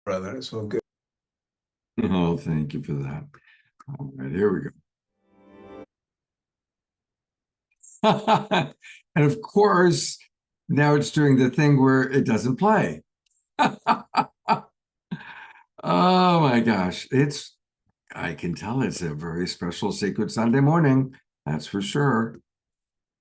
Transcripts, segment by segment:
brother. It's all good. Oh, thank you for that. All right, here we go. And of course, now it's doing the thing where it doesn't play. Oh my gosh. I can tell it's a very special Sacred Sunday morning. That's for sure.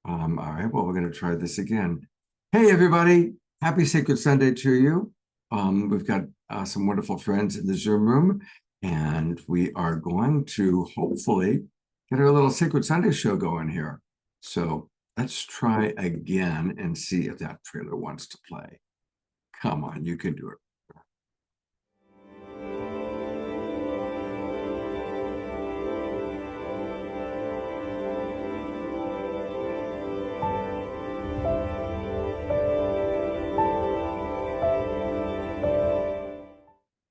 All right, well, we're going to try this again. Hey, everybody. Happy Sacred Sunday to you. We've got some wonderful friends in the Zoom room, and we are going to hopefully get our little Sacred Sunday show going here. So let's try again and see if that trailer wants to play. Come on, you can do it.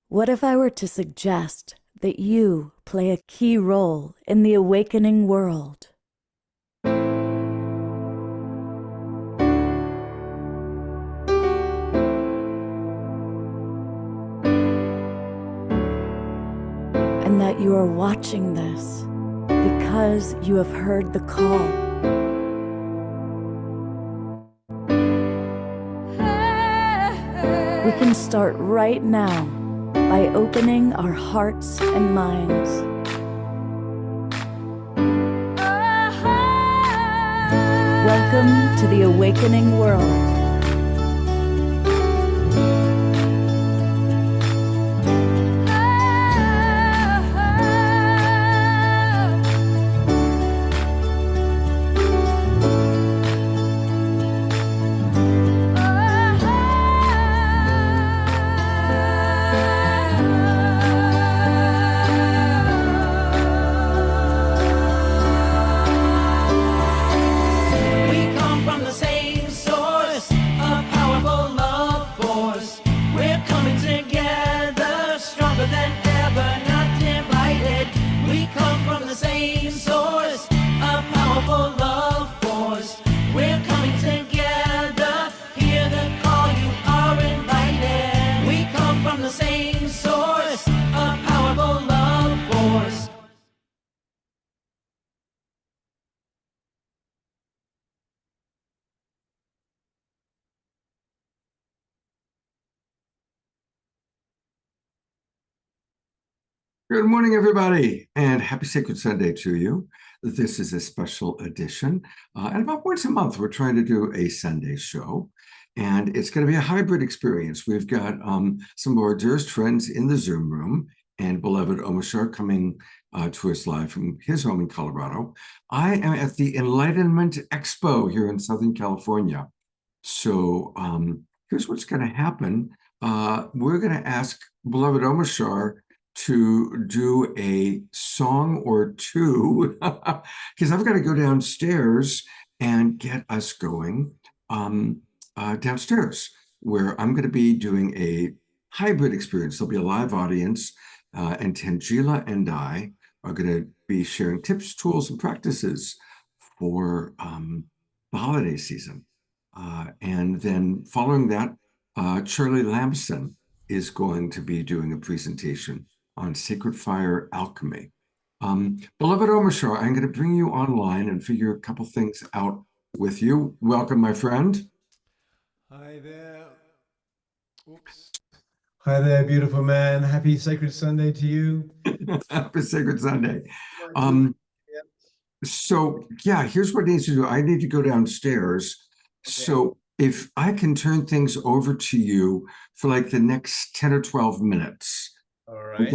What if I were to suggest that you play a key role in the awakening world? And that you are watching this because you have heard the call. We can start right now by opening our hearts and minds. Welcome to the awakening world. Good morning, everybody, and happy Sacred Sunday to you. This is a special edition. And about once a month, we're trying to do a Sunday show, and it's going to be a hybrid experience. We've got some of our dearest friends in the Zoom room, and Beloved Omashar coming to us live from his home in Colorado. I am at the Enlightenment Expo here in Southern California. So here's what's going to happen. We're going to ask Beloved Omashar to do a song or two, because I've got to go downstairs and get us going downstairs, where I'm going to be doing a hybrid experience. There'll be a live audience, and Tanjila and I are going to be sharing tips, tools, and practices for the holiday season. And then following that, Charlie Lamson is going to be doing a presentation on Sacred Fire Alchemy. Beloved Omashar, I'm going to bring you online and figure a couple things out with you. Welcome, my friend. Hi there. Oops. Hi there, beautiful man. Happy Sacred Sunday to you. Happy Sacred Sunday. So, yeah, here's what needs to do. I need to go downstairs. Okay. So if I can turn things over to you for like the next 10 or 12 minutes. All right.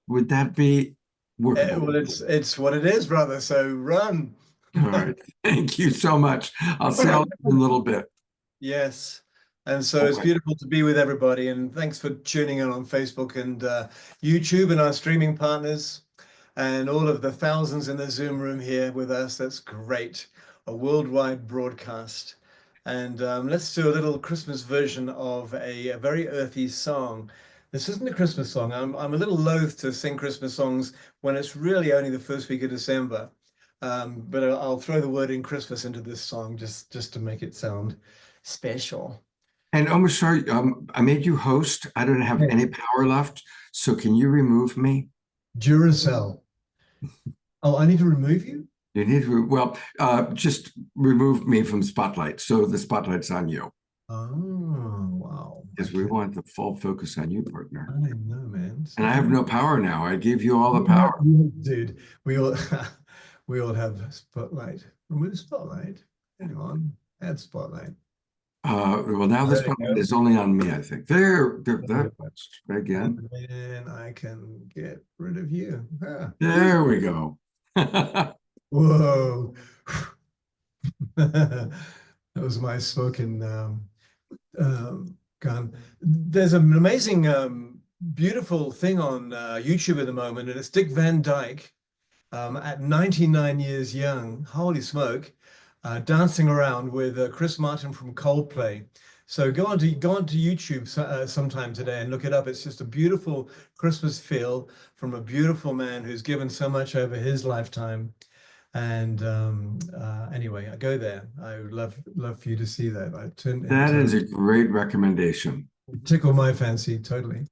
Would that be workable? Well, it's what it is, brother. So run. All right. Thank you so much. I'll see you in a little bit. Yes. And so it's beautiful to be with everybody. And thanks for tuning in on Facebook and YouTube and our streaming partners and all of the thousands in the Zoom room here with us. That's great. A worldwide broadcast. And let's do a little Christmas version of a very earthy song. This isn't a Christmas song. I'm a little loath to sing Christmas songs when it's really only the first week of December. But I'll throw the word in Christmas into this song just to make it sound special. And Omashar, I made you host. I don't have any power left, so can you remove me? Duracell. Oh, I need to remove you? You need to, well, just remove me from spotlight, so the spotlight's on you. Oh, wow. Because we want the full focus on you, partner. I know, man. And I have no power now. I gave you all the power. Dude, we all we all have spotlight. Remove spotlight. Hang on. Add spotlight. Well, now this one is only on me, I think. That's again. And then I can get rid of you. Ah. There we go. Whoa. That was my spoken gun. There's an amazing, beautiful thing on YouTube at the moment, and it's Dick Van Dyke at 99 years young. Holy smoke. Dancing around with Chris Martin from Coldplay. So go onto YouTube sometime today and look it up. It's just a beautiful Christmas feel from a beautiful man who's given so much over his lifetime. And anyway, I go there. I would love for you to see that. That is a great recommendation. Tickle my fancy, totally.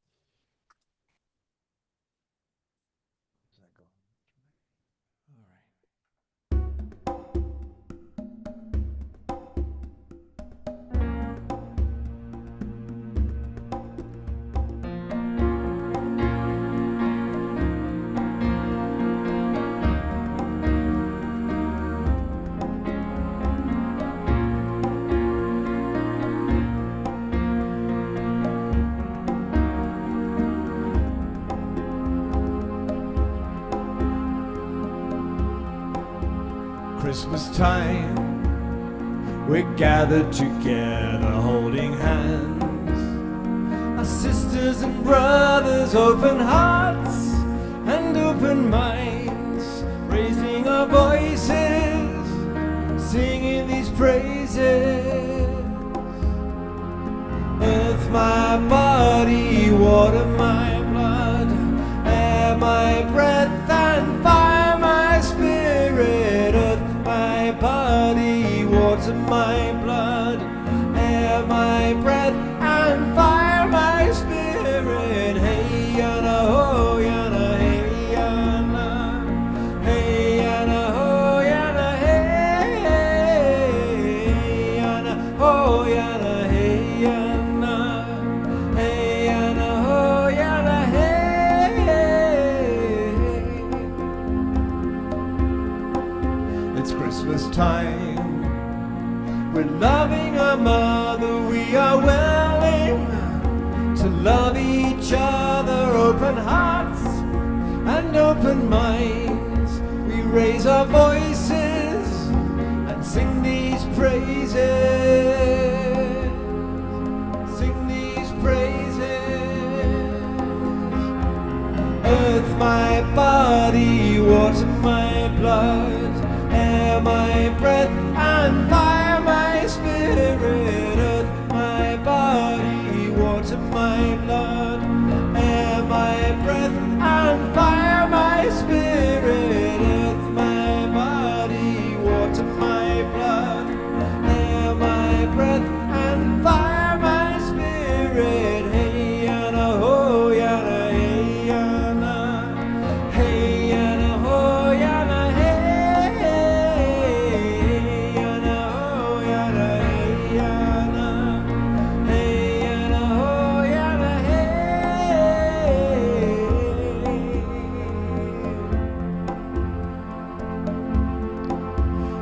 Christmas time, we're gathered together holding hands, our sisters and brothers, open hearts and open minds, raising our voices, singing these praises. Earth my body, water my blood, air my breath and fire my spirit. Earth my body, water my blood, air my breath and fire my spirit. Hey yana ho yana, hey yana, hey yana ho yana, hey yana ho yana, hey yana, hey yana ho yana, hey. It's Christmas time, we're loving our mother, we are willing to love each other, open hearts and open minds. We raise our voices and sing these praises, sing these praises. Earth my body, water my blood, air my breath and fire my spirit. Earth my body, water my blood, air my breath and fire my spirit. Earth my body, water my blood, air my breath and fire my spirit. Hey yana ho yana, hey yana, hey yana ho yana, hey yana ho yana, hey yana, hey yana ho yana, hey.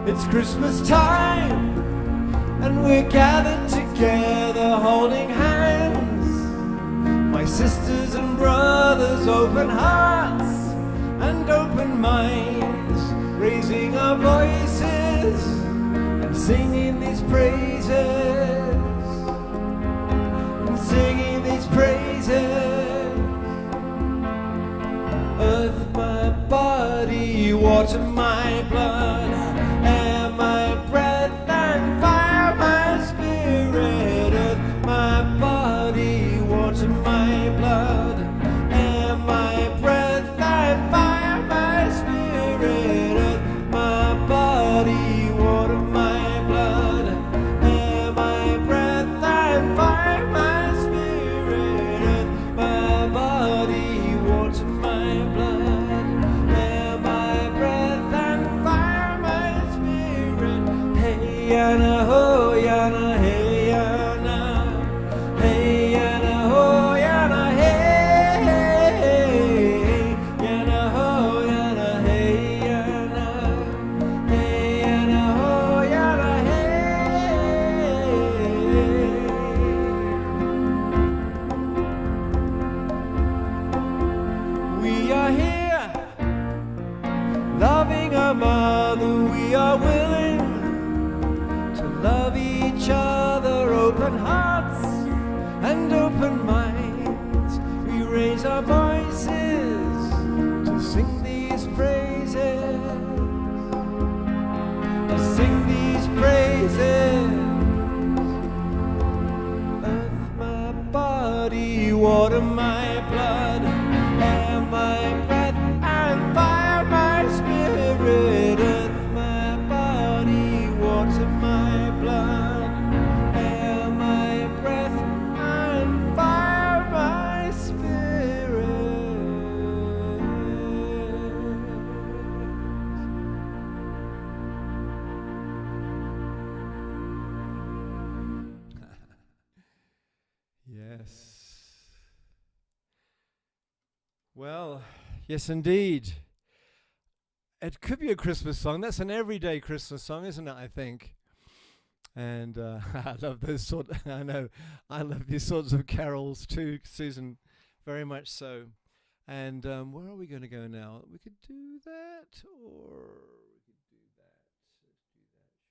It's Christmas time and we're gathered together holding hands, my sisters and brothers, open hearts and open minds, raising our voices and singing these praises, and singing these praises. Earth my body, water my blood, air my breath and fire my spirit. Earth my body, water my blood, air my breath and fire my spirit. Earth my body, water my blood, air my breath and fire raise our voices to sing these praises, to sing these praises. Earth, my body, water, my blood, air, my breath, and fire, my spirit. Earth, my body, water, my blood, air, my breath, and fire, my spirit. Yes. Well, yes, indeed. It could be a Christmas song. That's an everyday Christmas song, isn't it? I think. And I love those sort. I know I love these sorts of carols too, Susan, very much so. And where are we going to go now? We could do that, or we could do that. Let's do that, shall we?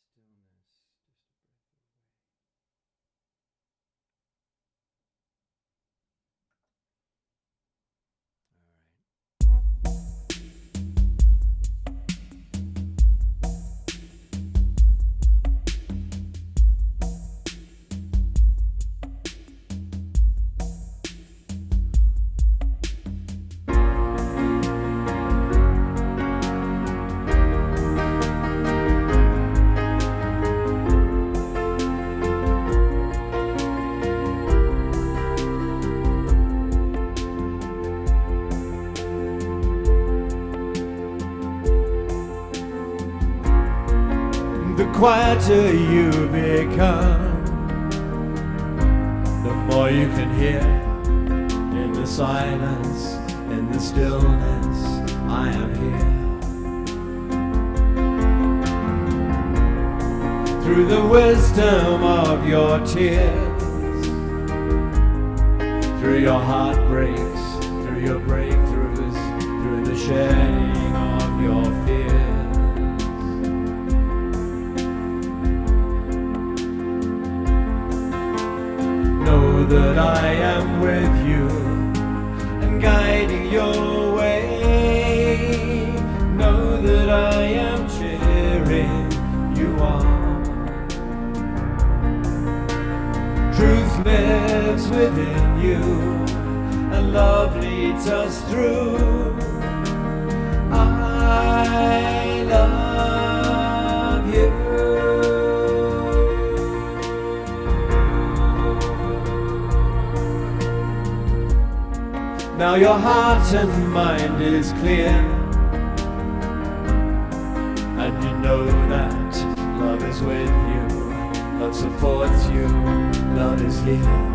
Stillness, just a breath The quieter you become, the more you can hear in the silence, in the stillness. I am here. Through the wisdom of your tears, through your heartbreaks, through your breakthroughs, through the shedding of your fears. Know that I am with you and guiding your way. Know that I am cheering you on. Truth lives within you and love leads us through. I love you. Now your heart and mind is clear, and you know that love is with you, love supports you, love is here.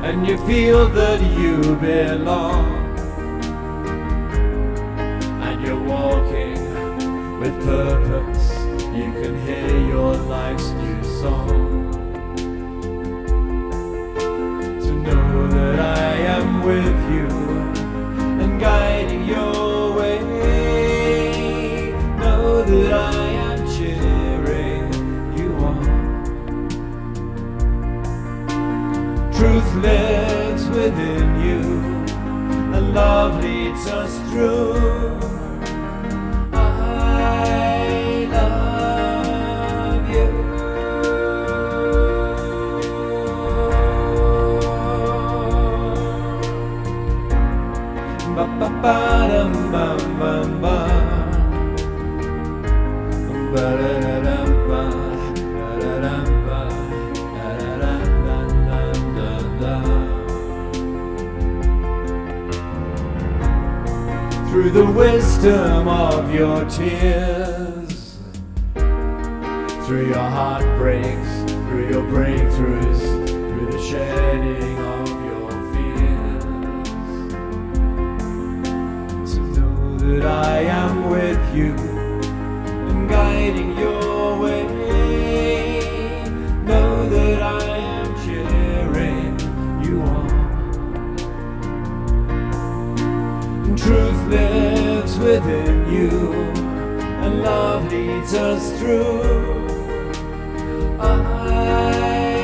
And you feel that you belong, and you're walking with purpose. You can hear your life's new song. Know that I am with you and guiding your way. Know that I am cheering you on. Truth lives within you and love leads us through. I love you. Ba ba ba dum bum bum ba. Ba da da dum ba. Da da dum ba. Da da dum dum dum dum. Through the wisdom of your tears, through your heartbreaks, through your breakthroughs, through the shedding of your fears. That I am with you and guiding your way. Know that I am cheering you on. Truth lives within you and love leads us through. I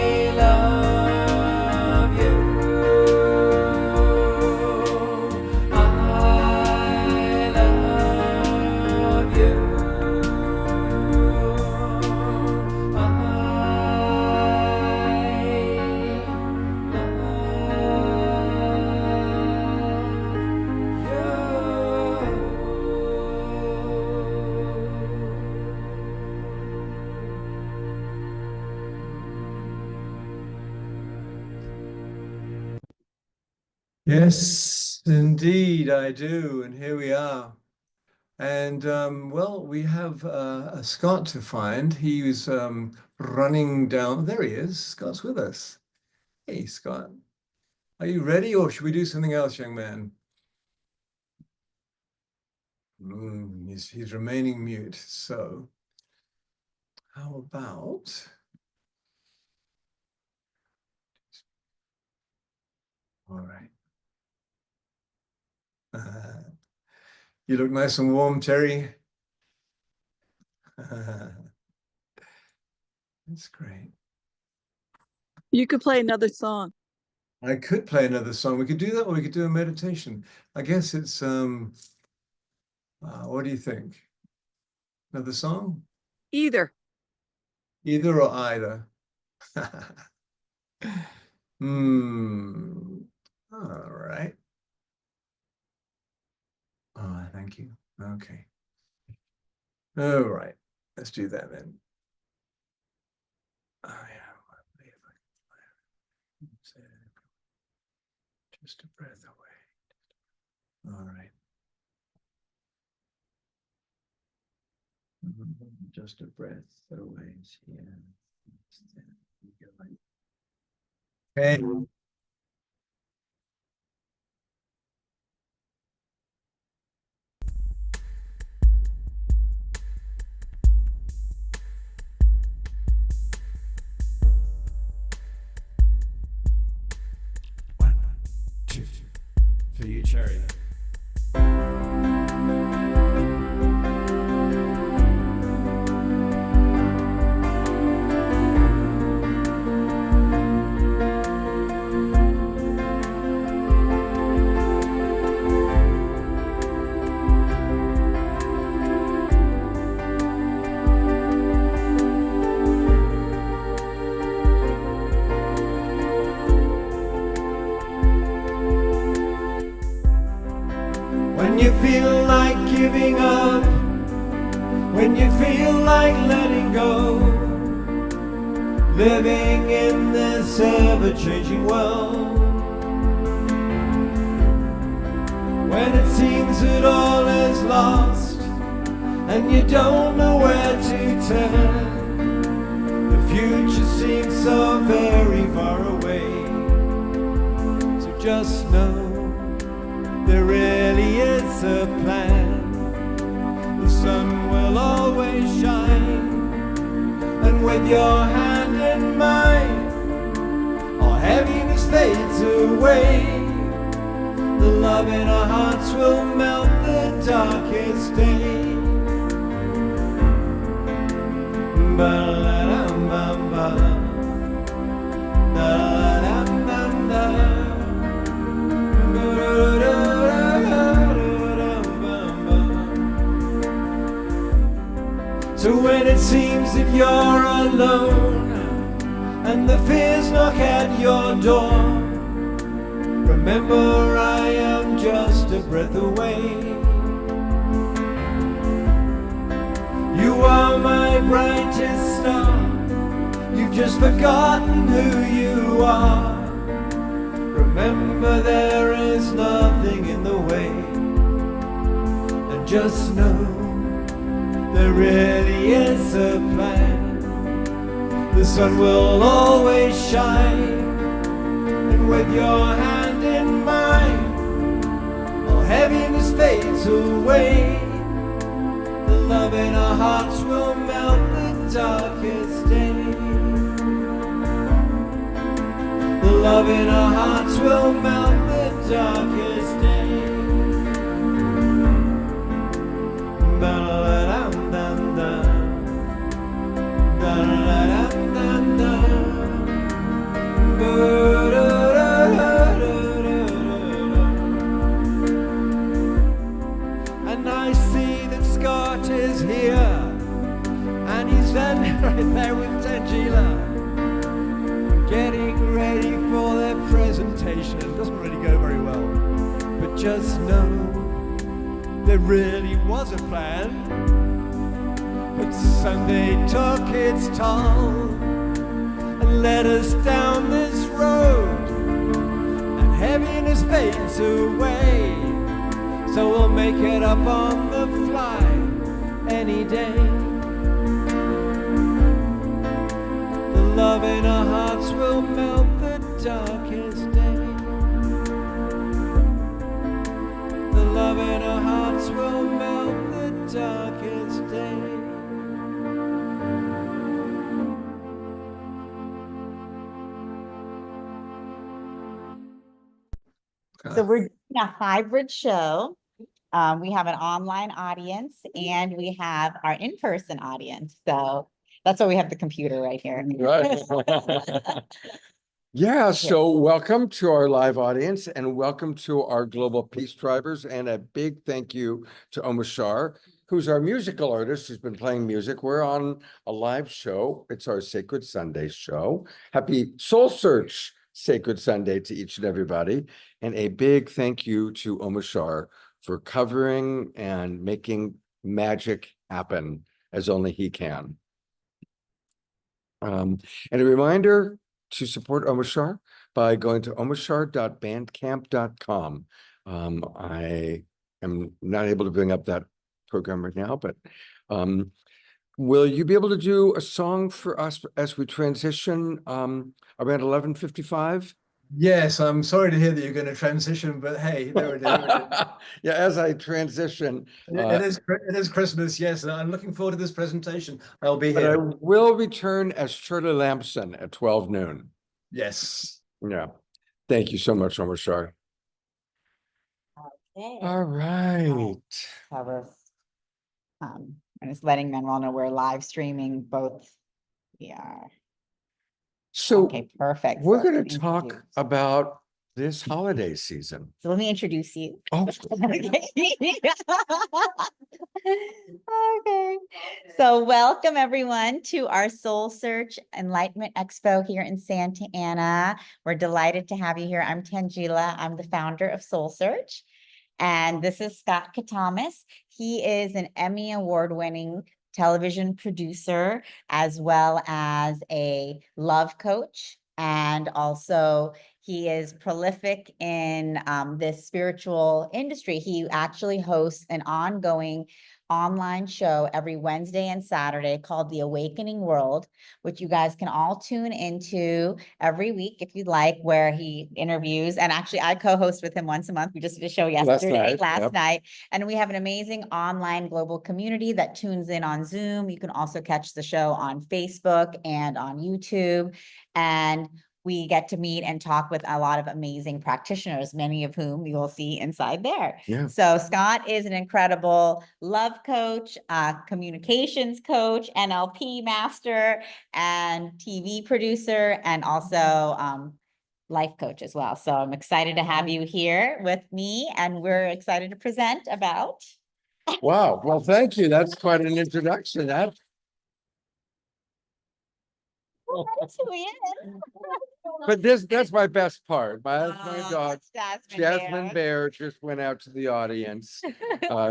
Yes, indeed, I do. And here we are. And well, we have a Scott to find. He was running down. There he is. Scott's with us. Hey, Scott. Are you ready, or should we do something else, young man? He's remaining mute. So how about... All right. You look nice and warm, Terry. That's great. You could play another song. I could play another song. We could do that, or we could do a meditation. I guess it's what do you think? Another song? Either. Either or either. All right. Oh, thank you. Okay. All right. Let's do that then. Oh, yeah. Just a breath away. All right. Just a breath away. Yeah. Okay. One, two, for you, Cherry. When you feel like giving up, when you feel like letting go, living in this ever-changing world, when it seems that all is lost and you don't know where to turn, the future seems so very far away. So just know there really is a plan. The sun will always shine, and with your hand in mine, all heaviness fades away. The love in our hearts will melt the darkest day. Ba-la-dum-bum-bum. Da-da-dum-dum-dum. So when it seems that you're alone and the fears knock at your door, remember I am just a breath away. You are my brightest star, you've just forgotten who you are. Remember there is nothing in the way, and just know there really is a plan. The sun will always shine, and with your hand in mine, all heaviness fades away. The love in our hearts will melt the darkest day. The love in our hearts will melt the darkest day. And I see that Scott is here, and he's standing right there with Tanjila, getting ready for their presentation. It doesn't really go very well, but just know there really was a plan. But Sunday took its toll and led us down this road, and heaviness fades away. So we'll make it up on the fly any day. The love in our hearts will melt the darkest day. The love in our hearts will melt the darkest day. So we're doing a hybrid show. We have an online audience and we have our in-person audience. So that's why we have the computer right here. Right. Yeah, so welcome to our live audience and welcome to our global peace drivers, and a big thank you to Omashar, who's our musical artist who's been playing music. We're on a live show. It's our Sacred Sunday show. Happy Soul Search Sacred Sunday to each and everybody. And a big thank you to Omashar for covering and making magic happen as only he can. And a reminder to support Omashar by going to omashar.bandcamp.com. I am not able to bring up that program right now, but will you be able to do a song for us as we transition around 11:55? Yes, I'm sorry to hear that you're going to transition, but hey, there it is. Yeah, as I transition. It is Christmas, yes. And I'm looking forward to this presentation. I'll be But I here. will return as Charlie Lamson at 12 noon. Yes. Yeah. Thank you so much, Omashar. Okay. All right. So we're, I'm just letting Manuel know we're live streaming both. Yeah. So Okay, perfect. we're So going let to me talk introduce- about this holiday season. So let me introduce you. Oh, Okay. So welcome everyone to our Soul Search Enlightenment Expo here in Santa Ana. We're delighted to have you here. I'm Tanjila. I'm the founder of Soul Search. And this is Scott Catamas. He is an Emmy award-winning television producer, as well as a love coach. And also he is prolific in this spiritual industry. He actually hosts an ongoing online show every Wednesday and Saturday called The Awakening World, which you guys can all tune into every week if you'd like, where he interviews. And actually I co-host with him once a month. We just did a show yesterday, last night. And we have an amazing online global community that tunes in on Zoom. You can also catch the show on Facebook and on YouTube. And we get to meet and talk with a lot of amazing practitioners, many of whom you will see inside there. Yeah. So Scott is an incredible love coach, communications coach, NLP master, and TV producer, and also life coach as well. So I'm excited to have you here with me, and we're excited to present about. Wow. Well, thank you. That's quite an introduction. But that's my best part. That's my dog. Jasmine Bear just went out to the audience.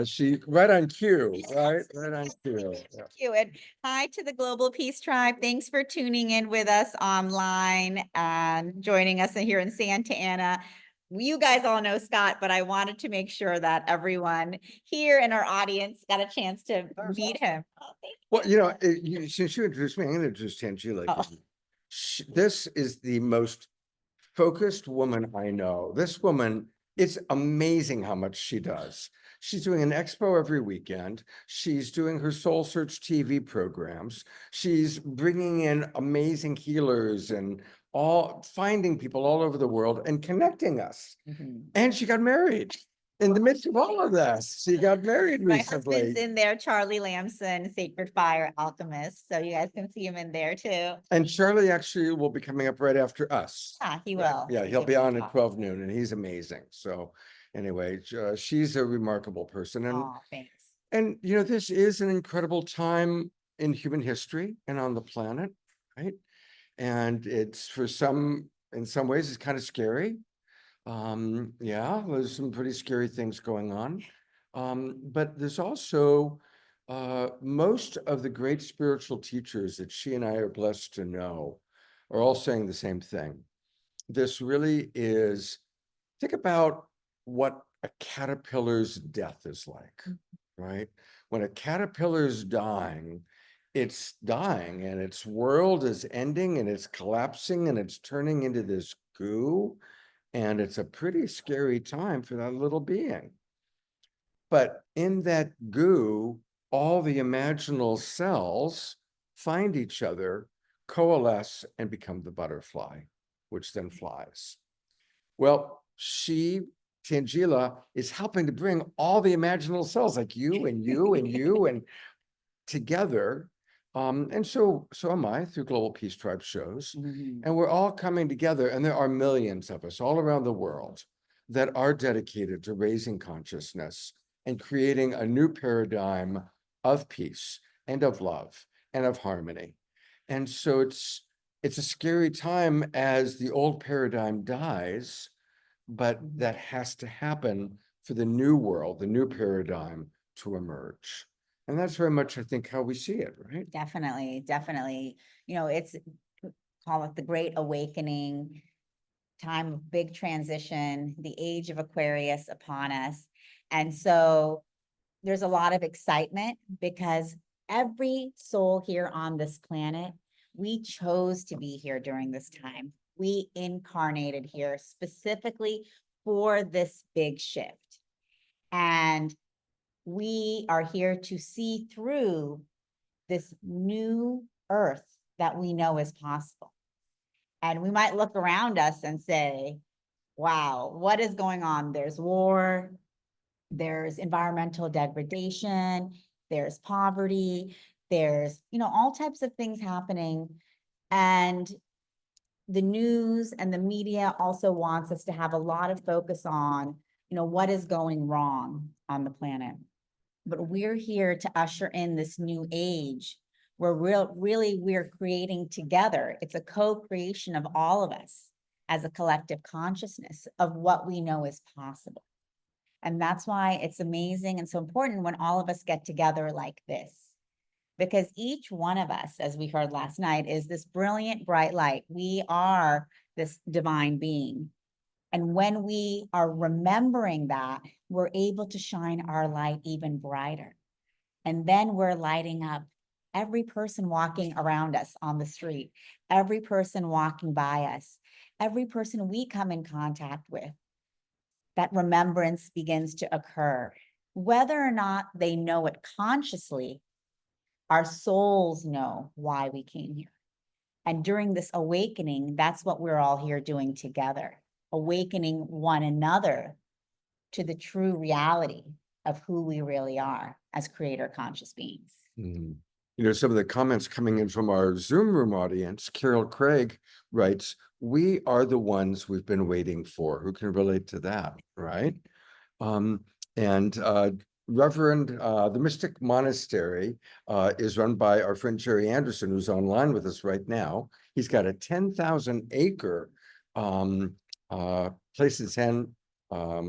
She right on cue, right? Right on cue. Yeah. Thank you. And hi to the Global Peace Tribe. Thanks for tuning in with us online and joining us here in Santa Ana. You guys all know Scott, but I wanted to make sure that everyone here in our audience got a chance to meet him. Oh, Well, you know, since you introduced me, I'm going to introduce Tanjila. Oh. This is the most focused woman I know. This woman, it's amazing how much she does. She's doing an expo every weekend. She's doing her Soul Search TV programs. She's bringing in amazing healers and finding people all over the world and connecting us. And she got married in the midst of all of this. She got married My recently. husband's in there, Charlie Lamson, Sacred Fire Alchemist. So you guys can see him in there too. And Charlie actually will be coming up right after us. Ah, he will. Yeah, he'll be on at 12 noon and he's amazing. So anyway, she's a remarkable person. Oh, thanks. And you know, this is an incredible time in human history and on the planet, right? And it's in some ways, it's kind of scary. Yeah, there's some pretty scary things going on. But there's also most of the great spiritual teachers that she and I are blessed to know are all saying the same thing. This really is think about what a caterpillar's death is like, right? When a caterpillar's dying, it's dying and its world is ending and it's collapsing and it's turning into this goo. And it's a pretty scary time for that little being. But in that goo, all the imaginal cells find each other, coalesce, and become the butterfly, which then flies. Well, Tanjila, is helping to bring all the imaginal cells, like you and you and you, and together. And so am I, through Global Peace Tribe shows. And we're all coming together, and there are millions of us all around the world that are dedicated to raising consciousness and creating a new paradigm of peace and of love and of harmony. And so it's a scary time as the old paradigm dies, but that has to happen for the new world, the new paradigm to emerge. And that's very much, I think, how we see it, right? Definitely, definitely. It's call it the Great Awakening, time of big transition, the age of Aquarius upon us. And so there's a lot of excitement because every soul here on this planet, we chose to be here during this time. We incarnated here specifically for this big shift. And we are here to see through this new earth that we know is possible. And we might look around us and say, wow, what is going on? There's war, there's environmental degradation, there's poverty, there's, all types of things happening. And the news and the media also wants us to have a lot of focus on, what is going wrong on the planet. But we're here to usher in this new age where we're creating together. It's a co-creation of all of us as a collective consciousness of what we know is possible. And that's why it's amazing and so important when all of us get together like this. Because each one of us, as we heard last night, is this brilliant, bright light. We are this divine being. And when we are remembering that, we're able to shine our light even brighter. And then we're lighting up every person walking around us on the street, every person walking by us, every person we come in contact with. That remembrance begins to occur. Whether or not they know it consciously, our souls know why we came here. And during this awakening, that's what we're all here doing together, awakening one another to the true reality of who we really are as creator conscious beings. Some of the comments coming in from our Zoom room audience, Carol Craig writes, "We are the ones we've been waiting for." Who can relate to that, right? Reverend, the Mystic Monastery is run by our friend Jerry Anderson, who's online with us right now. He's got a 10,000 acre place in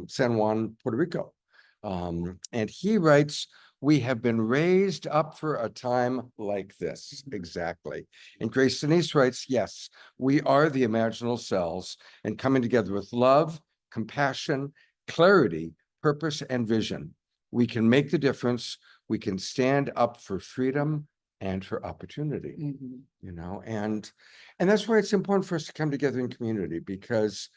San Juan, Puerto Rico. And he writes, "We have been raised up for a time like this." Exactly. And Grace Denise writes, "Yes, we are the imaginal cells, and coming together with love, compassion, clarity, purpose, and vision, we can make the difference. We can stand up for freedom and for opportunity." And that's why it's important for us to come together in community, because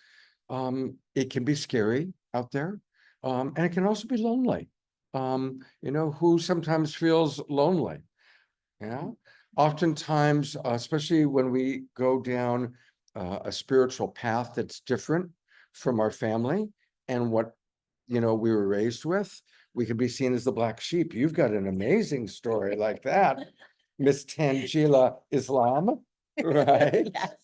it can be scary out there, and it can also be lonely. Who sometimes feels lonely? Oftentimes, especially when we go down a spiritual path that's different from our family and what we were raised with, we can be seen as the black sheep. You've got an amazing story like that, Miss Tanjila Islam, right? Yes.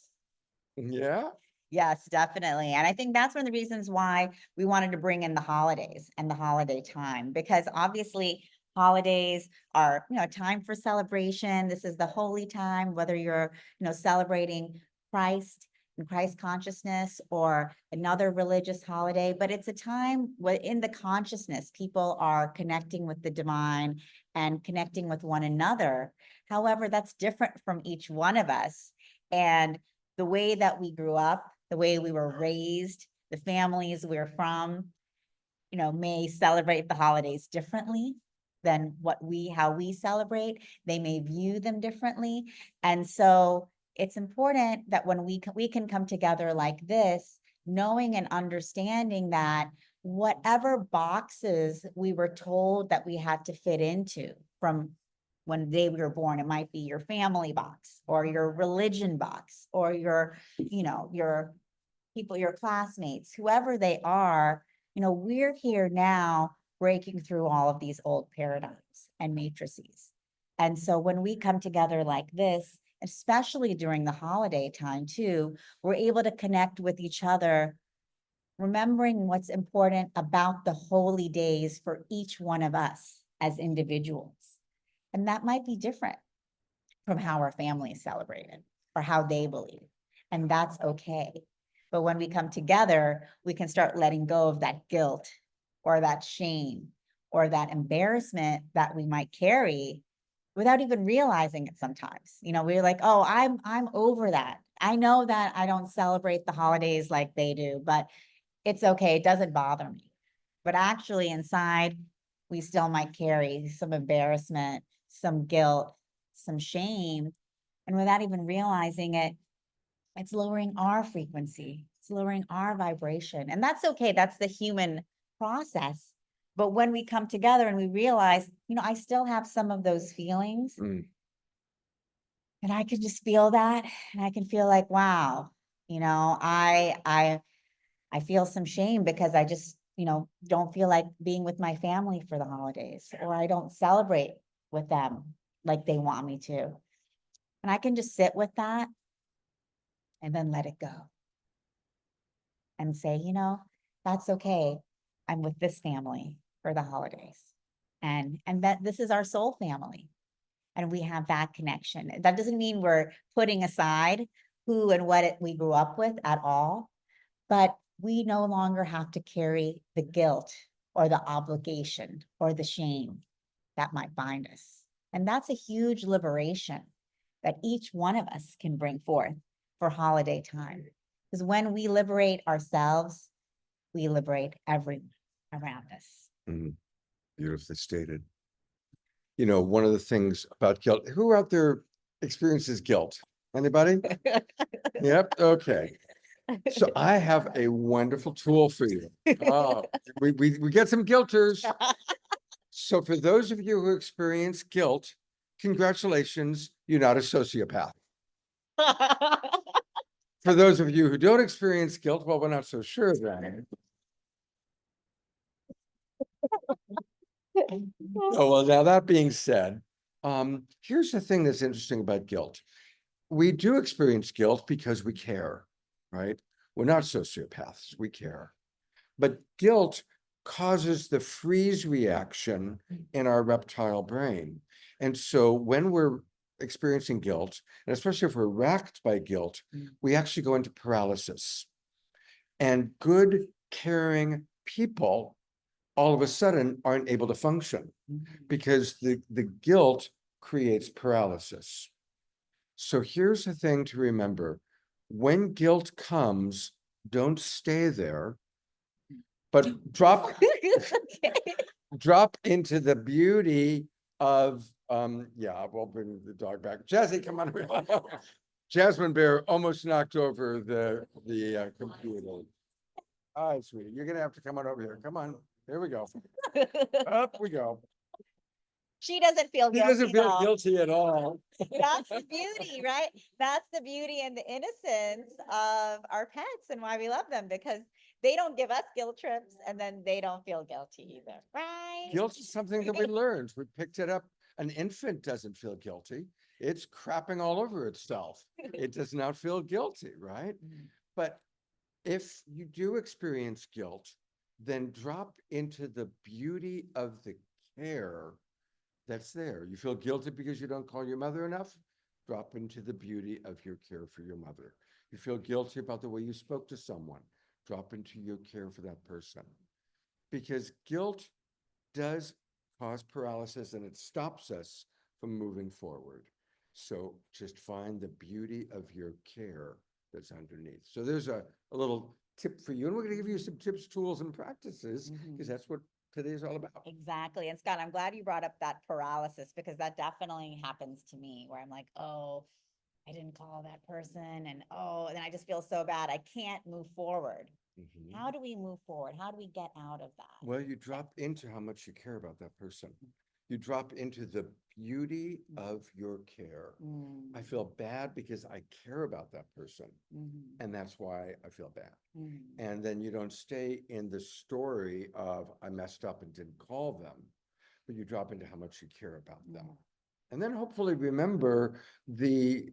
Yeah. Yes, definitely. And I think that's one of the reasons why we wanted to bring in the holidays and the holiday time, because obviously holidays are, a time for celebration. This is the holy time, whether you're, celebrating Christ and Christ consciousness or another religious holiday, but it's a time where in the consciousness, people are connecting with the divine and connecting with one another. However, that's different from each one of us. And the way that we grew up, the way we were raised, The families we're from, may celebrate the holidays differently than how we celebrate. They may view them differently. And so it's important that when we can come together like this, knowing and understanding that whatever boxes we were told that we had to fit into from when the day we were born, it might be your family box or your religion box or your people, your classmates, whoever they are, we're here now breaking through all of these old paradigms and matrices. And so when we come together like this, especially during the holiday time too, we're able to connect with each other, remembering what's important about the holy days for each one of us as individuals. And that might be different from how our family is celebrated or how they believe. And that's okay. But when we come together, we can start letting go of that guilt or that shame or that embarrassment that we might carry without even realizing it sometimes. We're like, oh, I'm over that. I know that I don't celebrate the holidays like they do, but it's okay. It doesn't bother me. But actually inside, we still might carry some embarrassment, some guilt, some shame. And without even realizing it, it's lowering our frequency. It's lowering our vibration. And that's okay. That's the human process. But when we come together and we realize, I still have some of those feelings. And I can just feel that. And I can feel like, wow, I feel some shame because I just, don't feel like being with my family for the holidays, or I don't celebrate with them like they want me to. And I can just sit with that and then let it go and say, that's okay. I'm with this family for the holidays. And that this is our soul family. And we have that connection. That doesn't mean we're putting aside who and what we grew up with at all, but we no longer have to carry the guilt or the obligation or the shame that might bind us. And that's a huge liberation that each one of us can bring forth for holiday time. Because when we liberate ourselves, we liberate everyone around us. Beautifully stated. One of the things about guilt, who out there experiences guilt? Anybody? Yep. Okay. So I have a wonderful tool for you. We get some guilters. So for those of you who experience guilt, congratulations, you're not a sociopath. For those of you who don't experience guilt, well, we're not so sure then. Oh, well, now that being said, here's the thing that's interesting about guilt. We do experience guilt because we care, right? We're not sociopaths, we care. But guilt causes the freeze reaction in our reptile brain. And so when we're experiencing guilt, and especially if we're racked by guilt, we actually go into paralysis. And good, caring people all of a sudden aren't able to function because the guilt creates paralysis. So here's the thing to remember. When guilt comes, don't stay there, but drop into the beauty of, we'll bring the dog back. Jazzy, come on. Jasmine Bear almost knocked over the computer. All right, sweetie, you're gonna have to come on over here. Come on, here we go. Up we go. She doesn't feel He guilty. doesn't feel though. guilty at all. That's the beauty, right? That's the beauty and the innocence of our pets and why we love them, because they don't give us guilt trips and then they don't feel guilty either, right? Guilt is something that we learned. We picked it up. An infant doesn't feel guilty. It's crapping all over itself. It does not feel guilty, right? But if you do experience guilt, then drop into the beauty of the care that's there. You feel guilty because you don't call your mother enough? Drop into the beauty of your care for your mother. You feel guilty about the way you spoke to someone? Drop into your care for that person. Because guilt does cause paralysis and it stops us from moving forward. So just find the beauty of your care that's underneath. So there's a little tip for you. And we're going to give you some tips, tools, and practices, because that's what today is all about. Exactly. And Scott, I'm glad you brought up that paralysis, because that definitely happens to me, where I'm like, oh, I didn't call that person, and oh, then I just feel so bad. I can't move forward. How do we move forward? How do we get out of that? Well, you drop into how much you care about that person. You drop into the beauty of your care. I feel bad because I care about that person, and that's why I feel bad. And then you don't stay in the story of I messed up and didn't call them, but you drop into how much you care about them. And then hopefully remember the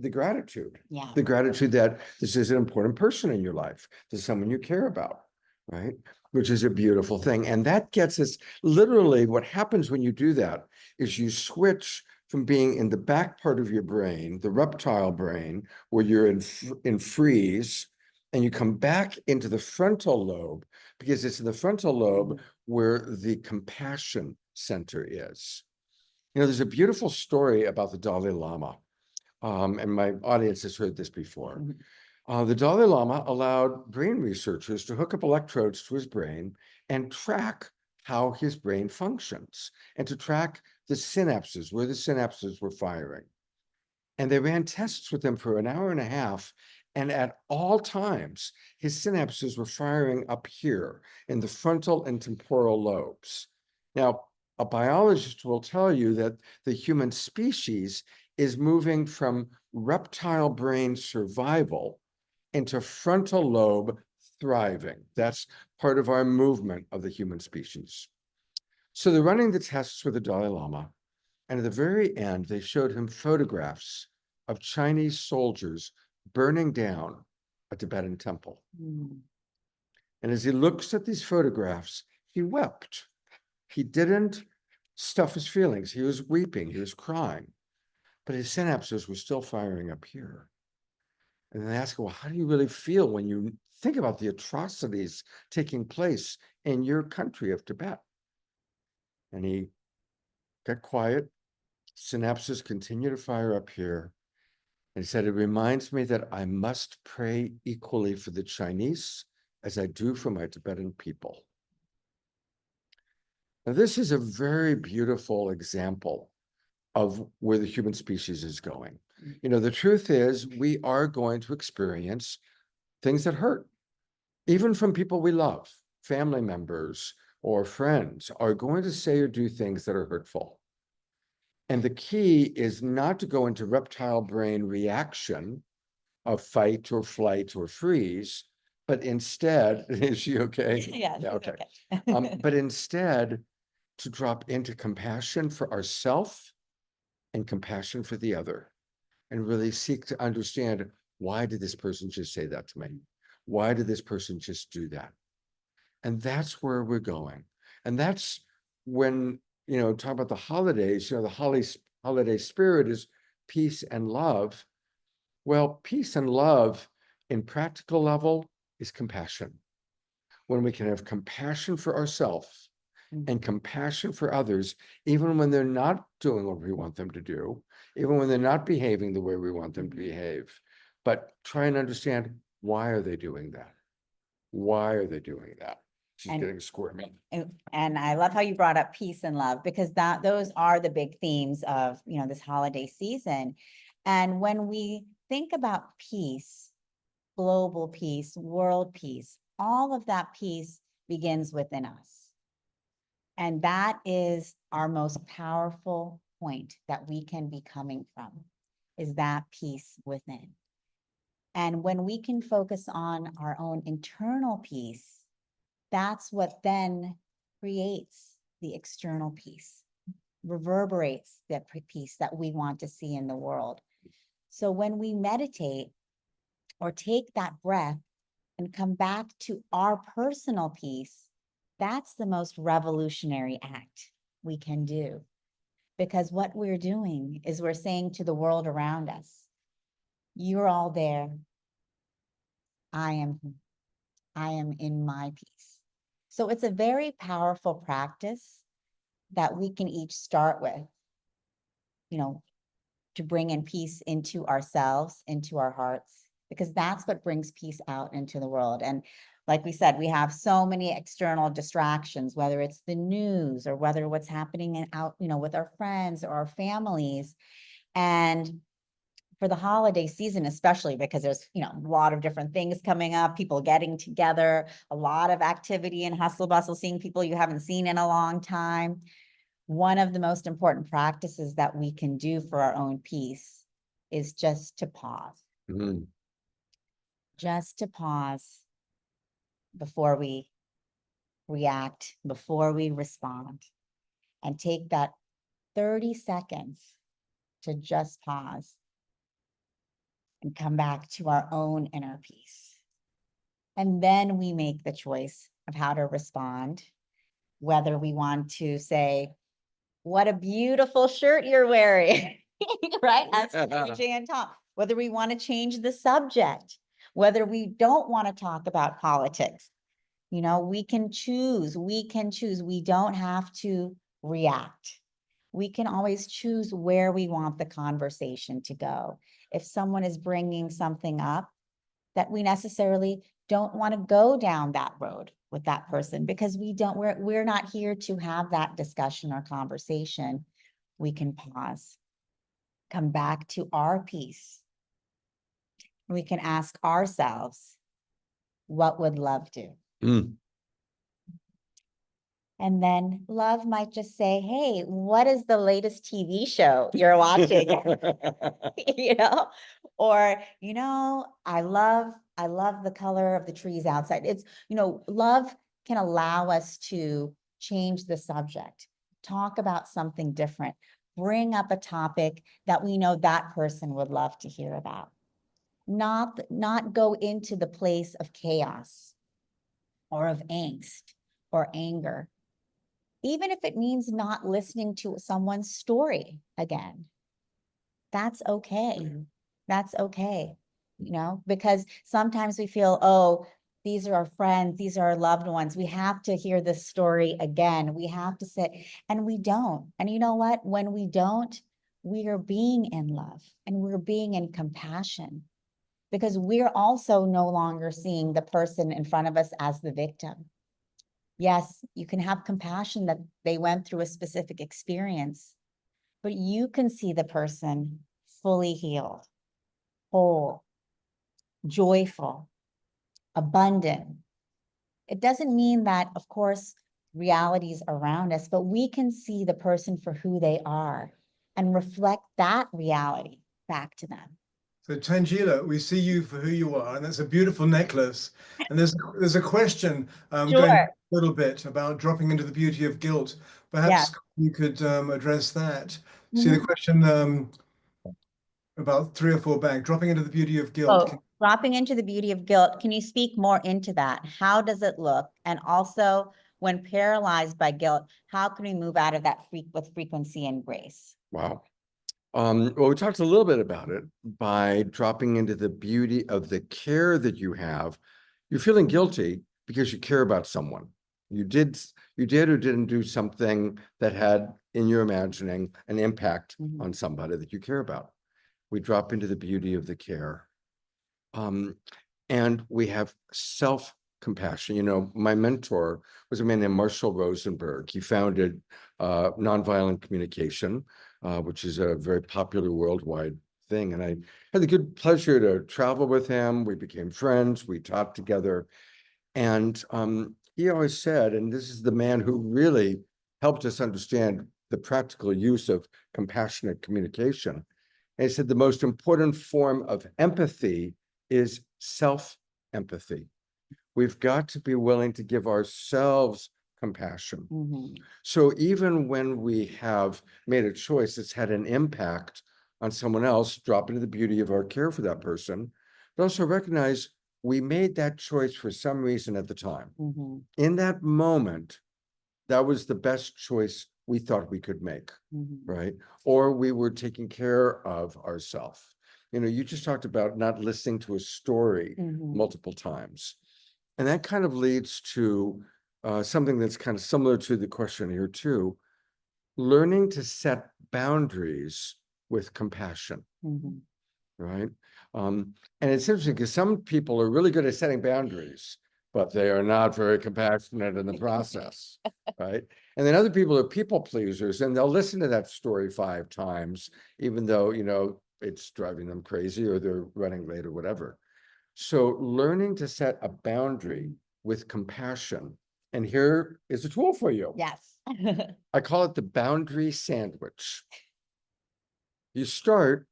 gratitude. Yeah. The gratitude that this is an important person in your life. This is someone you care about, right? Which is a beautiful thing. And that gets us, literally what happens when you do that is you switch from being in the back part of your brain, the reptile brain, where you're in freeze, and you come back into the frontal lobe, because it's in the frontal lobe where the compassion center is. You know, there's a beautiful story about the Dalai Lama, and my audience has heard this before. The Dalai Lama allowed brain researchers to hook up electrodes to his brain and track how his brain functions, and to track the synapses, where the synapses were firing. And they ran tests with him for an hour and a half, and at all times, his synapses were firing up here in the frontal and temporal lobes. Now, a biologist will tell you that the human species is moving from reptile brain survival into frontal lobe thriving. That's part of our movement of the human species. So they're running the tests with the Dalai Lama, and at the very end, they showed him photographs of Chinese soldiers burning down a Tibetan temple. And as he looks at these photographs, he wept. He didn't stuff his feelings. He was weeping, he was crying, but his synapses were still firing up here. And then they ask him, well, how do you really feel when you think about the atrocities taking place in your country of Tibet? And he got quiet. Synapses continue to fire up here. And he said, it reminds me that I must pray equally for the Chinese as I do for my Tibetan people. Now, this is a very beautiful example of where the human species is going. You know, the truth is we are going to experience things that hurt, even from people we love. Family members or friends are going to say or do things that are hurtful. And the key is not to go into reptile brain reaction of fight or flight or freeze, but instead, is she okay? Yeah, okay. okay. But instead, to drop into compassion for ourselves and compassion for the other, and really seek to understand, why did this person just say that to me? Why did this person just do that? And that's where we're going. And that's when, you know, talk about the holidays, you know, the holiday spirit is peace and love. Well, peace and love in practical level is compassion. When we can have compassion for ourselves and compassion for others, even when they're not doing what we want them to do, even when they're not behaving the way we want them to behave, but try and understand, why are they doing that? Why are they doing that? She's getting squirmy. And I love how you brought up peace and love, because those are the big themes of, you know, this holiday season. And when we think about peace, global peace, world peace, all of that peace begins within us. And that is our most powerful point that we can be coming from, is that peace within. And when we can focus on our own internal peace, that's what then creates the external peace, reverberates the peace that we want to see in the world. So when we meditate or take that breath and come back to our personal peace, that's the most revolutionary act we can do. Because what we're doing is we're saying to the world around us, you're all there. I am in my peace. So it's a very powerful practice that we can each start with, you know, to bring in peace into ourselves, into our hearts, because that's what brings peace out into the world. And like we said, we have so many external distractions, whether it's the news or whether what's happening out, with our friends or our families. And for the holiday season, especially because there's, a lot of different things coming up, people getting together, a lot of activity and hustle bustle, seeing people you haven't seen in a long time. One of the most important practices that we can do for our own peace is just to pause. Mhm. Just to pause before we react, before we respond, and take that 30 seconds to just pause and come back to our own inner peace. And then we make the choice of how to respond, whether we want to say, what a beautiful shirt you're wearing, right? As PJ and Tom, whether we want to change the subject, whether we don't want to talk about politics. We can choose. We don't have to react. We can always choose where we want the conversation to go. If someone is bringing something up that we necessarily don't want to go down that road with that person, because we're not here to have that discussion or conversation, we can pause, come back to our peace. We can ask ourselves, what would love do? Mm. And then love might just say, hey, what is the latest TV show you're watching? Or, I love the color of the trees outside. It's, love can allow us to change the subject, talk about something different, bring up a topic that we know that person would love to hear about. Not go into the place of chaos or of angst or anger. Even if it means not listening to someone's story again, that's okay. That's okay, because sometimes we feel, oh, these are our friends, these are our loved ones. We have to hear this story again. We have to sit, and we don't. And you know what? When we don't, we are being in love and we're being in compassion, because we're also no longer seeing the person in front of us as the victim. Yes, you can have compassion that they went through a specific experience, but you can see the person fully healed, whole, joyful, abundant. It doesn't mean that, of course, realities around us, but we can see the person for who they are and reflect that reality back to them. So Tanjila, we see you for who you are, and that's a beautiful necklace. And there's a question going Sure. a little bit about dropping into the beauty of guilt. Perhaps you could address that. See the question about 3 or 4 back, dropping into the beauty of guilt. Oh, dropping into the beauty of guilt. Can you speak more into that? How does it look? And also, when paralyzed by guilt, how can we move out of that with frequency and grace? Wow. Well, we talked a little bit about it by dropping into the beauty of the care that you have. You're feeling guilty because you care about someone. You did or didn't do something that had, in your imagining, an impact on somebody that you care about. We drop into the beauty of the care. And we have self-compassion. My mentor was a man named Marshall Rosenberg. He founded Nonviolent Communication, which is a very popular worldwide thing. And I had the good pleasure to travel with him. We became friends. We taught together. And he always said, and this is the man who really helped us understand the practical use of compassionate communication. And he said the most important form of empathy is self-empathy. We've got to be willing to give ourselves compassion. So even when we have made a choice that's had an impact on someone else, drop into the beauty of our care for that person, but also recognize we made that choice for some reason at the time. In that moment, that was the best choice we thought we could make, right? Or we were taking care of ourselves. You just talked about not listening to a story multiple times. And that kind of leads to something that's kind of similar to the question here too, learning to set boundaries with compassion, right? And it's interesting because some people are really good at setting boundaries, but they are not very compassionate in the process, right? And then other people are people pleasers, and they'll listen to that story 5 times, even though, you know, it's driving them crazy or they're running late or whatever. So learning to set a boundary with compassion. And here is a tool for you. Yes. I call it the boundary sandwich. You start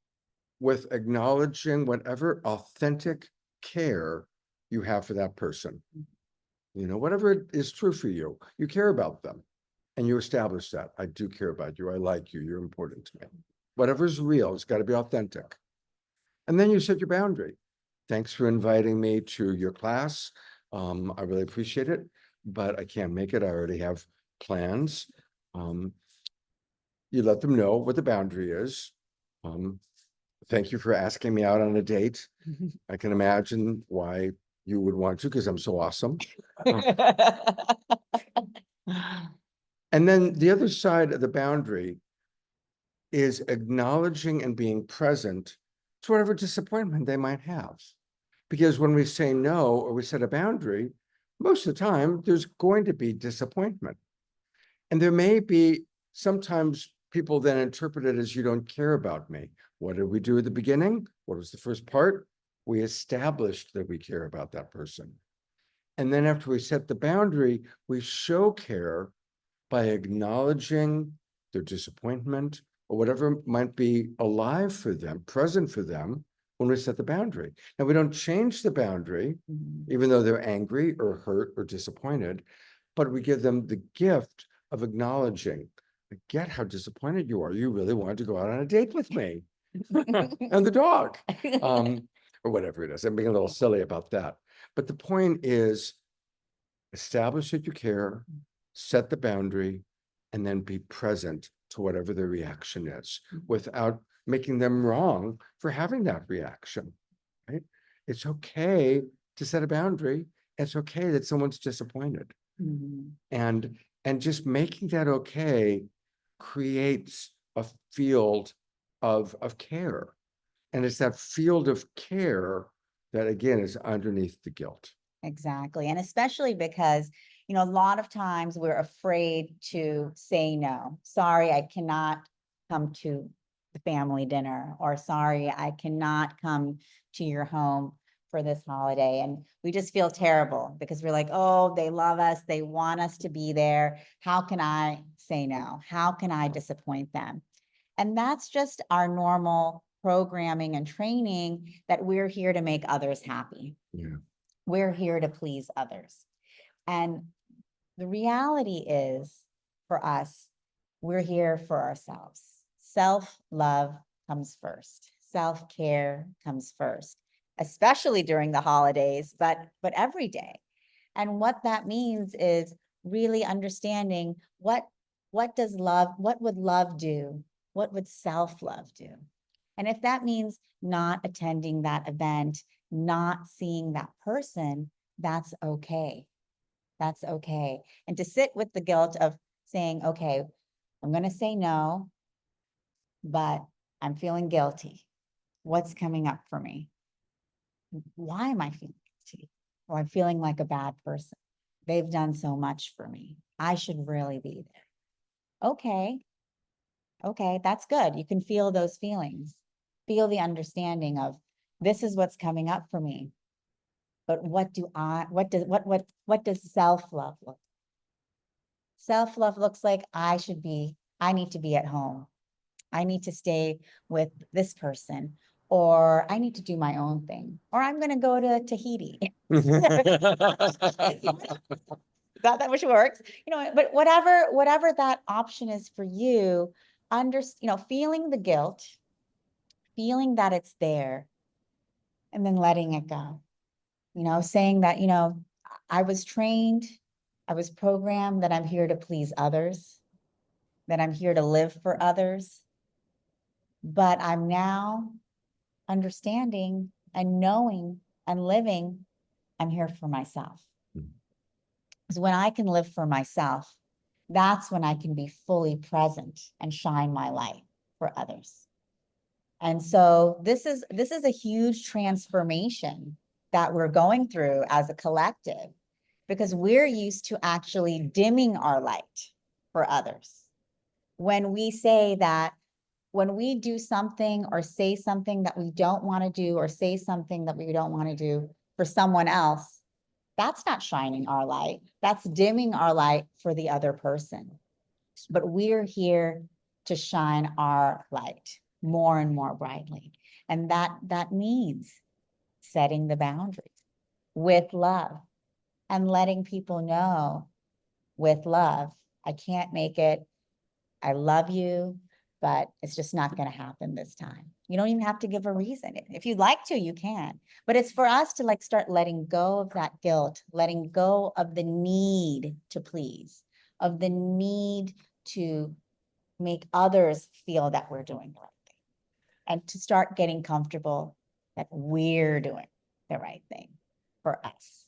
with acknowledging whatever authentic care you have for that person. You know, whatever is true for you, you care about them. And you establish that. I do care about you. I like you. You're important to me. Whatever's real, it's got to be authentic. And then you set your boundary. Thanks for inviting me to your class. I really appreciate it, but I can't make it. I already have plans. You let them know what the boundary is. Thank you for asking me out on a date. I can imagine why you would want to, because I'm so awesome. And then the other side of the boundary is acknowledging and being present to whatever disappointment they might have. Because when we say no or we set a boundary, most of the time there's going to be disappointment. And there may be sometimes people then interpret it as you don't care about me. What did we do at the beginning? What was the first part? We established that we care about that person. And then after we set the boundary, we show care by acknowledging their disappointment or whatever might be alive for them, present for them when we set the boundary. Now, we don't change the boundary, even though they're angry or hurt or disappointed, but we give them the gift of acknowledging, I get how disappointed you are. You really wanted to go out on a date with me and the dog, or whatever it is. I'm being a little silly about that. But the point is, establish that you care, set the boundary, and then be present to whatever the reaction is without making them wrong for having that reaction, right? It's okay to set a boundary. It's okay that someone's disappointed. And just making that okay creates a field of care. And it's that field of care that, again, is underneath the guilt. Exactly. And especially because, you know, a lot of times we're afraid to say no. Sorry, I cannot come to the family dinner, or sorry, I cannot come to your home for this holiday. And we just feel terrible because we're like, oh, they love us. They want us to be there. How can I say no? How can I disappoint them? And that's just our normal programming and training, that we're here to make others happy. Yeah. We're here to please others. And the reality is, for us, we're here for ourselves. Self-love comes first. Self-care comes first, especially during the holidays, but every day. And what that means is really understanding what would love do? What would self-love do? And if that means not attending that event, not seeing that person, that's okay. That's okay. And to sit with the guilt of saying, okay, I'm going to say no, but I'm feeling guilty. What's coming up for me? Why am I feeling guilty? Or I'm feeling like a bad person. They've done so much for me. I should really be there. Okay. Okay, that's good. You can feel those feelings. Feel the understanding of, this is what's coming up for me. But what does self-love look like? Self-love looks like I need to be at home. I need to stay with this person, or I need to do my own thing, or I'm going to go to Tahiti. That which works, you know, but whatever that option is for you, feeling the guilt, feeling that it's there, and then letting it go. You know, saying that, you know, I was trained, I was programmed that I'm here to please others, that I'm here to live for others. But I'm now understanding and knowing and living, I'm here for myself. Because when I can live for myself, that's when I can be fully present and shine my light for others. And so this is a huge transformation that we're going through as a collective, because we're used to actually dimming our light for others. When we say that, when we do something or say something that we don't want to do, or say something that we don't want to do for someone else, that's not shining our light. That's dimming our light for the other person. But we're here to shine our light more and more brightly. And that means setting the boundaries with love and letting people know with love, I can't make it. I love you, but it's just not going to happen this time. You don't even have to give a reason. If you'd like to, you can. But it's for us to like start letting go of that guilt, letting go of the need to please, of the need to make others feel that we're doing the right thing, and to start getting comfortable that we're doing the right thing for us,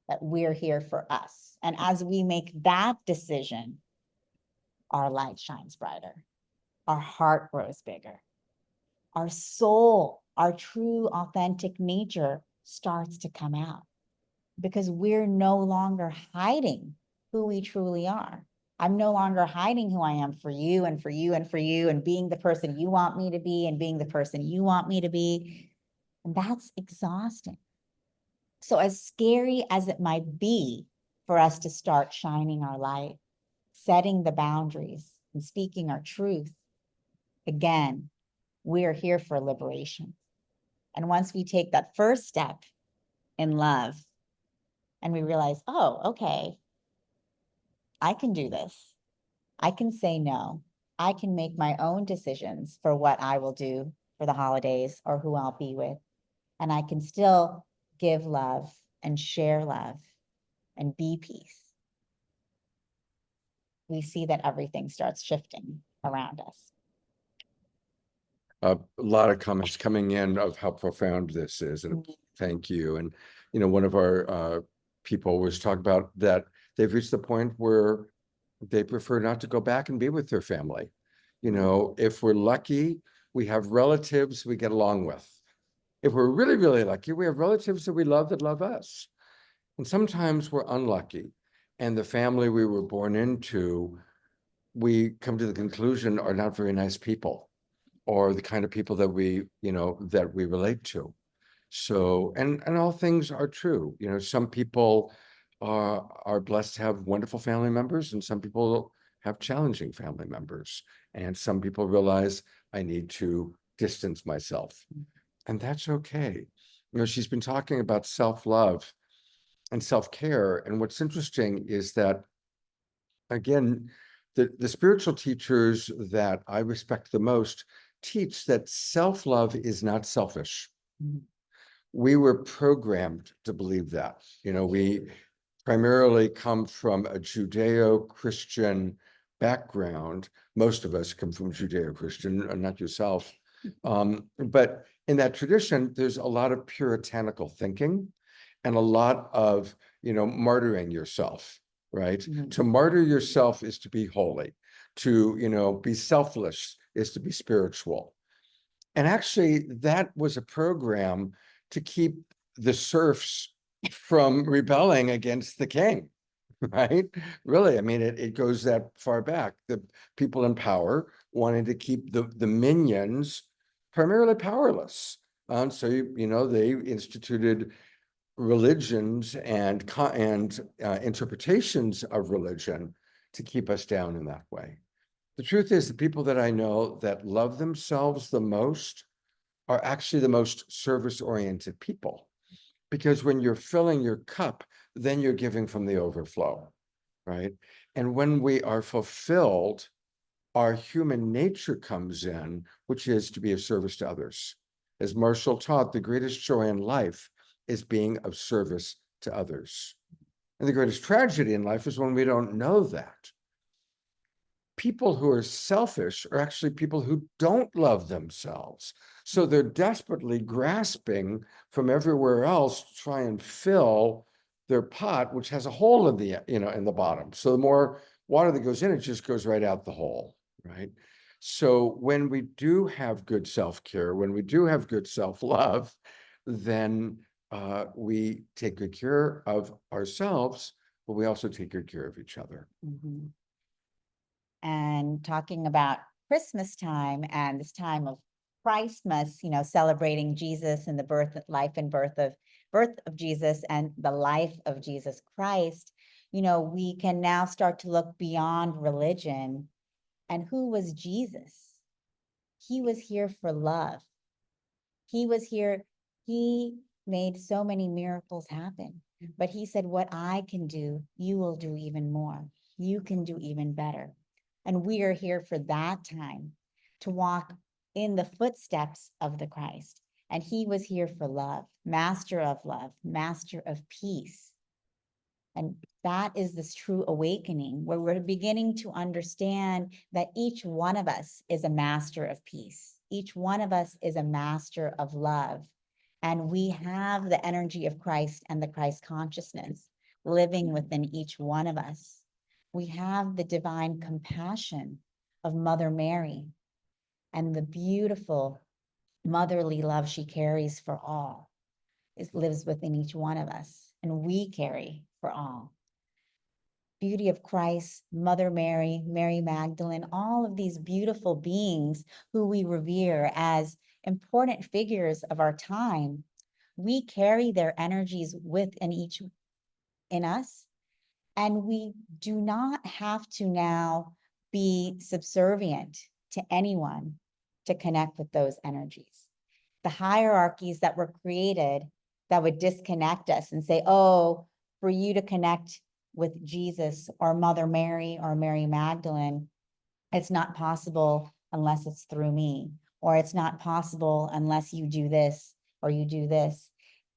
that we're here for us. And as we make that decision, our light shines brighter, our heart grows bigger, our soul, our true authentic nature starts to come out, because we're no longer hiding who we truly are. I'm no longer hiding who I am for you and for you and for you, and being the person you want me to be and being the person you want me to be. And that's exhausting. So as scary as it might be for us to start shining our light, setting the boundaries and speaking our truth, again, we're here for liberation. And once we take that first step in love and we realize, oh, okay, I can do this. I can say no. I can make my own decisions for what I will do for the holidays or who I'll be with. And I can still give love and share love and be peace. We see that everything starts shifting around us. A lot of comments coming in of how profound this is, and thank you. And one of our people was talking about that they've reached the point where they prefer not to go back and be with their family. If we're lucky, we have relatives we get along with. If we're really, really lucky, we have relatives that we love that love us. And sometimes we're unlucky, and the family we were born into, we come to the conclusion, are not very nice people, or the kind of people that we relate to. So, and all things are true. Some people are blessed to have wonderful family members, and some people have challenging family members. And some people realize, I need to distance myself. And that's okay. She's been talking about self-love and self-care. And what's interesting is that, again, the spiritual teachers that I respect the most teach that self-love is not selfish. Mm-hmm. We were programmed to believe that. We primarily come from a Judeo-Christian background. Most of us come from Judeo-Christian, not yourself. But in that tradition, there's a lot of puritanical thinking and a lot of, martyring yourself, right? Mm-hmm. To martyr yourself is to be holy. To, be selfless is to be spiritual. And actually, that was a program to keep the serfs from rebelling against the king, right? Really, I mean, it goes that far back. The people in power wanted to keep the minions primarily powerless. So, they instituted religions and interpretations of religion to keep us down in that way. The truth is, the people that I know that love themselves the most are actually the most service-oriented people. Because when you're filling your cup, then you're giving from the overflow, right? And when we are fulfilled, our human nature comes in, which is to be of service to others. As Marshall taught, the greatest joy in life is being of service to others. And the greatest tragedy in life is when we don't know that. People who are selfish are actually people who don't love themselves. So they're desperately grasping from everywhere else to try and fill their pot, which has a hole in the, in the bottom. So the more water that goes in, it just goes right out the hole, right? So when we do have good self-care, when we do have good self-love, then we take good care of ourselves, but we also take good care of each other. Mhm. And talking about Christmas time and this time of Christmas, you know, celebrating Jesus and the birth, life and birth of Jesus and the life of Jesus Christ, you know, we can now start to look beyond religion. And who was Jesus? He was here for love. He was here. He made so many miracles happen, but he said, what I can do, you will do even more. You can do even better. And we are here for that time to walk in the footsteps of the Christ. And he was here for love, master of love, master of peace. And that is this true awakening where we're beginning to understand that each one of us is a master of peace. Each one of us is a master of love. And we have the energy of Christ and the Christ consciousness living within each one of us. We have the divine compassion of Mother Mary and the beautiful motherly love she carries for all. It lives within each one of us, and we carry for all. Beauty of Christ, Mother Mary, Mary Magdalene, all of these beautiful beings who we revere as important figures of our time, we carry their energies within each in us, and we do not have to now be subservient to anyone to connect with those energies. The hierarchies that were created that would disconnect us and say, oh, for you to connect with Jesus or Mother Mary or Mary Magdalene, it's not possible unless it's through me, or it's not possible unless you do this or you do this.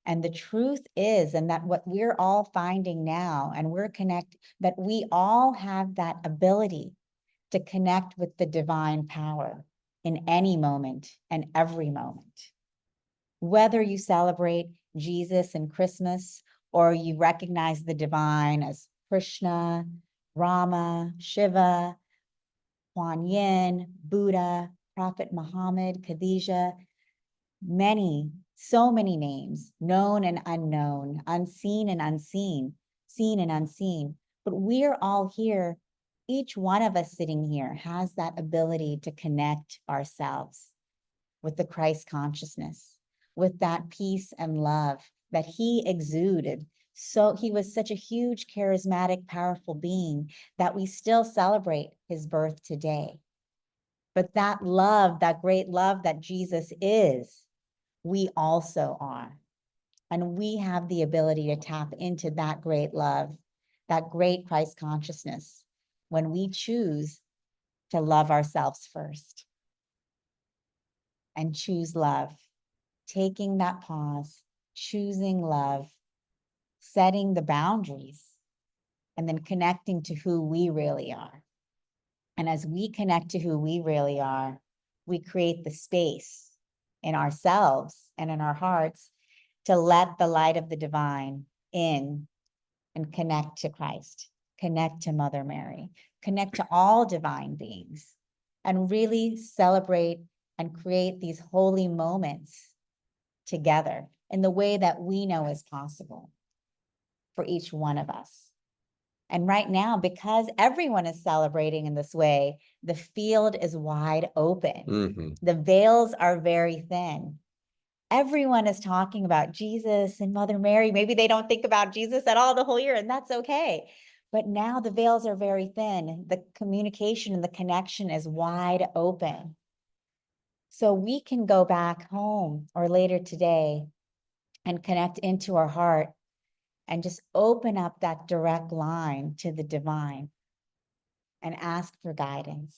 And the truth is, and that what we're all finding now, and we're connected, that we all have that ability to connect with the divine power in any moment and every moment. Whether you celebrate Jesus and Christmas, or you recognize the divine as Krishna, Rama, Shiva, Kuan Yin, Buddha, Prophet Muhammad, Khadijah, so many names, known and unknown, unseen and unseen, seen and unseen. But we're all here. Each one of us sitting here has that ability to connect ourselves with the Christ consciousness, with that peace and love that he exuded. So he was such a huge, charismatic, powerful being that we still celebrate his birth today. But that love, that great love that Jesus is, we also are. And we have the ability to tap into that great love, that great Christ consciousness, when we choose to love ourselves first and choose love, taking that pause, choosing love, setting the boundaries, and then connecting to who we really are. And as we connect to who we really are, we create the space in ourselves and in our hearts to let the light of the divine in and connect to Christ, connect to Mother Mary, connect to all divine beings, and really celebrate and create these holy moments together in the way that we know is possible for each one of us. And right now, because everyone is celebrating in this way, the field is wide open. Mm-hmm. The veils are very thin. Everyone is talking about Jesus and Mother Mary. Maybe they don't think about Jesus at all the whole year, and that's okay. But now the veils are very thin. The communication and the connection is wide open. So we can go back home or later today and connect into our heart and just open up that direct line to the divine and ask for guidance.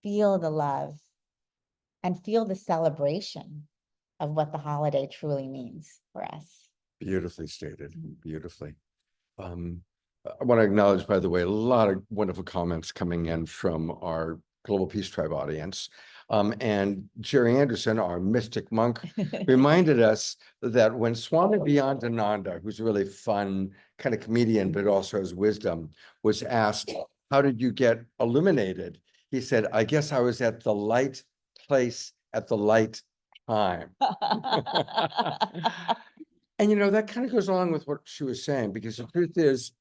Feel the love and feel the celebration of what the holiday truly means for us. Beautifully stated, beautifully. I want to acknowledge, by the way, a lot of wonderful comments coming in from our Global Peace Tribe audience. And Jerry Anderson, our mystic monk, reminded us that when Swami Beyondananda, who's a really fun kind of comedian, but also has wisdom, was asked, how did you get illuminated? He said, I guess I was at the light place at the light time. And, you know, that kind of goes along with what she was saying, because the truth is,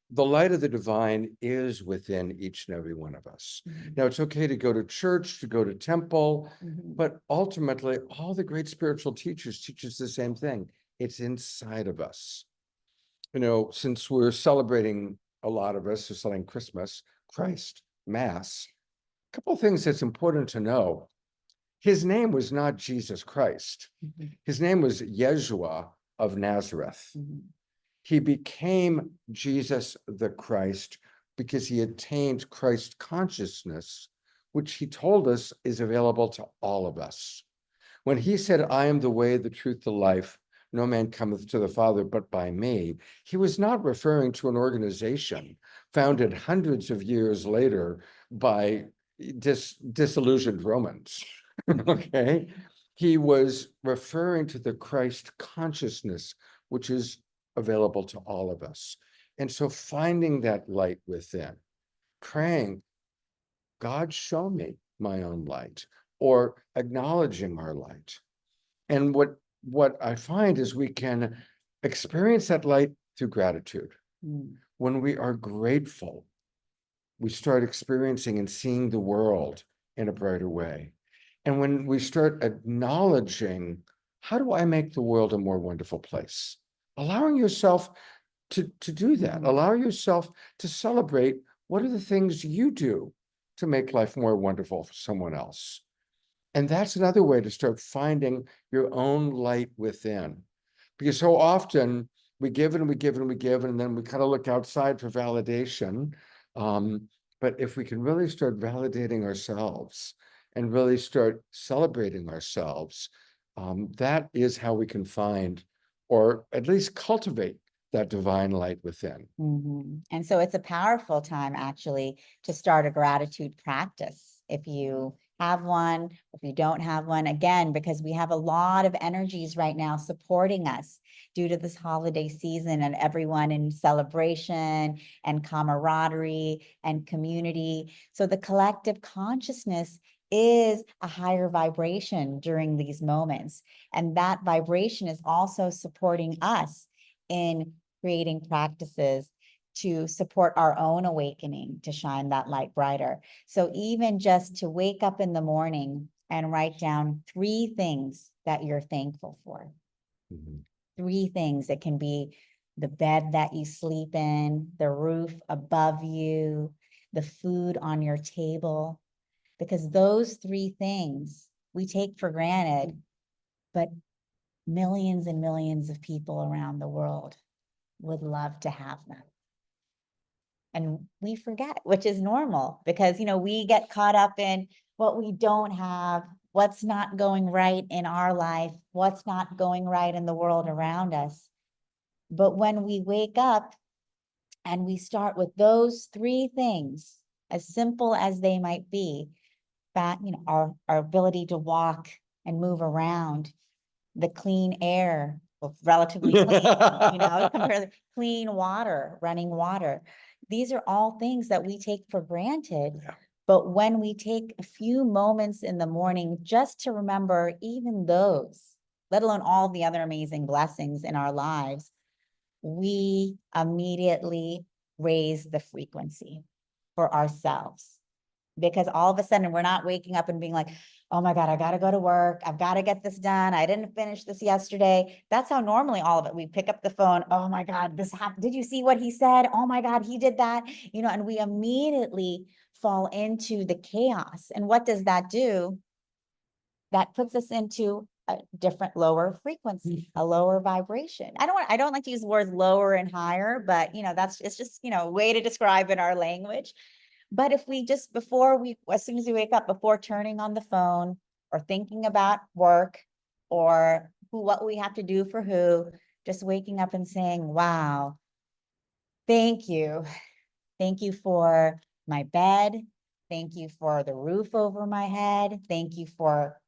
the light of the divine is within each and every one of us. Now, it's okay to go to church, to go to temple, but ultimately, all the great spiritual teachers teach us the same thing. It's inside of us. You know, since we're celebrating, a lot of us are celebrating Christmas, Christ, Mass, a couple of things that's important to know. His name was not Jesus Christ. His name was Yeshua of Nazareth. He became Jesus the Christ because he attained Christ consciousness, which he told us is available to all of us. When he said, I am the way, the truth, the life, no man cometh to the Father but by me, he was not referring to an organization founded hundreds of years later by disillusioned Romans. Okay, he was referring to the Christ consciousness, which is available to all of us. And so finding that light within, praying, God, show me my own light, or acknowledging our light. And what I find is we can experience that light through gratitude. When we are grateful, we start experiencing and seeing the world in a brighter way. And when we start acknowledging, how do I make the world a more wonderful place? Allowing yourself to do that, allow yourself to celebrate what are the things you do to make life more wonderful for someone else. And that's another way to start finding your own light within. Because so often we give and we give and we give, and then we kind of look outside for validation. But if we can really start validating ourselves and really start celebrating ourselves, that is how we can find, or at least cultivate, that divine light within. And so it's a powerful time actually to start a gratitude practice. If you have one, if you don't have one, again, because we have a lot of energies right now supporting us due to this holiday season and everyone in celebration and camaraderie and community. So the collective consciousness is a higher vibration during these moments. And that vibration is also supporting us in creating practices to support our own awakening, to shine that light brighter. So even just to wake up in the morning and write down 3 things that you're thankful for. 3 things. It can be the bed that you sleep in, the roof above you, the food on your table, because those 3 things we take for granted, but millions and millions of people around the world would love to have them. And we forget, which is normal, because, you know, we get caught up in what we don't have, what's not going right in our life, what's not going right in the world around us. But when we wake up and we start with those 3 things, as simple as they might be, that, you know, our ability to walk and move around, the clean air, well, relatively clean, you know, compared to clean water, running water. These are all things that we take for granted. But when we take a few moments in the morning just to remember even those, let alone all the other amazing blessings in our lives, we immediately raise the frequency for ourselves. Because all of a sudden we're not waking up and being like, oh my God, I got to go to work. I've got to get this done. I didn't finish this yesterday. That's how normally all of it, we pick up the phone. Oh my God, this happened. Did you see what he said? Oh my God, he did that. You know, and we immediately fall into the chaos. And what does that do? That puts us into a different lower frequency, a lower vibration. I don't like to use the words lower and higher, but you know, it's just, you know, a way to describe in our language. But if we just, as soon as we wake up, before turning on the phone or thinking about work or what we have to do for who, just waking up and saying, wow, thank you. Thank you for my bed. Thank you for the roof over my head. Thank you for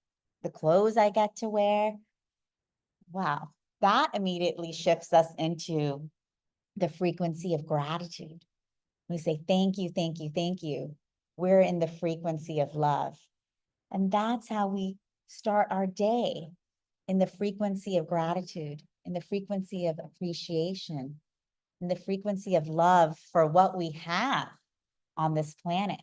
the clothes I get to wear. Wow, that immediately shifts us into the frequency of gratitude. We say, thank you, thank you, thank you. We're in the frequency of love. And that's how we start our day, in the frequency of gratitude, in the frequency of appreciation, in the frequency of love for what we have on this planet.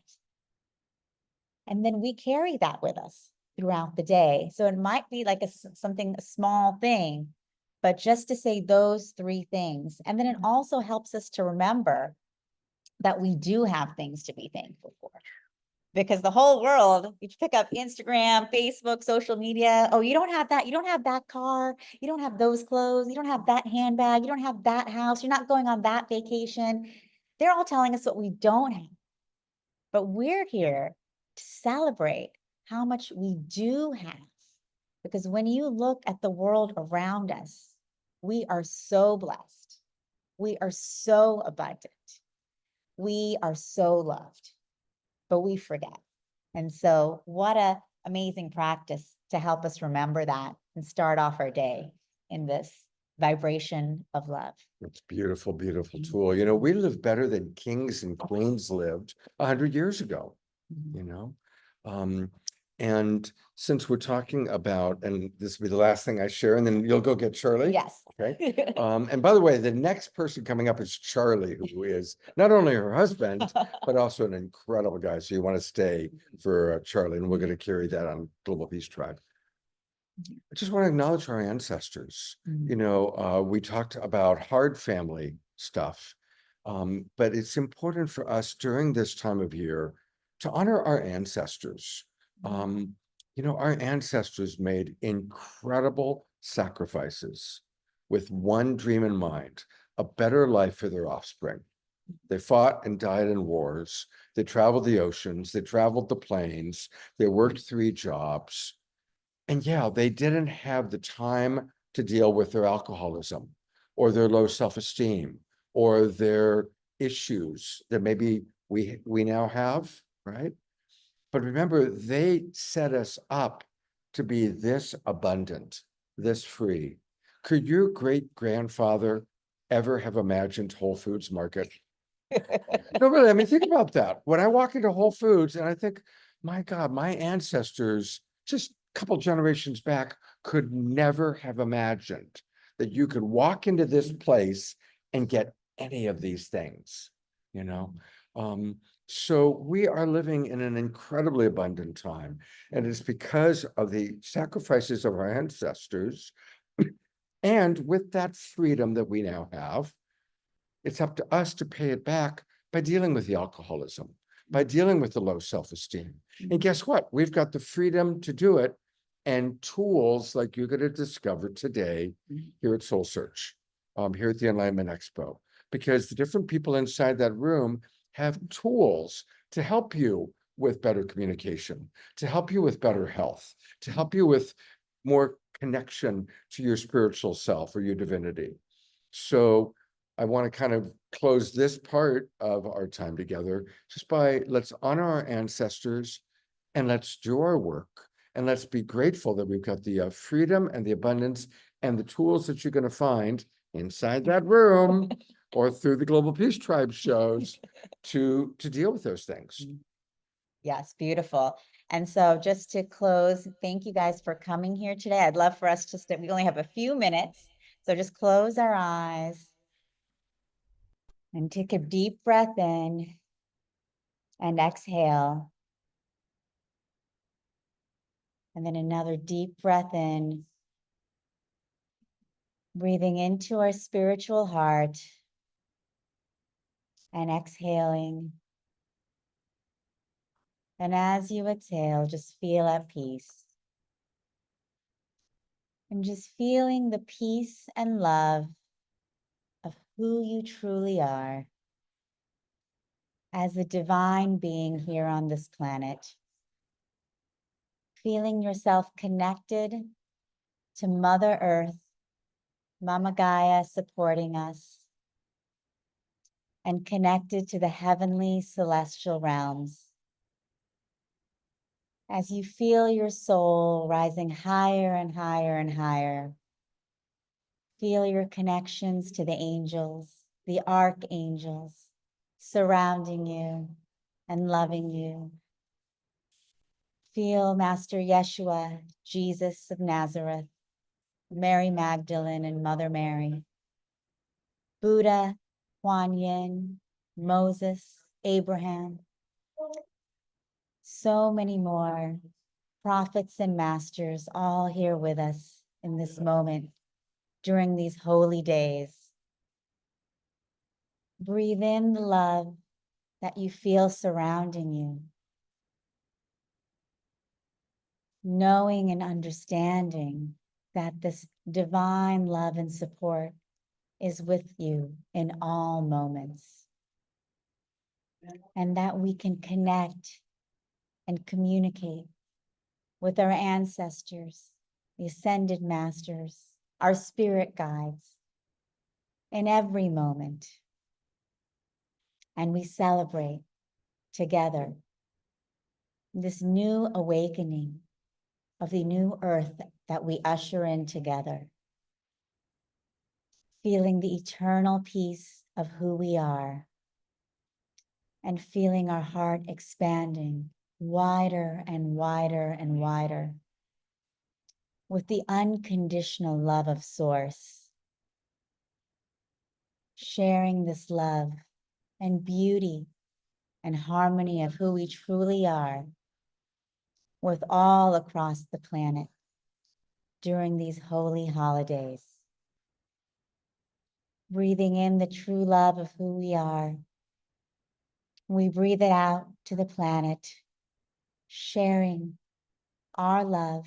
And then we carry that with us throughout the day. So it might be like a small thing, but just to say those three things. And then it also helps us to remember that we do have things to be thankful for. Because the whole world, you pick up Instagram, Facebook, social media. Oh, you don't have that. You don't have that car. You don't have those clothes. You don't have that handbag. You don't have that house. You're not going on that vacation. They're all telling us what we don't have. But we're here to celebrate how much we do have. Because when you look at the world around us, we are so blessed. We are so abundant. We are so loved, but we forget. And so what a amazing practice to help us remember that and start off our day in this vibration of love. It's beautiful, beautiful tool. You know, we live better than kings and queens lived 100 years ago, you know? And since we're talking about, and this will be the last thing I share, and then you'll go get Charlie. Yes. Okay. And by the way, the next person coming up is Charlie, who is not only her husband, but also an incredible guy. So you want to stay for Charlie, and we're going to carry that on Global Peace Tribe. I just want to acknowledge our ancestors. You know, we talked about hard family stuff, but it's important for us during this time of year to honor our ancestors. You know, our ancestors made incredible sacrifices with one dream in mind, a better life for their offspring. They fought and died in wars. They traveled the oceans. They traveled the plains. They worked 3 jobs. And yeah, they didn't have the time to deal with their alcoholism or their low self-esteem or their issues that maybe we now have, right? But remember, they set us up to be this abundant, this free. Could your great-grandfather ever have imagined Whole Foods Market? No, really, I mean, think about that. When I walk into Whole Foods and I think, my God, my ancestors just a couple generations back could never have imagined that you could walk into this place and get any of these things, you know? So we are living in an incredibly abundant time, and it's because of the sacrifices of our ancestors. And with that freedom that we now have, it's up to us to pay it back by dealing with the alcoholism, by dealing with the low self-esteem. And guess what? We've got the freedom to do it, and tools like you're going to discover today here at Soul Search, here at the Enlightenment Expo, because the different people inside that room have tools to help you with better communication, to help you with better health, to help you with more connection to your spiritual self or your divinity. So I want to kind of close this part of our time together just by, let's honor our ancestors and let's do our work. And let's be grateful that we've got the freedom and the abundance and the tools that you're going to find inside that room or through the Global Peace Tribe shows to deal with those things. Yes, beautiful. And so just to close, thank you guys for coming here today. I'd love for us to we only have a few minutes. So just close our eyes and take a deep breath in and exhale. And then another deep breath in, breathing into our spiritual heart and exhaling. And as you exhale, just feel at peace. And just feeling the peace and love of who you truly are as a divine being here on this planet. Feeling yourself connected to Mother Earth, Mama Gaia supporting us, and connected to the heavenly celestial realms. As you feel your soul rising higher and higher and higher, feel your connections to the angels, the archangels surrounding you and loving you. Feel Master Yeshua, Jesus of Nazareth, Mary Magdalene and Mother Mary, Buddha, Kuan Yin, Moses, Abraham, so many more prophets and masters all here with us in this moment during these holy days. Breathe in the love that you feel surrounding you, knowing and understanding that this divine love and support is with you in all moments, and that we can connect and communicate with our ancestors, the ascended masters, our spirit guides in every moment. And we celebrate together this new awakening of the new earth that we usher in together, feeling the eternal peace of who we are and feeling our heart expanding wider and wider and wider with the unconditional love of Source, sharing this love and beauty and harmony of who we truly are with all across the planet during these holy holidays. Breathing in the true love of who we are, we breathe it out to the planet, sharing our love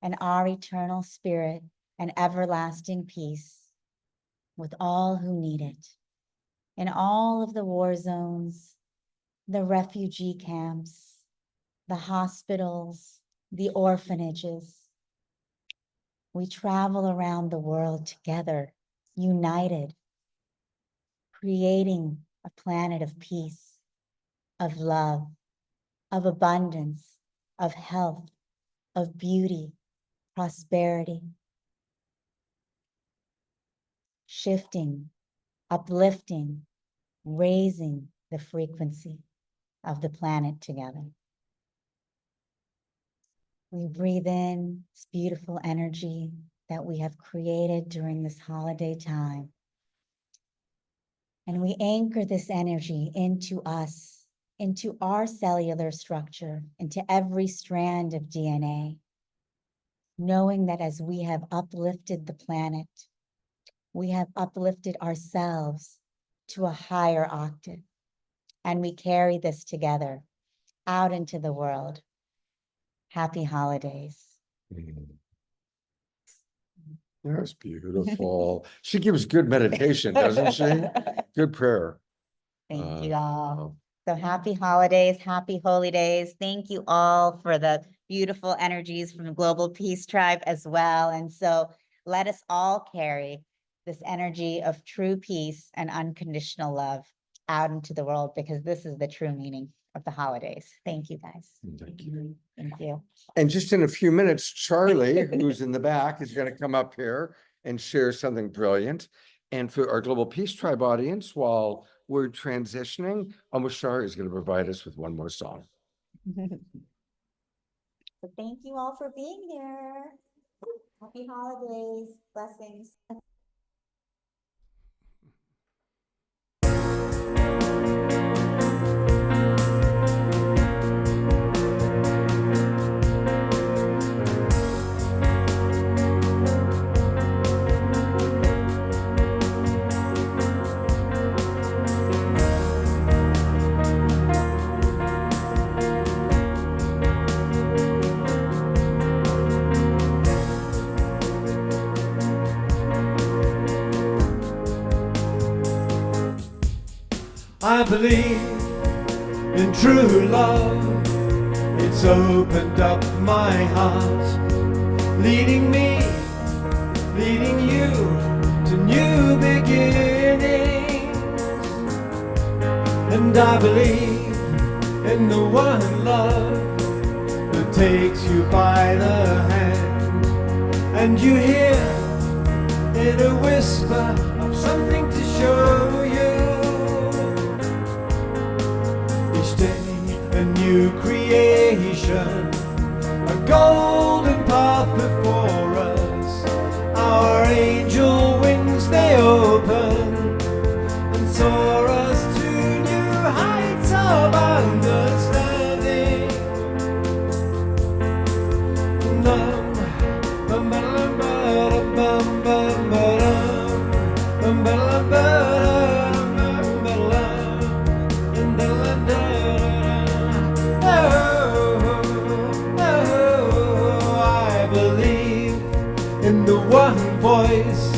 and our eternal spirit and everlasting peace with all who need it, in all of the war zones, the refugee camps, the hospitals, the orphanages. We travel around the world together, united, creating a planet of peace, of love, of abundance, of health, of beauty, prosperity, shifting, uplifting, raising the frequency of the planet together. We breathe in this beautiful energy that we have created during this holiday time. And we anchor this energy into us, into our cellular structure, into every strand of DNA, knowing that as we have uplifted the planet, we have uplifted ourselves to a higher octave. And we carry this together out into the world. Happy holidays. That's beautiful. She gives good meditation, doesn't she? Good prayer. Thank you all. So happy holidays, happy holy days. Thank you all for the beautiful energies from the Global Peace Tribe as well. And so let us all carry this energy of true peace and unconditional love out into the world, because this is the true meaning of the holidays. Thank you, guys. Thank you. Thank you. And just in a few minutes, Charlie, who's in the back, is going to come up here and share something brilliant. And for our Global Peace Tribe audience, while we're transitioning, Omashar is going to provide us with one more song. So thank you all for being here. Happy holidays. Blessings. I believe in true love. It's opened up my heart, leading me, leading you to new beginnings. And I believe in the one love that takes you by the hand, and you hear in a whisper of something to show you. Each day soar us to new heights of understanding. I believe in the one voice,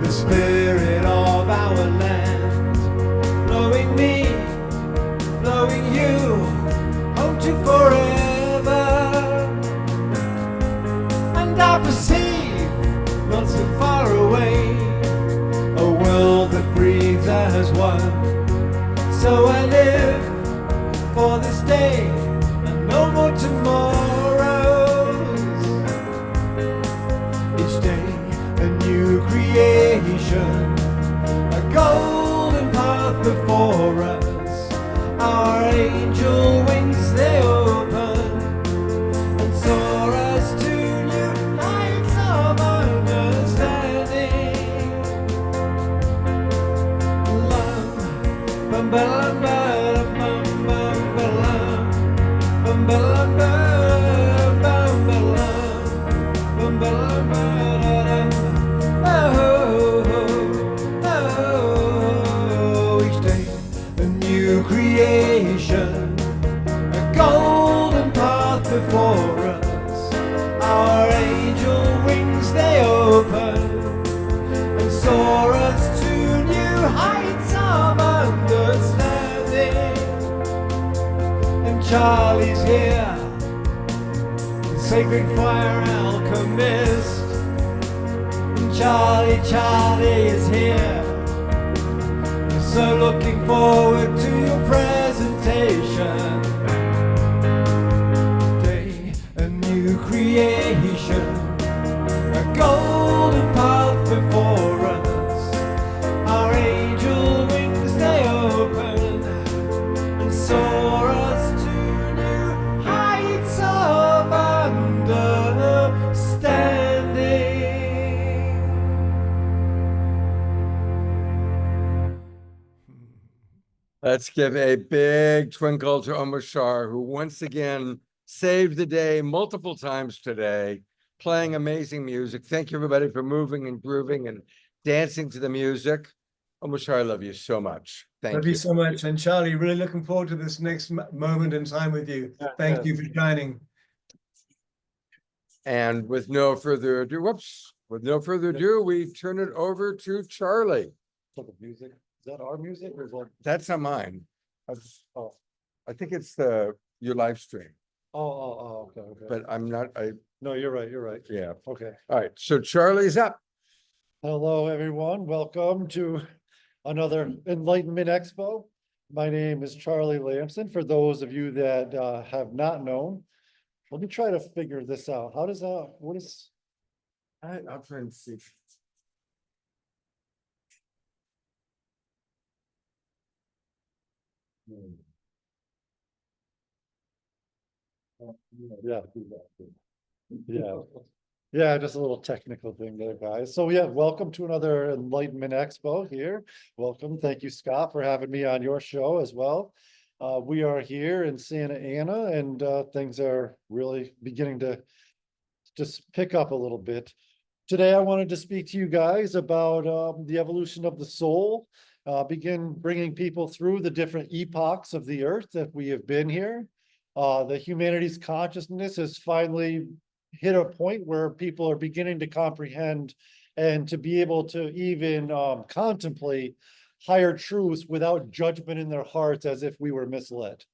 the spirit of our land, blowing me, blowing you, home to forever. And I perceive, not so far away, a world that breathes as one. So I live for this day and no more tomorrows. Each day a new creation, a golden path before us. Our angel wings they open and soar us to new heights of understanding. Love, bum, ba, dum, ba, dum, bum, bum, ba, love, bum, ba, dum, ba, bum, ba, love, bum, ba, dum, ba, da, da. Oh, each day a new creation, a golden path before us. Our angel wings they open and soar us to new heights of understanding. And Charlie's here, the sacred fire alchemist. And Charlie is here. So looking forward to your presentation. Day, a new creation, a golden path before us. Our angel wings they open and soar us to new heights of understanding. Let's give a big twinkle to Omashar, who once again saved the day multiple times today, playing amazing music. Thank you, everybody, for moving and grooving and dancing to the music. Omashar, I love you so much. Thank Love you so much. And Charlie, really looking forward to this next moment in time with you. Thank you for shining. And with no further ado, we turn it over to Charlie. Music. Is that our music or is that? That's not mine. Oh, I think it's your live stream, okay, okay. but I'm not, No, you're right, yeah. Okay. All right, so Charlie's up. Hello, everyone. Welcome to another Enlightenment Expo. My name is Charlie Lamson. For those of you that have not known, let me try to figure this out. How does what is? I'll try and see. Yeah. Yeah. Yeah, just a little technical thing there, guys. So yeah, welcome to another Enlightenment Expo here. Welcome. Thank you, Scott, for having me on your show as well. We are here in Santa Ana and things are really beginning to just pick up a little bit. Today, I wanted to speak to you guys about the evolution of the soul, begin bringing people through the different epochs of the earth that we have been here. The humanity's consciousness has finally hit a point where people are beginning to comprehend and to be able to even contemplate higher truths without judgment in their hearts as if we were misled.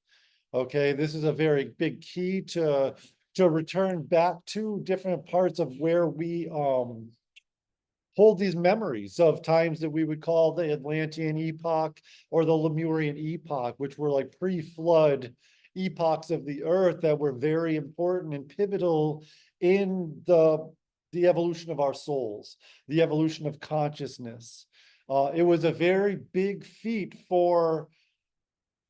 Okay, this is a very big key to return back to different parts of where we hold these memories of times that we would call the Atlantean epoch or the Lemurian epoch, which were like pre-flood epochs of the earth that were very important and pivotal in the evolution of our souls, the evolution of consciousness. It was a very big feat for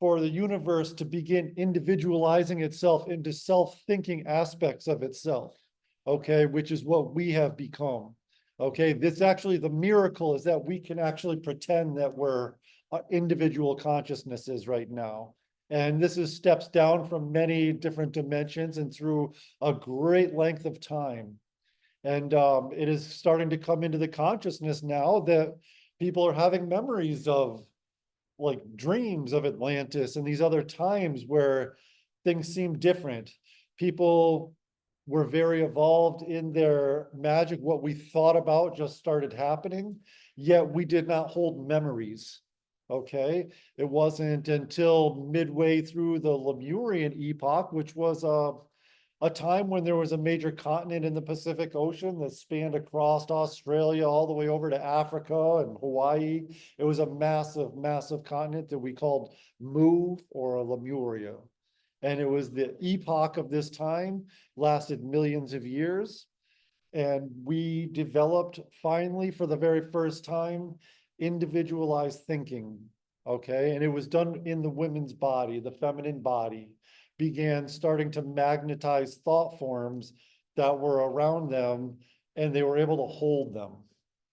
the universe to begin individualizing itself into self-thinking aspects of itself, okay, which is what we have become. Okay, this actually, the miracle is that we can actually pretend that we're individual consciousnesses right now. And this is steps down from many different dimensions and through a great length of time. And it is starting to come into the consciousness now that people are having memories of like dreams of Atlantis and these other times where things seem different. People were very evolved in their magic. What we thought about just started happening, yet we did not hold memories. Okay, it wasn't until midway through the Lemurian epoch, which was a time when there was a major continent in the Pacific Ocean that spanned across Australia all the way over to Africa and Hawaii. It was a massive, massive continent that we called Mu or Lemuria. And it was the epoch of this time, lasted millions of years. And we developed finally for the very first time, individualized thinking, okay? And it was done in the women's body, the feminine body began starting to magnetize thought forms that were around them, and they were able to hold them,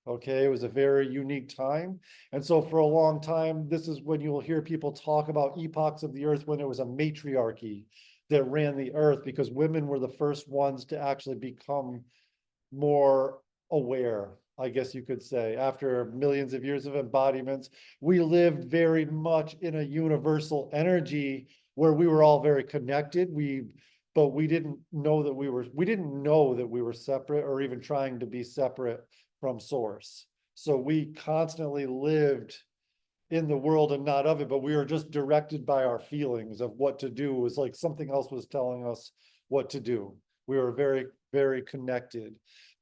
okay? It was a very unique time. And so for a long time, this is when you'll hear people talk about epochs of the earth when it was a matriarchy that ran the earth, because women were the first ones to actually become more aware, I guess you could say. After millions of years of embodiments, we lived very much in a universal energy where we were all very connected. But we didn't know that we were separate or even trying to be separate from source. So we constantly lived in the world and not of it, but we were just directed by our feelings of what to do. It was like something else was telling us what to do. We were very, very connected.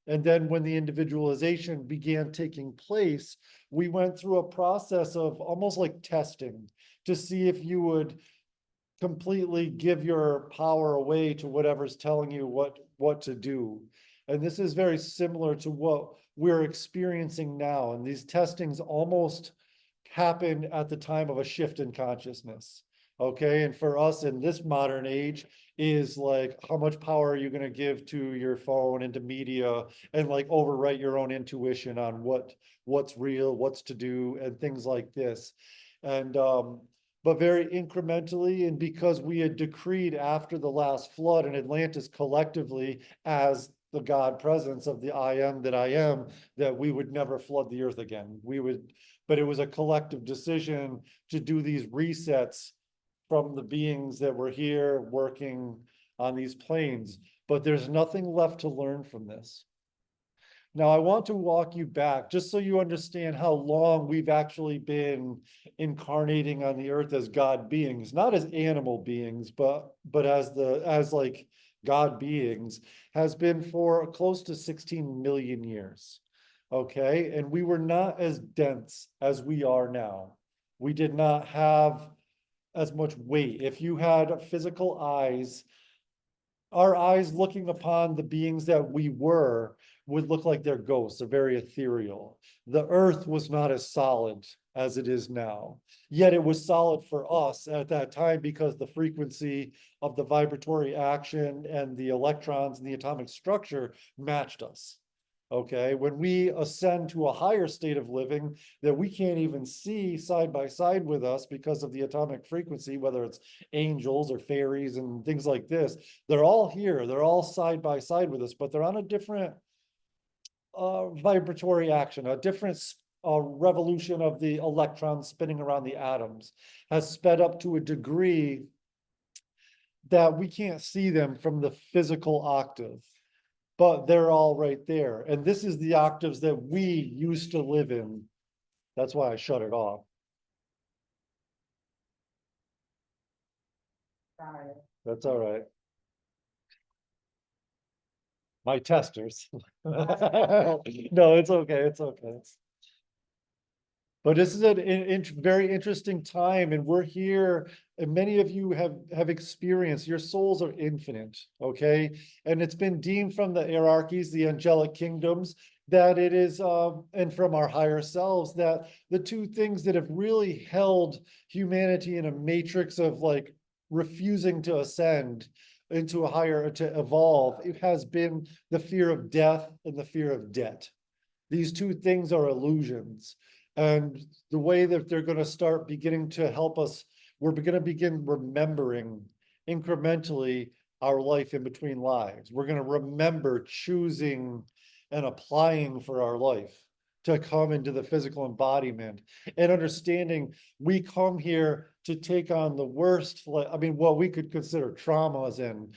And then when the individualization began taking place, we went through a process of almost like testing to see if you would completely give your power away to whatever's telling you what to do. And this is very similar to what we're experiencing now. And these testings almost happen at the time of a shift in consciousness. Okay, and for us in this modern age is like, how much power are you going to give to your phone and to media and like overwrite your own intuition on what's real, what's to do, and things like this. And but very incrementally, and because we had decreed after the last flood in Atlantis collectively as the God presence of the I am that I am, that we would never flood the earth again. But it was a collective decision to do these resets from the beings that were here working on these planes, but there's nothing left to learn from this. Now, I want to walk you back just so you understand how long we've actually been incarnating on the earth as God beings, not as animal beings, but as like God beings, has been for close to 16 million years. Okay, and we were not as dense as we are now. We did not have as much weight. If you had physical eyes, our eyes looking upon the beings that we were would look like they're ghosts, they're very ethereal. The earth was not as solid as it is now, yet it was solid for us at that time because the frequency of the vibratory action and the electrons and the atomic structure matched us. Okay, when we ascend to a higher state of living that we can't even see side by side with us because of the atomic frequency, whether it's angels or fairies and things like this, they're all here, they're all side by side with us, but they're on a different vibratory action, a different revolution of the electrons spinning around the atoms has sped up to a degree that we can't see them from the physical octave. But they're all right there. And this is the octaves that we used to live in. That's why I shut it off. Sorry. That's all right. My testers. No, it's okay. It's okay. But this is a very interesting time, and we're here, and many of you have experienced, your souls are infinite, okay? And it's been deemed from the hierarchies, the angelic kingdoms, that it is, and from our higher selves, that the two things that have really held humanity in a matrix of like refusing to ascend into a higher, to evolve, it has been the fear of death and the fear of debt. These two things are illusions. And the way that they're going to start beginning to help us, we're going to begin remembering incrementally our life in between lives. We're going to remember choosing and applying for our life to come into the physical embodiment and understanding we come here to take on the worst, I mean, what we could consider traumas and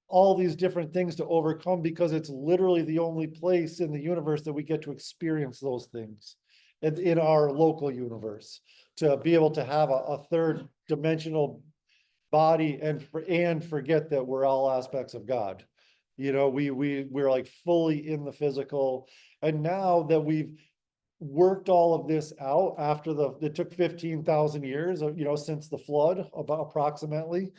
all these different things to overcome, because it's literally the only place in the universe that we get to experience those things in our local universe, to be able to have a third dimensional body and forget that we're all aspects of God. You know, we're like fully in the physical. And now that we've worked all of this out after it took 15,000 years, you know, since the flood, about approximately,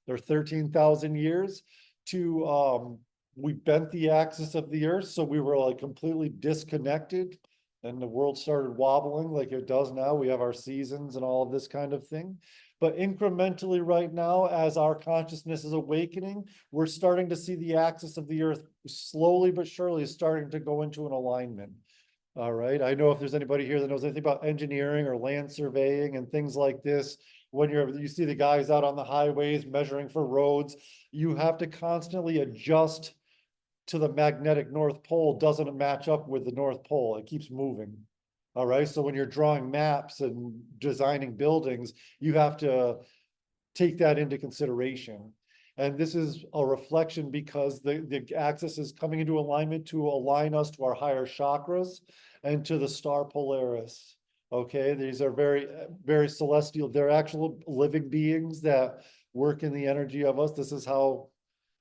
or 13,000 years to, we bent the axis of the earth. So we were like completely disconnected and the world started wobbling like it does now. We have our seasons and all of this kind of thing. But incrementally right now, as our consciousness is awakening, we're starting to see the axis of the earth slowly but surely is starting to go into an alignment. All right. I know if there's anybody here that knows anything about engineering or land surveying and things like this, when you see the guys out on the highways measuring for roads, you have to constantly adjust to the magnetic North Pole. Doesn't match up with the North Pole. It keeps moving. All right. So when you're drawing maps and designing buildings, you have to take that into consideration. And this is a reflection because the axis is coming into alignment to align us to our higher chakras and to the star Polaris. Okay, these are very, very celestial. They're actual living beings that work in the energy of us. This is how,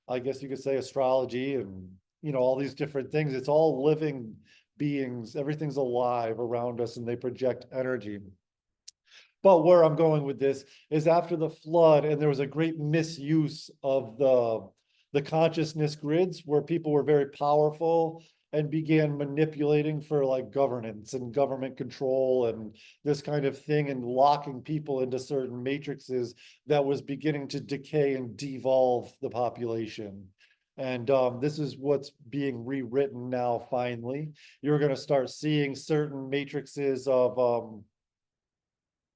I guess you could say, astrology and, you know, all these different things. It's all living beings. Everything's alive around us and they project energy. But where I'm going with this is after the flood, and there was a great misuse of the consciousness grids where people were very powerful and began manipulating for like governance and government control and this kind of thing, and locking people into certain matrices that was beginning to decay and devolve the population. And this is what's being rewritten now, finally. You're going to start seeing certain matrices of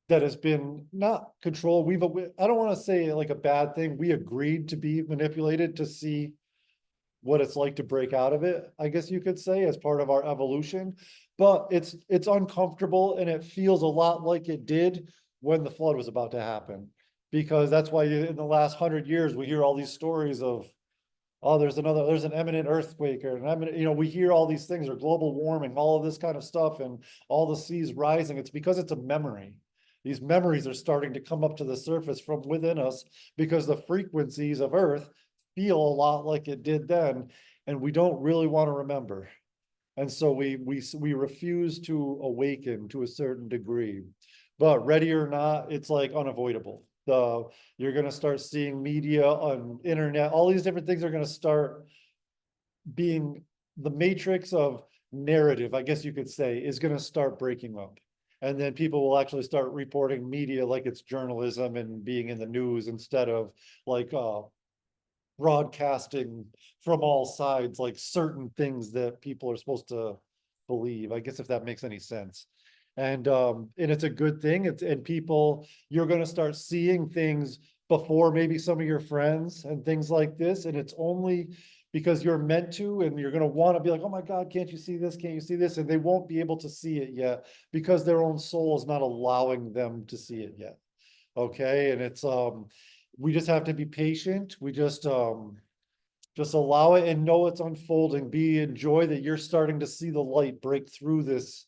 that has been not controlled. I don't want to say like a bad thing. We agreed to be manipulated to see what it's like to break out of it, I guess you could say, as part of our evolution. But it's uncomfortable, and it feels a lot like it did when the flood was about to happen. Because that's why in the last 100 years, we hear all these stories of, oh, there's an imminent earthquake, or you know, we hear all these things, or global warming, all of this kind of stuff, and all the seas rising. It's because it's a memory. These memories are starting to come up to the surface from within us because the frequencies of Earth feel a lot like it did then, and we don't really want to remember. And so we refuse to awaken to a certain degree. But ready or not, it's like unavoidable. You're going to start seeing media on internet, all these different things are going to start being, the matrix of narrative, I guess you could say, is going to start breaking up. And then people will actually start reporting media like it's journalism and being in the news instead of like broadcasting from all sides, like certain things that people are supposed to believe, I guess, if that makes any sense. And it's a good thing. And people, you're going to start seeing things before maybe some of your friends and things like this. And it's only because you're meant to, and you're going to want to be like, oh my God, can't you see this? Can't you see this? And they won't be able to see it yet because their own soul is not allowing them to see it yet. Okay. And it's, we just have to be patient. We just allow it and know it's unfolding. Enjoy that you're starting to see the light break through this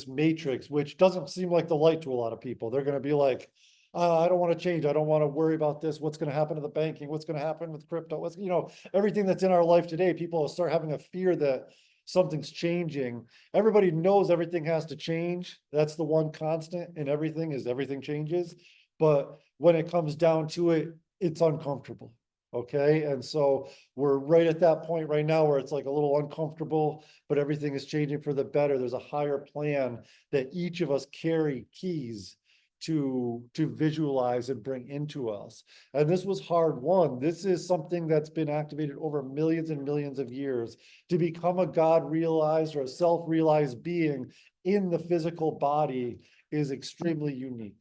matrix, which doesn't seem like the light to a lot of people. They're going to be like, I don't want to change. I don't want to worry about this. What's going to happen to the banking? What's going to happen with crypto? What's, you know, everything that's in our life today, people will start having a fear that something's changing. Everybody knows everything has to change. That's the one constant in everything, is everything changes. But when it comes down to it, it's uncomfortable. Okay. And so we're right at that point right now where it's like a little uncomfortable, but everything is changing for the better. There's a higher plan that each of us carry keys to visualize and bring into us. And this was hard won. This is something that's been activated over millions and millions of years. To become a God realized or a self-realized being in the physical body is extremely unique.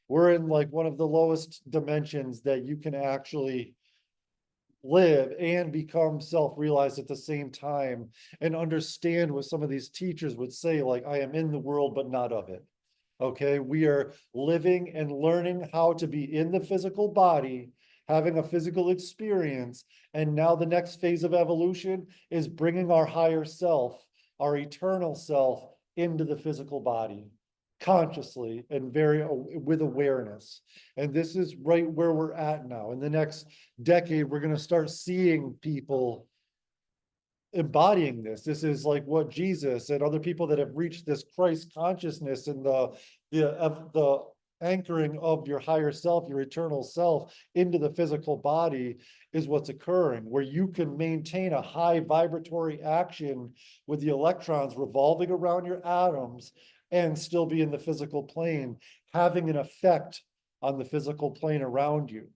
We're in like one of the lowest dimensions that you can actually live and become self-realized at the same time, and understand what some of these teachers would say, like, I am in the world, but not of it. Okay, we are living and learning how to be in the physical body, having a physical experience. And now the next phase of evolution is bringing our higher self, our eternal self, into the physical body, consciously and with awareness. And this is right where we're at now. In the next decade, we're going to start seeing people embodying this. This is like what Jesus and other people that have reached this Christ consciousness and the anchoring of your higher self, your eternal self, into the physical body is what's occurring, where you can maintain a high vibratory action with the electrons revolving around your atoms and still be in the physical plane, having an effect on the physical plane around you.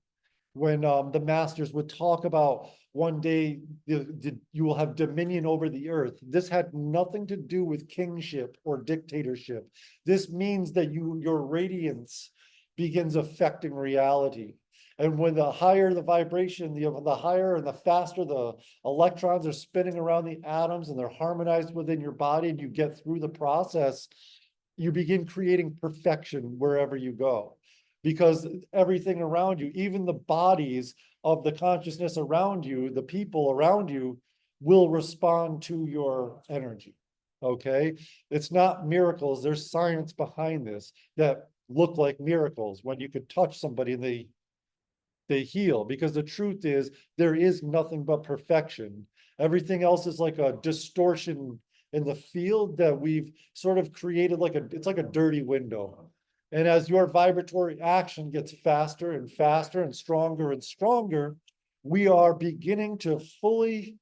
When the masters would talk about one day you will have dominion over the earth, this had nothing to do with kingship or dictatorship. This means that your radiance begins affecting reality. And when the higher the vibration, the higher and the faster the electrons are spinning around the atoms and they're harmonized within your body, and you get through the process, you begin creating perfection wherever you go. Because everything around you, even the bodies of the consciousness around you, the people around you, will respond to your energy. Okay? It's not miracles. There's science behind this that look like miracles. When you could touch somebody and they heal, because the truth is there is nothing but perfection. Everything else is like a distortion in the field that we've sort of created, it's like a dirty window. And as your vibratory action gets faster and faster and stronger, we are beginning to fully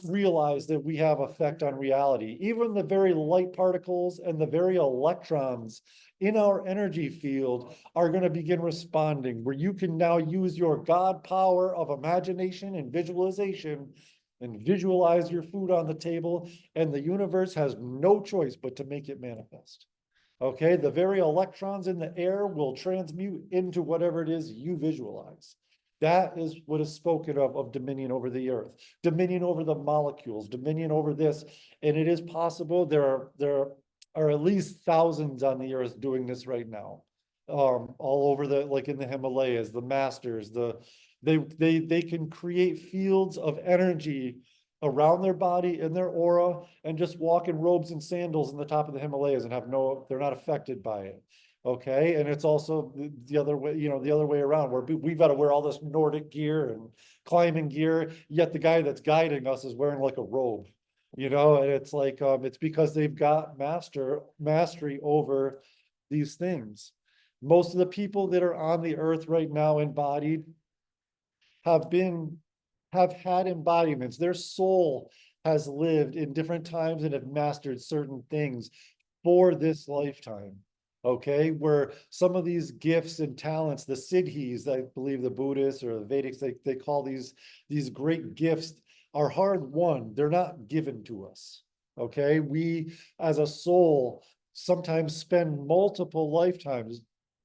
realize that we have effect on reality. Even the very light particles and the very electrons in our energy field are going to begin responding, where you can now use your God power of imagination and visualization and visualize your food on the table, and the universe has no choice but to make it manifest. Okay, the very electrons in the air will transmute into whatever it is you visualize. That is what is spoken of dominion over the earth, dominion over the molecules, dominion over this. And it is possible. There are at least thousands on the earth doing this right now. All over like in the Himalayas, the masters, they can create fields of energy around their body, in their aura, and just walk in robes and sandals in the top of the Himalayas and they're not affected by it. Okay. And it's also the other way, the other way around, where we've got to wear all this Nordic gear and climbing gear, yet the guy that's guiding us is wearing like a robe, and it's like, it's because they've got mastery over these things. Most of the people that are on the earth right now embodied have had embodiments. Their soul has lived in different times and have mastered certain things for this lifetime. Okay, where some of these gifts and talents, the siddhis, I believe the Buddhists or the Vedics, they call these great gifts, are hard won. They're not given to us. Okay, we as a soul sometimes spend multiple lifetimes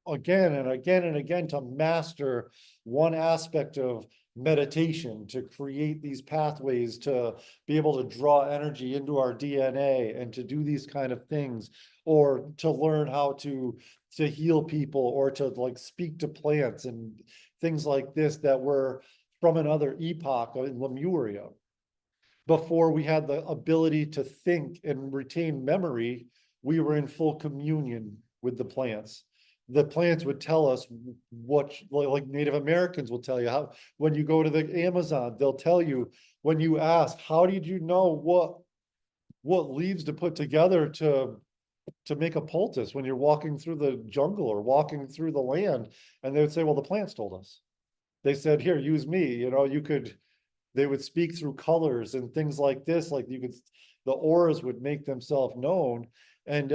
again and again and again to master one aspect of meditation, to create these pathways, to be able to draw energy into our DNA and to do these kind of things, or to learn how to heal people, or to like speak to plants and things like this that were from another epoch in Lemuria. Before we had the ability to think and retain memory, we were in full communion with the plants. The plants would tell us what, like Native Americans will tell you, how when you go to the Amazon, they'll tell you, when you ask, how did you know what leaves to put together to make a poultice when you're walking through the jungle or walking through the land? And they would say, well, the plants told us. They said, here, use me. They would speak through colors and things like this, like the auras would make themselves known. And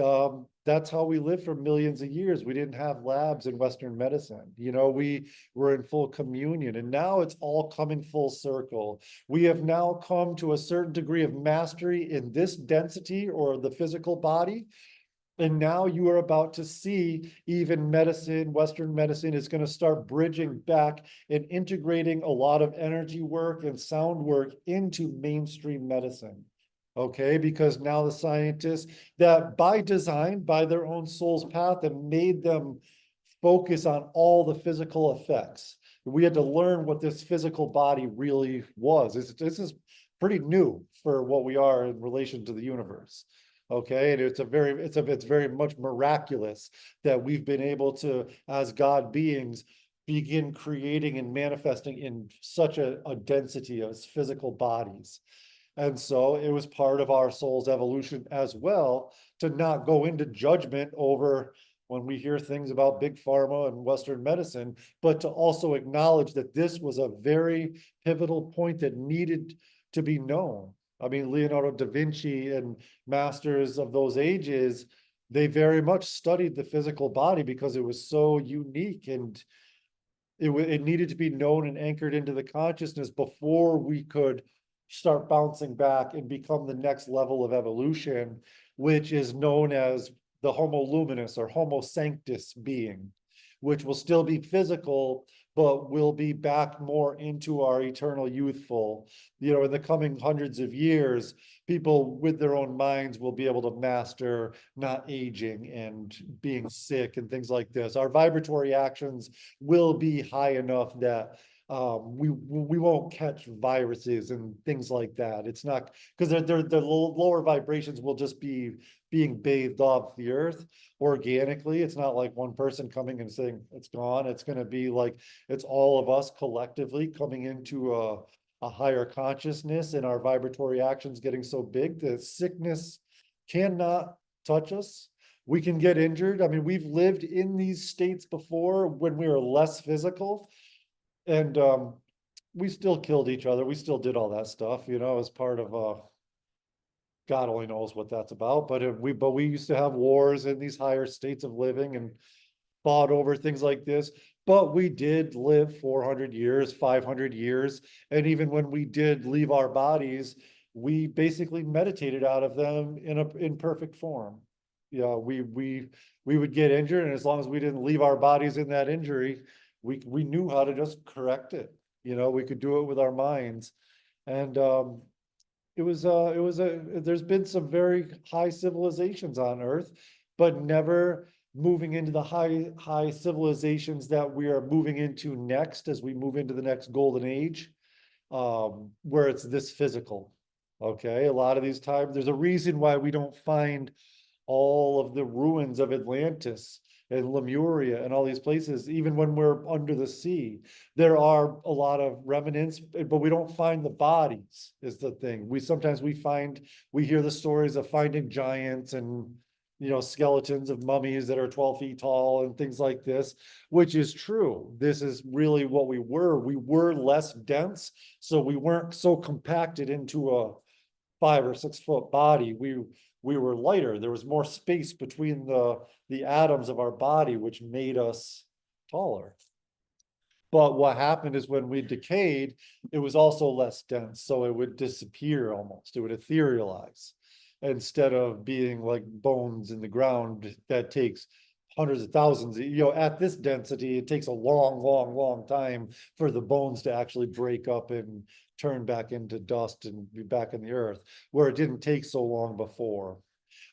that's how we lived for millions of years. We didn't have labs in Western medicine. You know, we were in full communion, and now it's all coming full circle. We have now come to a certain degree of mastery in this density or the physical body. And now you are about to see even medicine, Western medicine is going to start bridging back and integrating a lot of energy work and sound work into mainstream medicine. Okay, because now the scientists that by design, by their own soul's path, have made them focus on all the physical effects. We had to learn what this physical body really was. This is pretty new for what we are in relation to the universe. Okay, and it's very much miraculous that we've been able to, as God beings, begin creating and manifesting in such a density of physical bodies. And so it was part of our soul's evolution as well to not go into judgment over when we hear things about big pharma and Western medicine, but to also acknowledge that this was a very pivotal point that needed to be known. I mean, Leonardo da Vinci and masters of those ages, they very much studied the physical body because it was so unique, and it needed to be known and anchored into the consciousness before we could start bouncing back and become the next level of evolution, which is known as the Homo luminous or Homo sanctus being, which will still be physical, but will be back more into our eternal youthful. You know, in the coming hundreds of years, people with their own minds will be able to master not aging and being sick and things like this. Our vibratory actions will be high enough that we won't catch viruses and things like that. It's not because the lower vibrations will just be being bathed off the earth organically. It's not like one person coming and saying it's gone. It's going to be like it's all of us collectively coming into a higher consciousness, and our vibratory actions getting so big that sickness cannot touch us. We can get injured. I mean, we've lived in these states before when we were less physical, and we still killed each other. We still did all that stuff, you know, as part of God only knows what that's about. But we used to have wars in these higher states of living and fought over things like this. But we did live 400 years, 500 years. And even when we did leave our bodies, we basically meditated out of them in perfect form. Yeah, we would get injured, and as long as we didn't leave our bodies in that injury, we knew how to just correct it. You know, we could do it with our minds. And there's been some very high civilizations on Earth, but never moving into the high civilizations that we are moving into next as we move into the next golden age, where it's this physical. Okay, a lot of these times, there's a reason why we don't find all of the ruins of Atlantis and Lemuria and all these places, even when we're under the sea. There are a lot of remnants, but we don't find the bodies is the thing. We hear the stories of finding giants and, you know, skeletons of mummies that are 12 feet tall and things like this, which is true. This is really what we were. We were less dense, so we weren't so compacted into a 5 or 6 foot body. We were lighter. There was more space between the atoms of our body, which made us taller. But what happened is when we decayed, it was also less dense. So it would disappear almost. It would etherealize instead of being like bones in the ground that takes hundreds of thousands. You know, at this density, it takes a long time for the bones to actually break up and turn back into dust and be back in the earth, where it didn't take so long before.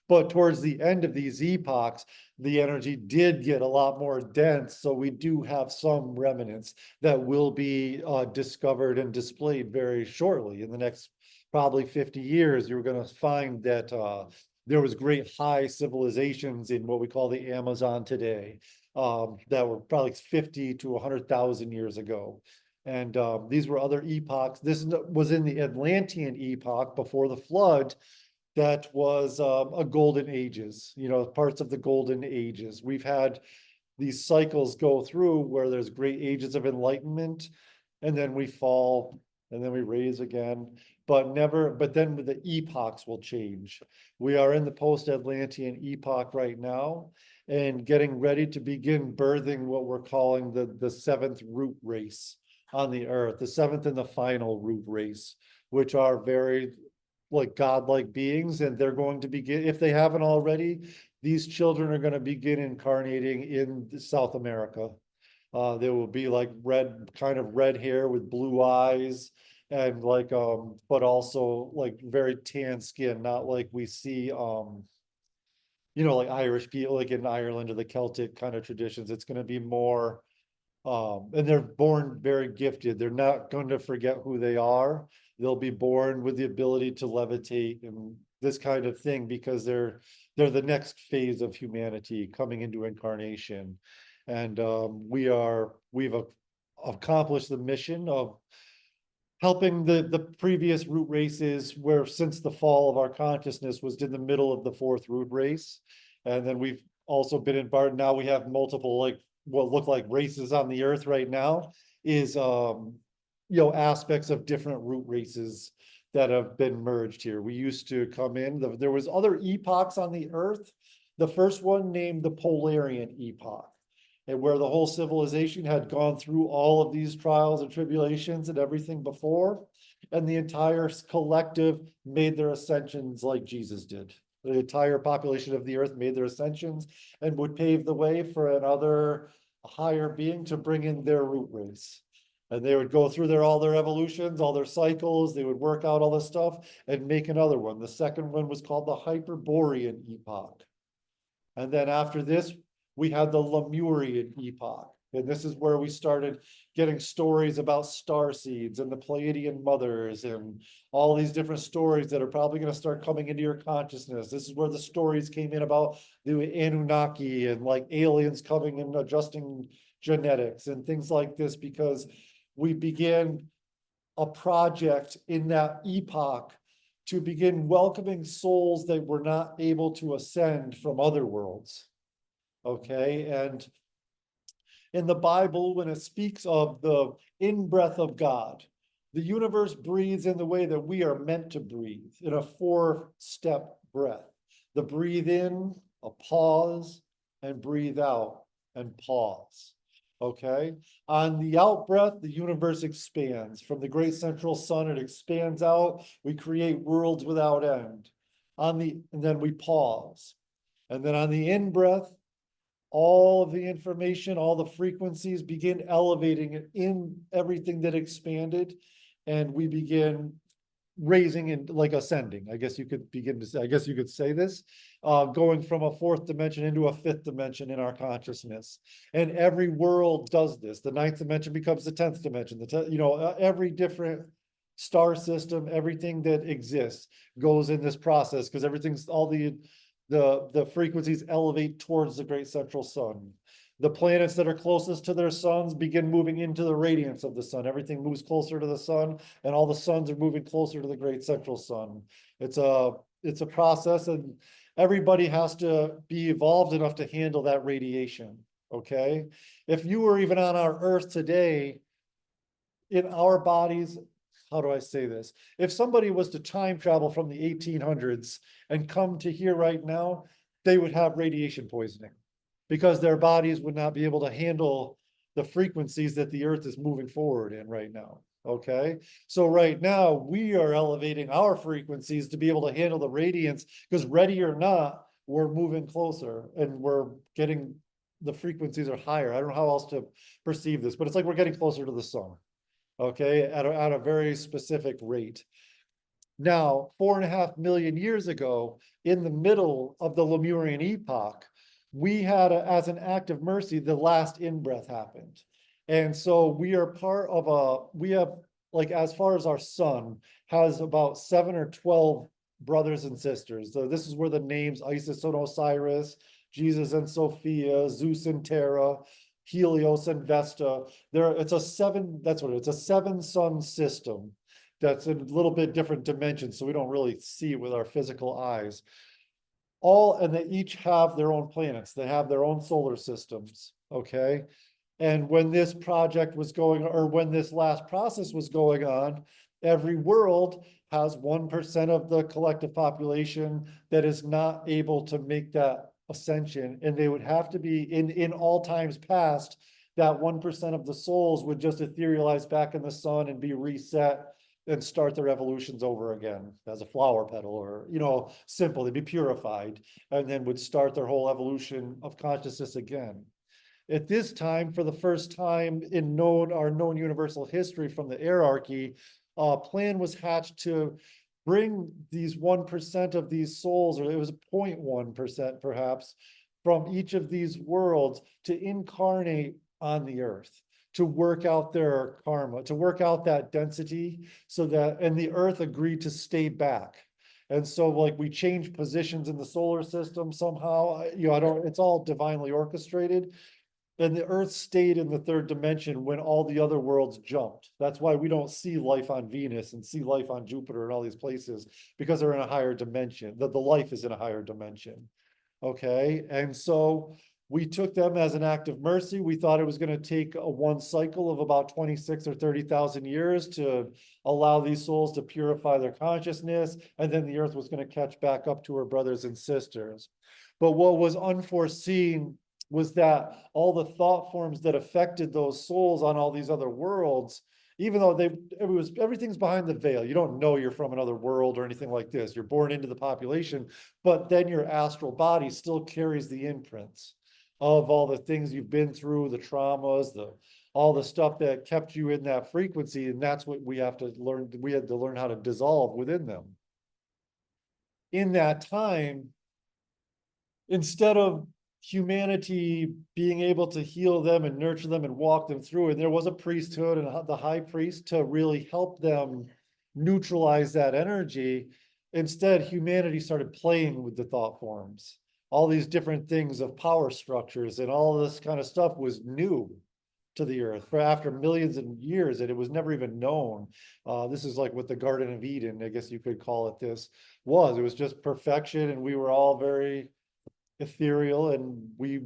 But towards the end of these epochs, the energy did get a lot more dense. So we do have some remnants that will be discovered and displayed very shortly. In the next probably 50 years, you're going to find that there was great high civilizations in what we call the Amazon today, that were probably 50 to 100,000 years ago. And these were other epochs. This was in the Atlantean epoch before the flood. That was a golden ages, you know, parts of the golden ages. We've had these cycles go through where there's great ages of enlightenment, and then we fall and then we raise again, but then the epochs will change. We are in the post-Atlantean epoch right now and getting ready to begin birthing what we're calling the seventh root race on the earth, the seventh and the final root race, which are very like godlike beings, and they're going to begin, if they haven't already, these children are going to begin incarnating in South America. There will be like kind of red hair with blue eyes, and like but also like very tan skin, not like we see like Irish people, like in Ireland or the Celtic kind of traditions. It's going to be more and they're born very gifted. They're not going to forget who they are. They'll be born with the ability to levitate and this kind of thing, because they're the next phase of humanity coming into incarnation. And we've accomplished the mission of helping the previous root races, where since the fall of our consciousness was in the middle of the fourth root race. And then we've also been in part, now we have multiple, like what look like races on the earth right now, is aspects of different root races that have been merged here. We used to come in, there was other epochs on the earth. The first one named the Polarian epoch, and where the whole civilization had gone through all of these trials and tribulations and everything before, and the entire collective made their ascensions like Jesus did. The entire population of the earth made their ascensions and would pave the way for another higher being to bring in their root race. And they would go through all their evolutions, all their cycles, they would work out all this stuff and make another one. The second one was called the Hyperborean epoch. And then after this, we had the Lemurian epoch. And this is where we started getting stories about star seeds and the Pleiadian mothers and all these different stories that are probably going to start coming into your consciousness. This is where the stories came in about the Anunnaki and like aliens coming and adjusting genetics and things like this, because we began a project in that epoch to begin welcoming souls that were not able to ascend from other worlds. Okay, and in the Bible, when it speaks of the in-breath of God, the universe breathes in the way that we are meant to breathe, in a 4-step breath. The breathe in, a pause, and breathe out, and pause. Okay? On the out breath, the universe expands. From the great central sun, it expands out. We create worlds without end. And then we pause. And then on the in breath, all of the information, all the frequencies begin elevating in everything that expanded, and we begin raising and like ascending. I guess you could say this, going from a 4th dimension into a 5th dimension in our consciousness. And every world does this. The 9th dimension becomes the 10th dimension. Every different star system, everything that exists goes in this process, because all the frequencies elevate towards the great central sun. The planets that are closest to their suns begin moving into the radiance of the sun. Everything moves closer to the sun, and all the suns are moving closer to the great central sun. It's a process, and everybody has to be evolved enough to handle that radiation. Okay, if you were even on our earth today, in our bodies, how do I say this? If somebody was to time travel from the 1800s and come to here right now, they would have radiation poisoning, because their bodies would not be able to handle the frequencies that the earth is moving forward in right now. Okay, so right now we are elevating our frequencies to be able to handle the radiance, because ready or not, we're moving closer and we're getting, the frequencies are higher. I don't know how else to perceive this, but it's like we're getting closer to the sun. Okay, at a very specific rate. Now, 4.5 million years ago, in the middle of the Lemurian epoch, we had, as an act of mercy, the last in-breath happened. And so we are part of we have, like, as far as our sun, has about 7 or 12 brothers and sisters. So this is where the names Isis and Osiris, Jesus and Sophia, Zeus and Terra, Helios and Vesta. It's a 7-sun system that's in a little bit different dimensions, so we don't really see it with our physical eyes. And they each have their own planets. They have their own solar systems. Okay, And when this project was going, or when this last process was going on, every world has 1% of the collective population that is not able to make that ascension. And they would have to be in all times past, that 1% of the souls would just etherealize back in the sun and be reset and start their evolutions over again as a flower petal, or, you know, simple, they'd be purified and then would start their whole evolution of consciousness again. At this time, for the first time in our known universal history from the hierarchy, a plan was hatched to bring these 1% of these souls, or it was 0.1% perhaps, from each of these worlds to incarnate on the earth, to work out their karma, to work out that density, so that, and the earth agreed to stay back. And so like we changed positions in the solar system somehow, you know, it's all divinely orchestrated. And the earth stayed in the third dimension when all the other worlds jumped. That's why we don't see life on Venus and see life on Jupiter and all these places, because they're in a higher dimension, the life is in a higher dimension. Okay, and so we took them as an act of mercy. We thought it was going to take one cycle of about 26 or 30,000 years to allow these souls to purify their consciousness, and then the earth was going to catch back up to her brothers and sisters. But what was unforeseen was that all the thought forms that affected those souls on all these other worlds, even though everything's behind the veil. You don't know you're from another world or anything like this. You're born into the population, but then your astral body still carries the imprints of all the things you've been through, the traumas, all the stuff that kept you in that frequency. And that's what we have to learn. We had to learn how to dissolve within them. In that time, instead of humanity being able to heal them and nurture them and walk them through, and there was a priesthood and the high priest to really help them neutralize that energy, instead humanity started playing with the thought forms. All these different things of power structures and all this kind of stuff was new to the earth for after millions of years, and it was never even known. This is like what the Garden of Eden, I guess you could call it, this was. It was just perfection, and we were all very ethereal, and we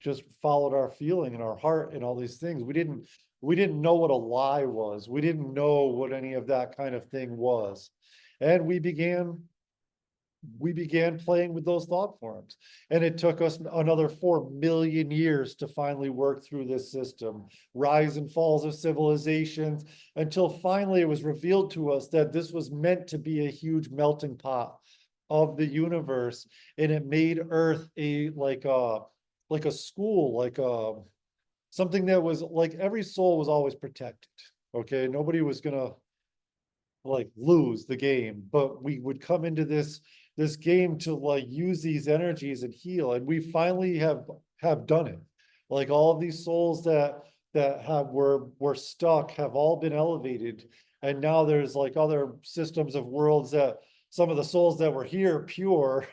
just followed our feeling and our heart and all these things. We didn't know what a lie was. We didn't know what any of that kind of thing was. And we began playing with those thought forms. And it took us another 4 million years to finally work through this system, rise and falls of civilizations, until finally it was revealed to us that this was meant to be a huge melting pot of the universe, and it made Earth like a school, like something that was like every soul was always protected. Okay, nobody was gonna like lose the game, but we would come into this game to like use these energies and heal, and we finally have done it. Like all of these souls that were stuck have all been elevated, and now there's like other systems of worlds that some of the souls that were here pure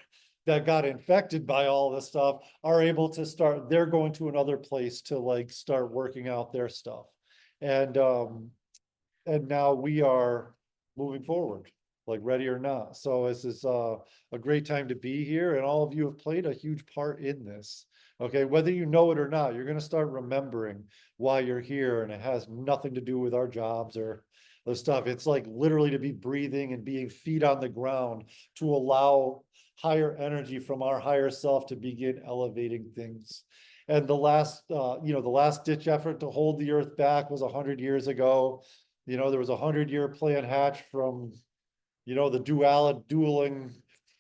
that got infected by all this stuff are able to start, they're going to another place to like start working out their stuff. And now we are moving forward, like ready or not. So this is a great time to be here, and all of you have played a huge part in this. Okay, whether you know it or not, you're going to start remembering why you're here, and it has nothing to do with our jobs or the stuff. It's like literally to be breathing and being feet on the ground to allow higher energy from our higher self to begin elevating things. And the last ditch effort to hold the earth back was 100 years ago. You know, there was a 100-year plan hatched from, you know, the dueling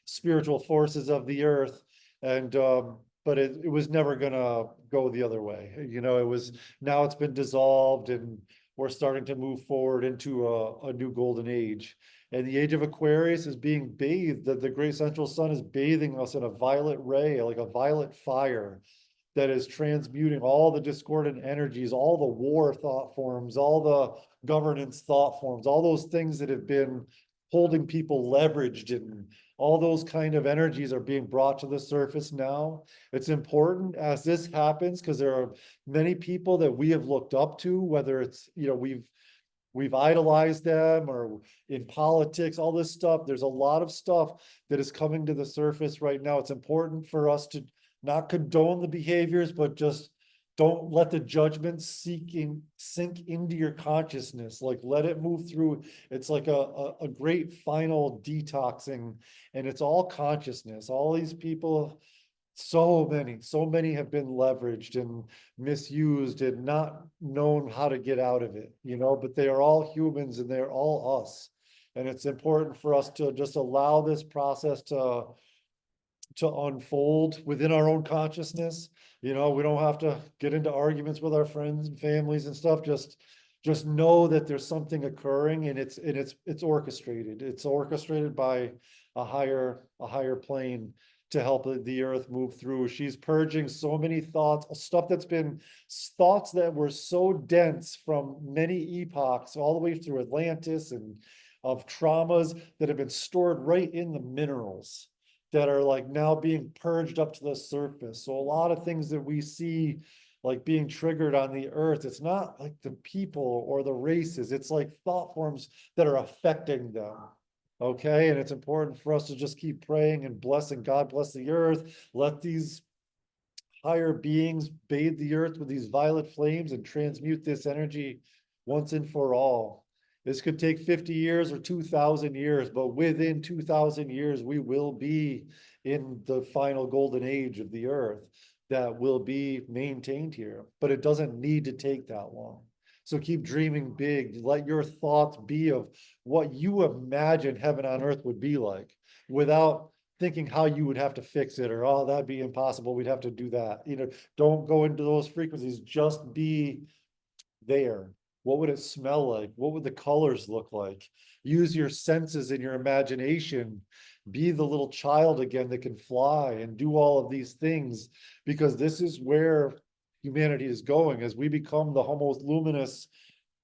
spiritual forces of the earth. And, but it was never gonna go the other way. You know, now it's been dissolved, and we're starting to move forward into a new golden age. And the age of Aquarius is being bathed, the great central sun is bathing us in a violet ray, like a violet fire that is transmuting all the discordant energies, all the war thought forms, all the governance thought forms, all those things that have been holding people leveraged, and all those kind of energies are being brought to the surface now. It's important as this happens, because there are many people that we have looked up to, whether it's, you know, we've idolized them, or in politics, all this stuff. There's a lot of stuff that is coming to the surface right now. It's important for us to not condone the behaviors, but just don't let the judgment sink into your consciousness. Like, let it move through. It's like a great final detoxing, and it's all consciousness. All these people, so many have been leveraged and misused and not known how to get out of it, but they are all humans and they're all us. And it's important for us to just allow this process to unfold within our own consciousness. We don't have to get into arguments with our friends and families and stuff. Just know that there's something occurring, and it's orchestrated. It's orchestrated by a higher plane to help the earth move through. She's purging so many thoughts that were so dense from many epochs, all the way through Atlantis, and of traumas that have been stored right in the minerals that are like now being purged up to the surface. So a lot of things that we see like being triggered on the earth, it's not like the people or the races, it's like thought forms that are affecting them. Okay, and it's important for us to just keep praying and blessing. God bless the earth. Let these higher beings bathe the earth with these violet flames and transmute this energy once and for all. This could take 50 years or 2,000 years, but within 2,000 years, we will be in the final golden age of the earth that will be maintained here. But it doesn't need to take that long. So keep dreaming big. Let your thoughts be of what you imagine heaven on earth would be like, without thinking how you would have to fix it, or, oh, that'd be impossible, we'd have to do that. Don't go into those frequencies. Just be there. What would it smell like? What would the colors look like? Use your senses and your imagination. Be the little child again that can fly and do all of these things, because this is where humanity is going as we become the homo luminous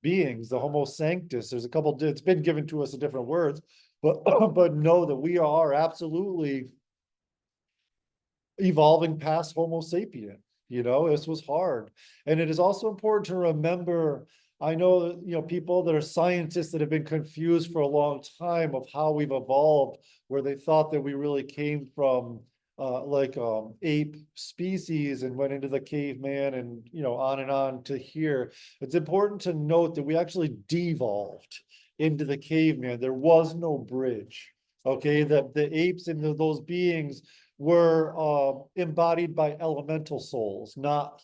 beings, the homo sanctus. There's a couple, it's been given to us in different words, but know that we are absolutely evolving past homo sapien. This was hard. And it is also important to remember, I know, people that are scientists that have been confused for a long time of how we've evolved, where they thought that we really came from ape species and went into the caveman and, on to here. It's important to note that we actually devolved into the caveman. There was no bridge. Okay, that the apes and those beings were embodied by elemental souls, not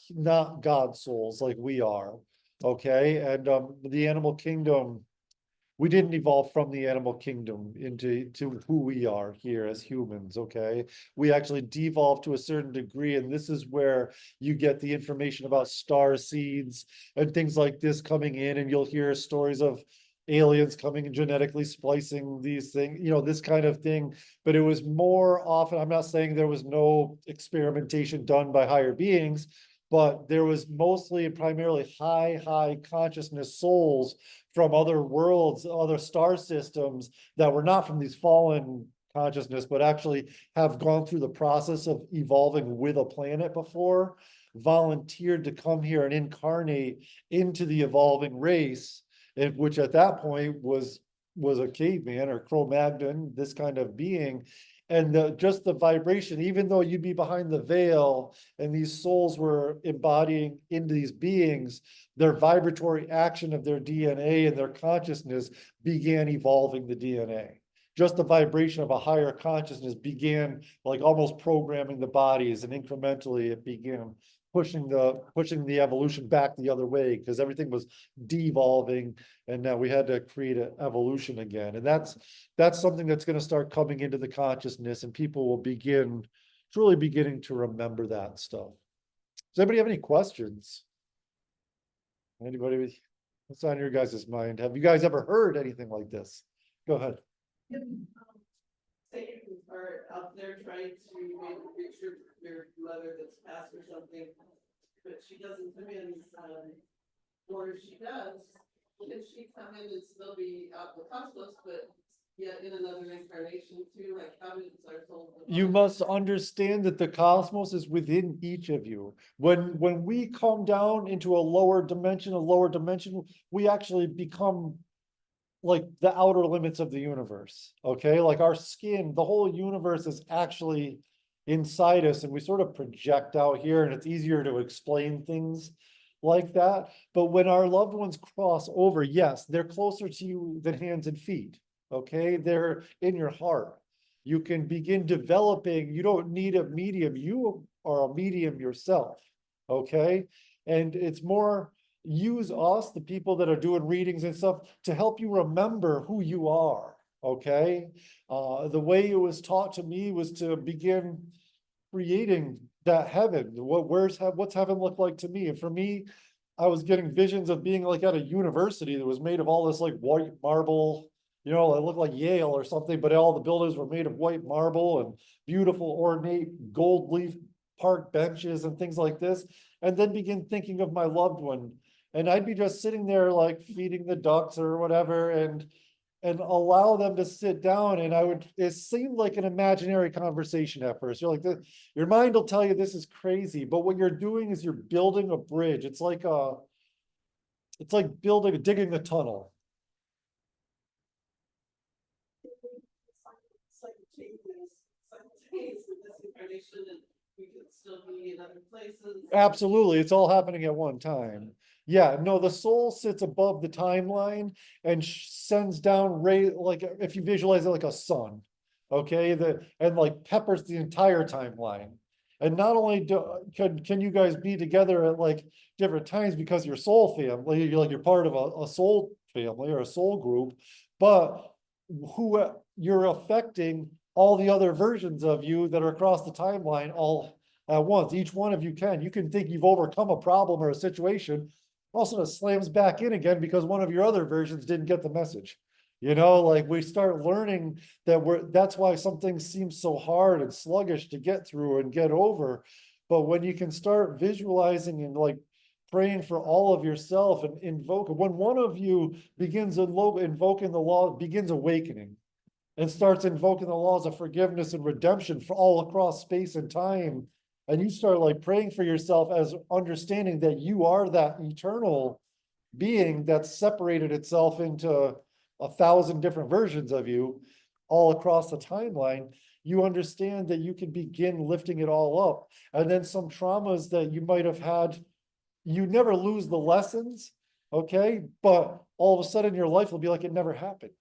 God souls like we are. Okay, and the animal kingdom, we didn't evolve from the animal kingdom into who we are here as humans. Okay, we actually devolved to a certain degree, and this is where you get the information about star seeds and things like this coming in, and you'll hear stories of aliens coming and genetically splicing these things, this kind of thing. But it was more often, I'm not saying there was no experimentation done by higher beings, but there was mostly and primarily high consciousness souls from other worlds, other star systems that were not from these fallen consciousness, but actually have gone through the process of evolving with a planet before, volunteered to come here and incarnate into the evolving race, which at that point was a caveman or Cro-Magnon, this kind of being. And just the vibration, even though you'd be behind the veil and these souls were embodying into these beings, their vibratory action of their DNA and their consciousness began evolving the DNA. Just the vibration of a higher consciousness began like almost programming the bodies, and incrementally it began pushing the evolution back the other way, because everything was devolving, and now we had to create an evolution again. And that's something that's going to start coming into the consciousness, and people will truly beginning to remember that stuff. Does anybody have any questions? Anybody? What's on your guys' mind? Have you guys ever heard anything like this? Go ahead. Satan are out there trying to make a picture of their mother that's passed or something, but she doesn't come in, or if she does, can she come in and still be out in the cosmos, but yet in another incarnation too? Like, how does our soul? You must understand that the cosmos is within each of you. When we come down into a lower dimension, we actually become like the outer limits of the universe. Okay, like our skin, the whole universe is actually inside us, and we sort of project out here, and it's easier to explain things like that. But when our loved ones cross over, yes, they're closer to you than hands and feet. Okay, they're in your heart. You can begin developing. You don't need a medium. You are a medium yourself. Okay, and it's more, use us, the people that are doing readings and stuff, to help you remember who you are. Okay, the way it was taught to me was to begin creating that heaven. What's heaven look like to me? And for me, I was getting visions of being like at a university that was made of all this like white marble, you know, it looked like Yale or something, but all the buildings were made of white marble and beautiful, ornate gold leaf park benches and things like this. And then begin thinking of my loved one. And I'd be just sitting there like feeding the ducks or whatever, and allow them to sit down. And it seemed like an imaginary conversation at first. You're like, your mind will tell you this is crazy, but what you're doing is you're building a bridge. It's like digging a tunnel. It's like changes simultaneous with this incarnation, and we could still be in other places. Absolutely, it's all happening at one time. Yeah, no, the soul sits above the timeline and sends down ray, like if you visualize it like a sun, okay, and like peppers the entire timeline. And not only can you guys be together at like different times because you're soul family, you're part of a soul family or a soul group, but who you're affecting all the other versions of you that are across the timeline all at once. Each one of you can think you've overcome a problem or a situation. Also, it slams back in again because one of your other versions didn't get the message. You know, like we start learning that's why some things seem so hard and sluggish to get through and get over. But when you can start visualizing and like praying for all of yourself and when one of you begins invoking the law, begins awakening and starts invoking the laws of forgiveness and redemption for all across space and time. And you start like praying for yourself as understanding that you are that eternal being that's separated itself into 1,000 different versions of you all across the timeline. You understand that you can begin lifting it all up. And then some traumas that you might have had, you never lose the lessons, okay? But all of a sudden your life will be like it never happened.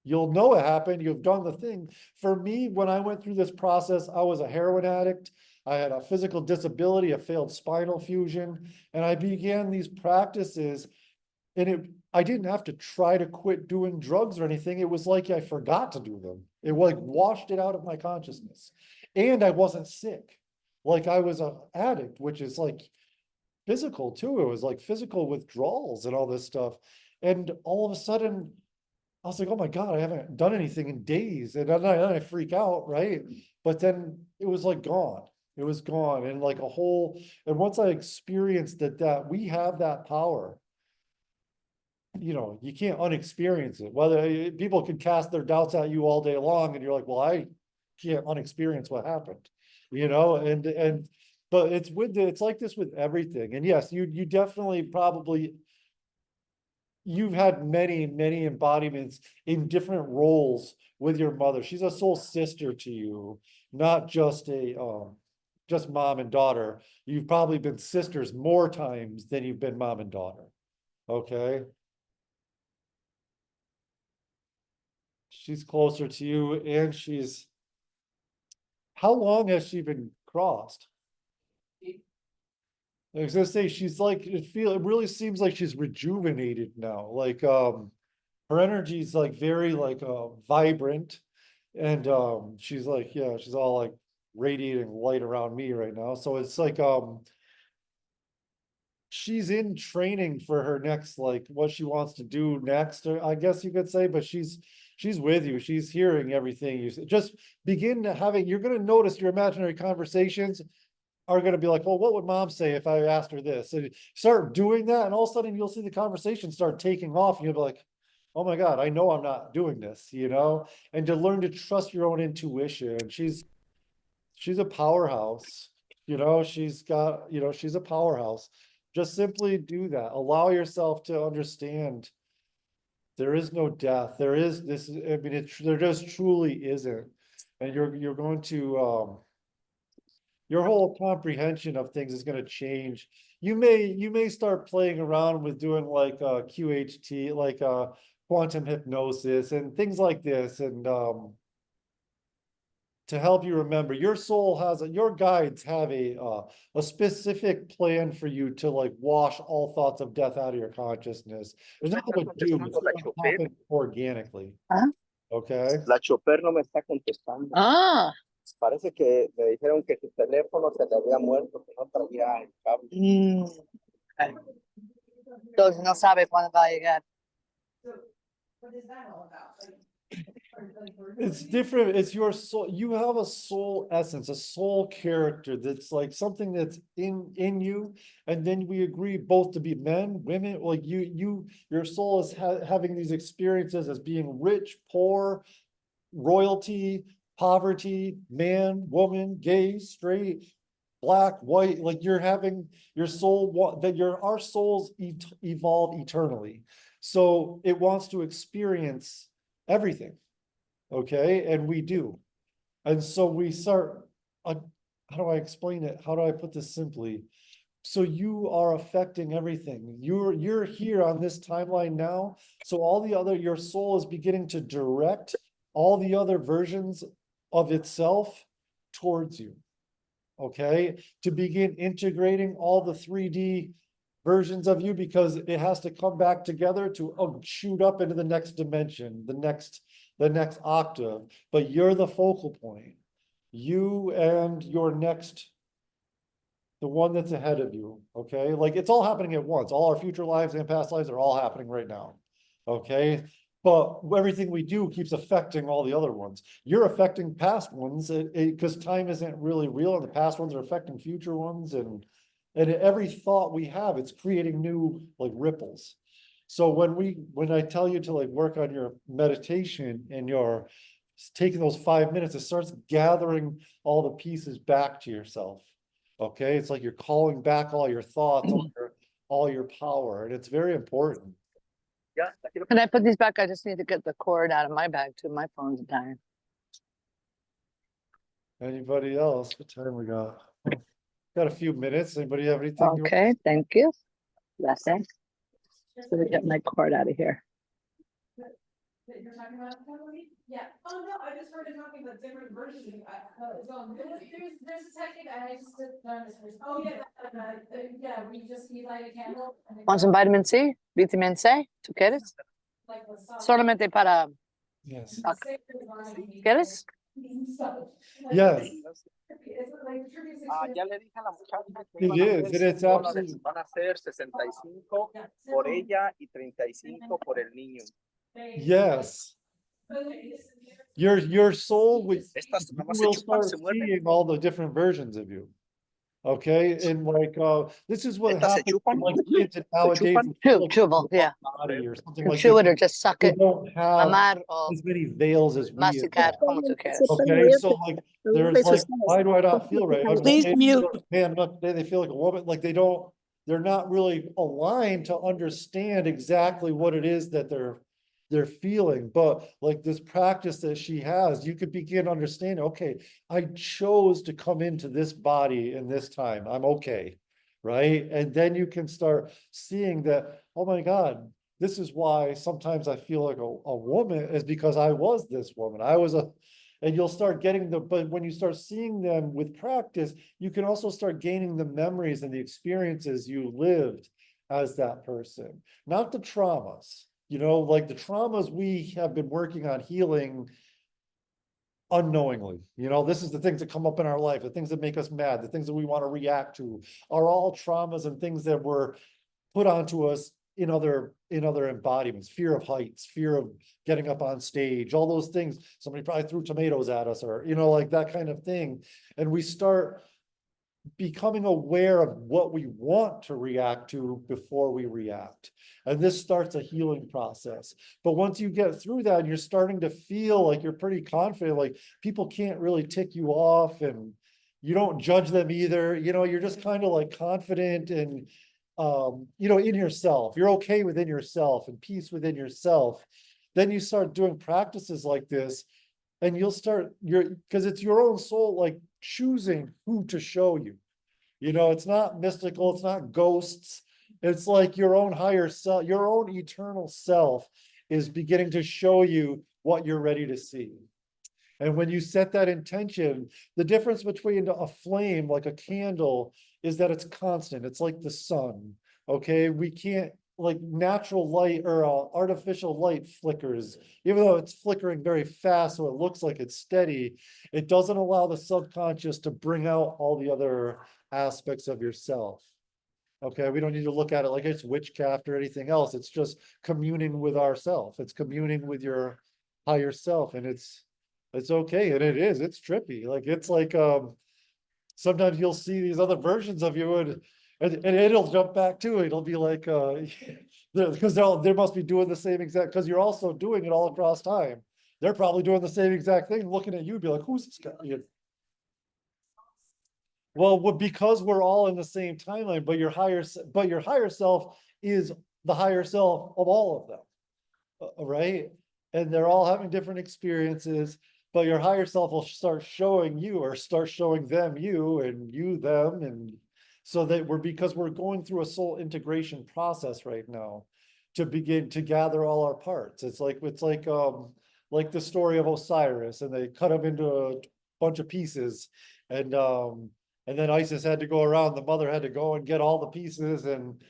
You'll know it happened, you've done the thing. For me, when I went through this process, I was a heroin addict. I had a physical disability, a failed spinal fusion, and I began these practices, and I didn't have to try to quit doing drugs or anything. It was like I forgot to do them. It like washed it out of my consciousness. And I wasn't sick. Like I was an addict, which is like physical too. It was like physical withdrawals and all this stuff. And all of a sudden, I was like, oh my God, I haven't done anything in days. And then I freak out, right? But then it was like gone. It was gone. And like and once I experienced that we have that power, you know, you can't unexperience it. Whether people can cast their doubts at you all day long and you're like, well, I can't unexperience what happened, you know, but it's like this with everything. And yes, you definitely probably, you've had many, many embodiments in different roles with your mother. She's a soul sister to you, not just just mom and daughter. You've probably been sisters more times than you've been mom and daughter. Okay. She's closer to you, and how long has she been crossed? I was gonna say, she's like, it really seems like she's rejuvenated now. Like, her energy is like very like vibrant, and she's like, yeah, she's all like radiating light around me right now. So it's like she's in training for her next, like what she wants to do next, or I guess you could say, but she's with you. She's hearing everything you say. Just begin having, you're going to notice your imaginary conversations are going to be like, well, what would mom say if I asked her this? And start doing that, and all of a sudden you'll see the conversation start taking off, and you'll be like, oh my God, I know I'm not doing this, you know? And to learn to trust your own intuition. She's a powerhouse, you know, she's a powerhouse. Just simply do that. Allow yourself to understand there is no death. There is this, I mean, there just truly isn't. And you're going to, your whole comprehension of things is going to change. You may start playing around with doing like QHT, like quantum hypnosis and things like this, and to help you remember, your soul your guides have a specific plan for you to like wash all thoughts of death out of your consciousness. There's nothing to do, it's going to happen organically. Okay. La chofer no me está contestando. Ah. Parece que me dijeron que su teléfono se le había muerto, que no traía el cable. Okay. Entonces no sabe cuándo va a llegar. What is that all about? It's different. It's your soul. You have a soul essence, a soul character that's like something that's in you. And then we agree both to be men, women, like your soul is having these experiences as being rich, poor, royalty, poverty, man, woman, gay, straight, black, white, like you're having your soul our souls evolve eternally. So it wants to experience everything. Okay, and we do. And so we start, how do I explain it? How do I put this simply? So you are affecting everything. You're here on this timeline now. So all the other, your soul is beginning to direct all the other versions of itself towards you. Okay, to begin integrating all the 3D versions of you, because it has to come back together to shoot up into the next dimension, the next octave. But you're the focal point. You and your next, the one that's ahead of you. Okay, like it's all happening at once. All our future lives and past lives are all happening right now. Okay, but everything we do keeps affecting all the other ones. You're affecting past ones because time isn't really real, and the past ones are affecting future ones, and every thought we have, it's creating new like ripples. So when I tell you to like work on your meditation and you're taking those 5 minutes, it starts gathering all the pieces back to yourself. Okay, it's like you're calling back all your thoughts, all your power, and it's very important. Can I put these back? I just need to get the cord out of my bag too. My phone's dying. Anybody else? What time we got? Got a few minutes. Anybody have anything? Okay, thank you. That's it. So to get my cord out of here. That you're talking about, Emily? Yeah. Oh, no, I just heard it talking about different versions. There's a technique I just learned this first. Oh, yeah, yeah, we light a candle. Want some vitamin C? Vitamin C? ¿Tú quieres? Like Solamente para. Yes. ¿Quieres? Yes. Ya le dije a la muchacha que It is, it is absolutely. van a ser 65 por ella y 35 por el niño. Yes. Your soul will start seeing all the different versions of you. Okay, and like this is what happens like kids nowadays. Chewable, yeah. Or something like Chew it or just suck it. don't have Amar o as many veils as we do. masticar, como tú quieras. Okay, so like there's like, why do I not feel right? Please mute. Man, today they feel like a woman. Like they're not really aligned to understand exactly what it is that they're feeling. But like this practice that she has, you could begin understanding, okay, I chose to come into this body in this time. I'm okay. Right. And then you can start seeing that, oh my God, this is why sometimes I feel like a woman, is because I was this woman. And you'll start getting but when you start seeing them with practice, you can also start gaining the memories and the experiences you lived as that person, not the traumas. You know, like the traumas we have been working on healing unknowingly. You know, this is the things that come up in our life, the things that make us mad, the things that we want to react to are all traumas and things that were put onto us in other embodiments. Fear of heights, fear of getting up on stage, all those things. Somebody probably threw tomatoes at us, or, you know, like that kind of thing. And we start becoming aware of what we want to react to before we react. And this starts a healing process. But once you get through that, you're starting to feel like you're pretty confident, like people can't really tick you off and you don't judge them either. You know, you're just kind of like confident and, you know, in yourself, you're okay within yourself and peace within yourself. Then you start doing practices like this. and you'll start because it's your own soul, like choosing who to show you. You know, it's not mystical, it's not ghosts. It's like your own higher self, your own eternal self is beginning to show you what you're ready to see. And when you set that intention, the difference between a flame, like a candle, is that it's constant. It's like the sun. Okay, we can't, like, natural light or artificial light flickers, even though it's flickering very fast, so it looks like it's steady. It doesn't allow the subconscious to bring out all the other aspects of yourself. Okay, we don't need to look at it like it's witchcraft or anything else. It's just communing with ourself. It's communing with your higher self, and it's okay, and it's trippy. Like, it's like sometimes you'll see these other versions of you, and it'll jump back to it. It'll be like because they must be doing the same exact, because you're also doing it all across time. They're probably doing the same exact thing, looking at you, be like, who's this guy? Well, because we're all in the same timeline, but your higher self is the higher self of all of them, right? And they're all having different experiences, but your higher self will start showing you, or start showing them you, and you them, and so that because we're going through a soul integration process right now to begin to gather all our parts. It's like the story of Osiris, and they cut him into a bunch of pieces, and then Isis had to go around, the mother had to go and get all the pieces and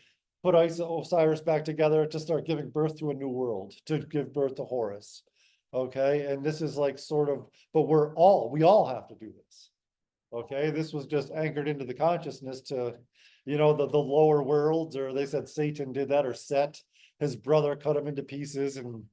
put Osiris back together to start giving birth to a new world, to give birth to Horus. Okay, and this is like sort of, but we all have to do this. Okay, this was just anchored into the consciousness to, the lower worlds, or they said Satan did that, or Set, his brother cut him into pieces and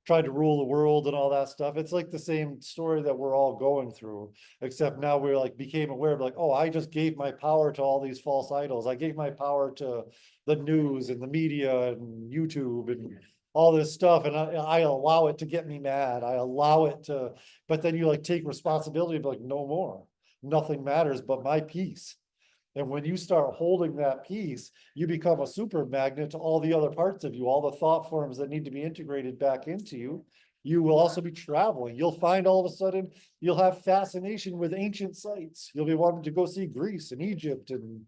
tried to rule the world and all that stuff. It's like the same story that we're all going through, except now we're like became aware of, like, oh, I just gave my power to all these false idols. I gave my power to the news and the media and YouTube and all this stuff, and I allow it to get me mad. I allow it to, but then you like take responsibility and be like, no more. Nothing matters but my peace. And when you start holding that peace, you become a super magnet to all the other parts of you, all the thought forms that need to be integrated back into you. You will also be traveling. You'll find all of a sudden, you'll have fascination with ancient sites. You'll be wanting to go see Greece and Egypt and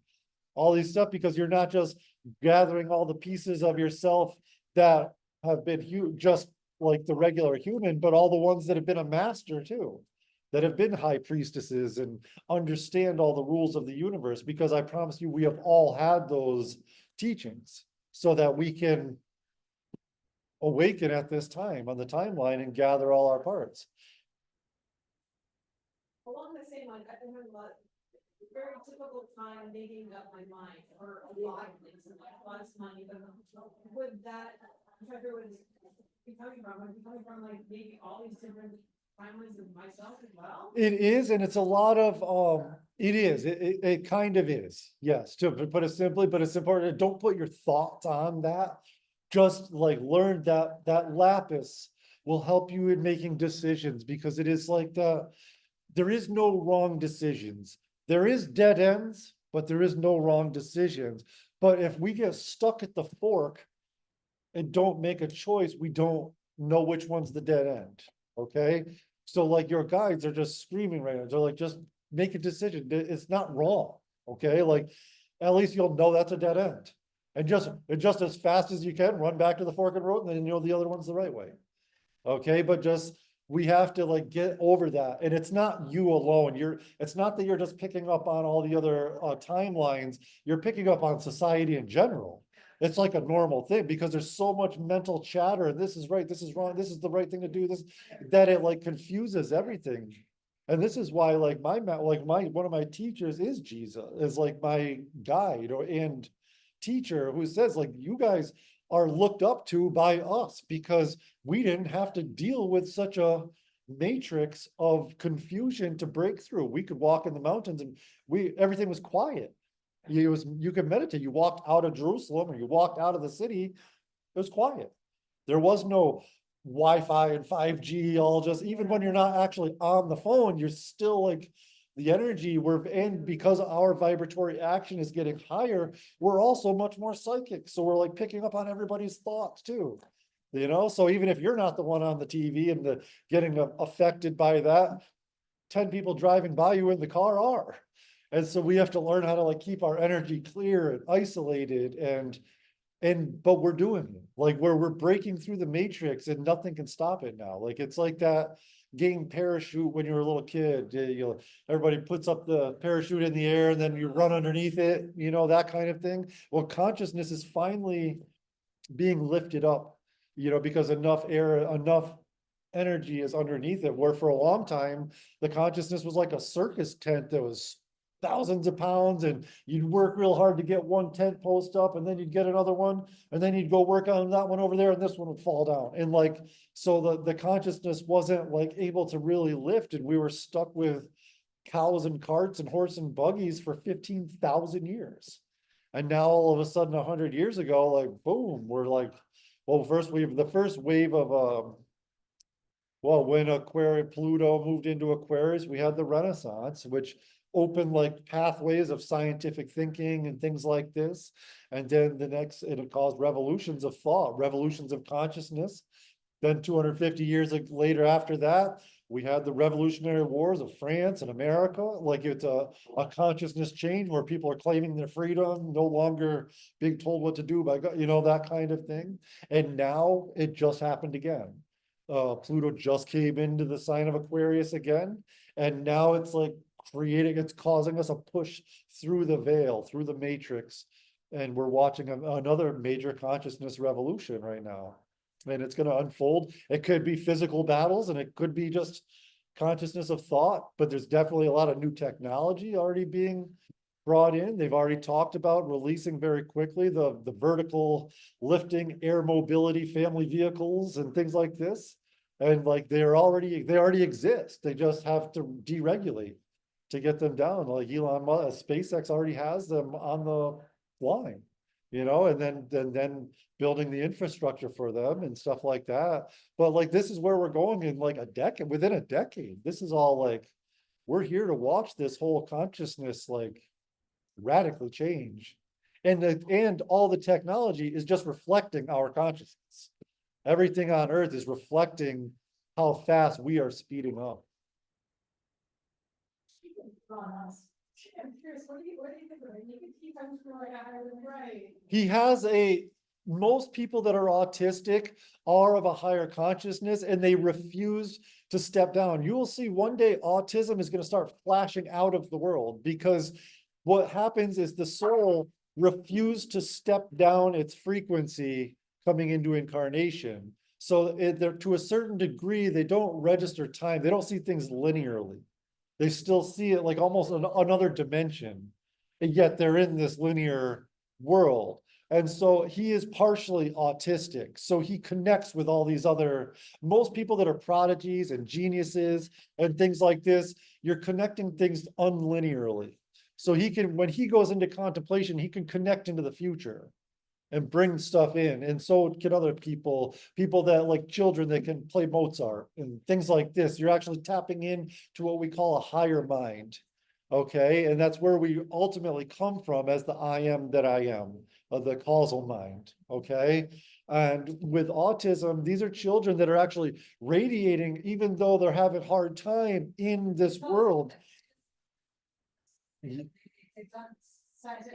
all these stuff, because you're not just gathering all the pieces of yourself that have been just like the regular human, but all the ones that have been a master too, that have been high priestesses and understand all the rules of the universe, because I promise you, we have all had those teachings so that we can awaken at this time on the timeline and gather all our parts. Along the same line, I've been having a very difficult time making up my mind for a lot of things in life, lots of money, but would that, if everyone's becoming from like maybe all these different timelines of myself as well? It is, and it's a lot of it kind of is, yes, to put it simply, but it's important. Don't put your thoughts on that. Just like learn that lapis will help you in making decisions, because it is like there is no wrong decisions. There is dead ends, but there is no wrong decisions. But if we get stuck at the fork and don't make a choice, we don't know which one's the dead end. Okay. So like your guides are just screaming right now. They're like, just make a decision. It's not wrong. Okay. Like, at least you'll know that's a dead end. And just as fast as you can, run back to the fork in the road, and then you know the other one's the right way. Okay. But we have to like get over that. And it's not you alone. It's not that you're just picking up on all the other timelines. You're picking up on society in general. It's like a normal thing, because there's so much mental chatter, and this is right, this is wrong, this is the right thing to do, that it like confuses everything. And this is why like one of my teachers is Jesus, is like my guide and teacher, who says like, you guys are looked up to by us, because we didn't have to deal with such a matrix of confusion to break through. We could walk in the mountains and everything was quiet. You could meditate. You walked out of Jerusalem, or you walked out of the city, it was quiet. There was no Wi-Fi and 5G, even when you're not actually on the phone, you're still like the energy and because our vibratory action is getting higher, we're also much more psychic. So we're like picking up on everybody's thoughts too. you know? So even if you're not the one on the TV and the getting affected by that, 10 people driving by you in the car are. And so we have to learn how to like keep our energy clear and isolated but we're doing it. Like we're breaking through the matrix and nothing can stop it now. Like it's like that game Parachute when you were a little kid. Everybody puts up the parachute in the air and then you run underneath it, you know, that kind of thing. Well, consciousness is finally being lifted up, you know, because enough energy is underneath it, where for a long time, the consciousness was like a circus tent that was thousands of pounds, and you'd work real hard to get one tent post up, and then you'd get another one, and then you'd go work on that one over there, and this one would fall down. And like, so the consciousness wasn't like able to really lift, and we were stuck with cows and carts and horse and buggies for 15,000 years. And now all of a sudden, 100 years ago, like, boom, we're like, well, the first wave of, well, when Pluto moved into Aquarius, we had the Renaissance, which opened like pathways of scientific thinking and things like this. And then it caused revolutions of thought, revolutions of consciousness. Then 250 years later after that, we had the Revolutionary Wars of France and America. Like it's a consciousness change where people are claiming their freedom, no longer being told what to do by God, you know, that kind of thing. And now it just happened again. Pluto just came into the sign of Aquarius again. And now it's like it's causing us a push through the veil, through the matrix. And we're watching another major consciousness revolution right now. And it's going to unfold. It could be physical battles and it could be just consciousness of thought, but there's definitely a lot of new technology already being brought in. They've already talked about releasing very quickly the vertical lifting, air mobility, family vehicles and things like this. And like they already exist. They just have to deregulate to get them down. Like Elon Musk, SpaceX already has them on the line, you know, and then building the infrastructure for them and stuff like that. But like, this is where we're going in like within a decade. This is all like, we're here to watch this whole consciousness like radically change. And all the technology is just reflecting our consciousness. Everything on Earth is reflecting how fast we are speeding up. Most people that are autistic are of a higher consciousness and they refuse to step down. You will see one day autism is going to start flashing out of the world, because what happens is the soul refused to step down its frequency coming into incarnation. So to a certain degree, they don't register time. They don't see things linearly. They still see it like almost another dimension, and yet they're in this linear world. And so he is partially autistic. So he connects with all these most people that are prodigies and geniuses and things like this, you're connecting things unlinearly. So when he goes into contemplation, he can connect into the future and bring stuff in. And so can other people that like children that can play Mozart and things like this. You're actually tapping in to what we call a higher mind. Okay. And that's where we ultimately come from as the I am that I am, of the causal mind. Okay. And with autism, these are children that are actually radiating, even though they're having a hard time in this world.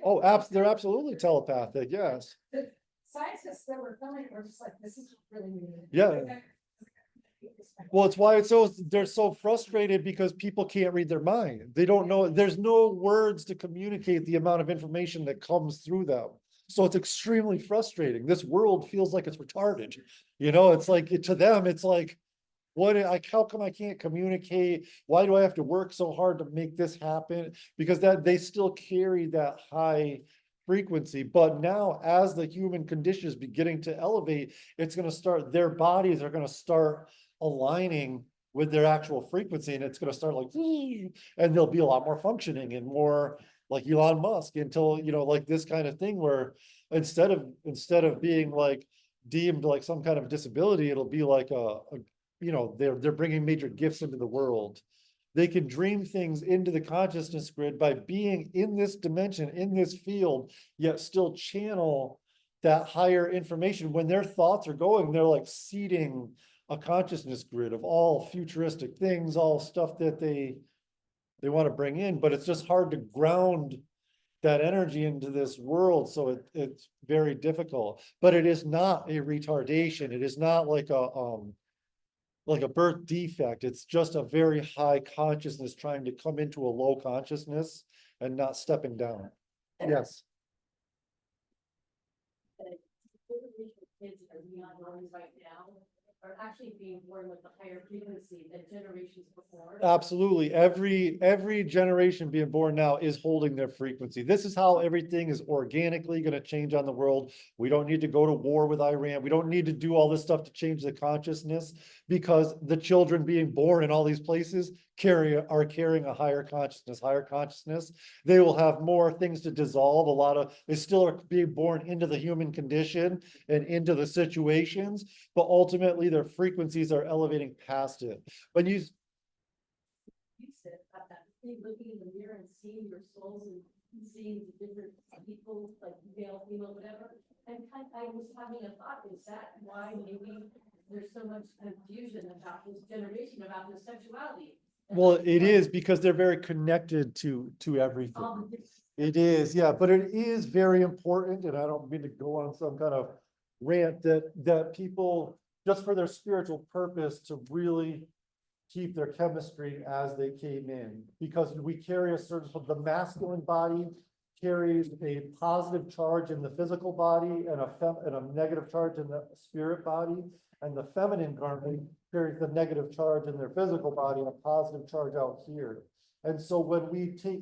Oh, they're absolutely telepathic, yes. The scientists that were filming were just like, this is really weird. Yeah. Well, it's why they're so frustrated, because people can't read their mind. They don't know, there's no words to communicate the amount of information that comes through them. So it's extremely frustrating. This world feels like it's retarded. You know, it's like, to them, it's like, how come I can't communicate? Why do I have to work so hard to make this happen? Because they still carry that high frequency. But now, as the human condition is beginning to elevate, their bodies are going to start aligning with their actual frequency, and it's going to start like, and they'll be a lot more functioning and more like Elon Musk, until, you know, like this kind of thing where instead of being like deemed like some kind of disability, it'll be like you know, they're bringing major gifts into the world. They can dream things into the consciousness grid by being in this dimension, in this field, yet still channel that higher information, when their thoughts are going, they're like seeding a consciousness grid of all futuristic things, all stuff that they want to bring in, but it's just hard to ground that energy into this world. So it's very difficult, but it is not a retardation. It is not like a birth defect. It's just a very high consciousness trying to come into a low consciousness and not stepping down. Yes. Kids are beyond norms right now are actually being born with a higher frequency than generations before. Absolutely. Every generation being born now is holding their frequency. This is how everything is organically going to change on the world. We don't need to go to war with Iran. We don't need to do all this stuff to change the consciousness, because the children being born in all these places are carrying a higher consciousness. They will have more things to dissolve. They still are being born into the human condition and into the situations, but ultimately their frequencies are elevating past it. When you said about that, looking in the mirror and seeing your souls and seeing the different people, like male, female, whatever. And I was having a thought, is that why maybe there's so much confusion about this generation, about this sexuality? Well, it is because they're very connected to everything. It is, yeah, but it is very important, and I don't mean to go on some kind of rant that people, just for their spiritual purpose, to really keep their chemistry as they came in, because we carry the masculine body carries a positive charge in the physical body and a negative charge in the spirit body, and the feminine garment carries the negative charge in their physical body and a positive charge out here. And so when we take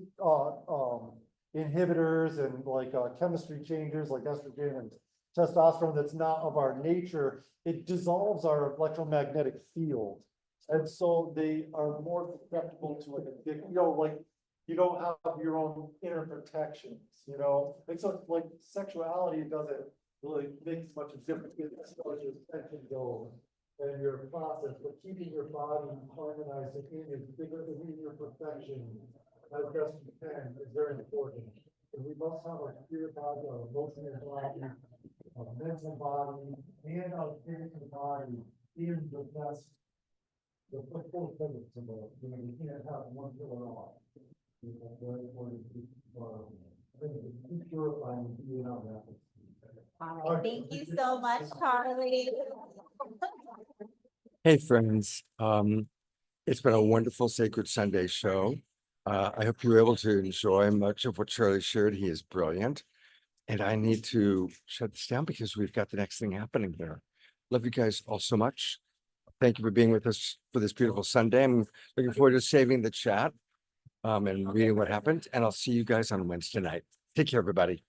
inhibitors and like chemistry changers like estrogen and testosterone that's not of our nature, it dissolves our electromagnetic field. And so they are more susceptible to like addiction, like you don't have your own inner protections, and so like sexuality doesn't really make as much a difference as far as your attention goes and your process, but keeping your body harmonized and in your perfection as best you can is very important. And we must have our spirit body, our emotional body, our mental body, and our physical body in the best. The full physics of it, you can't have one pillar off. Very important to purifying being on that. All right, thank you so much, Charlie. Hey, friends. It's been a wonderful Sacred Sunday show. I hope you were able to enjoy much of what Charlie shared. He is brilliant. And I need to shut this down because we've got the next thing happening here. Love you guys all so much. Thank you for being with us for this beautiful Sunday. I'm looking forward to saving the chat and reading what happened. And I'll see you guys on Wednesday night. Take care, everybody.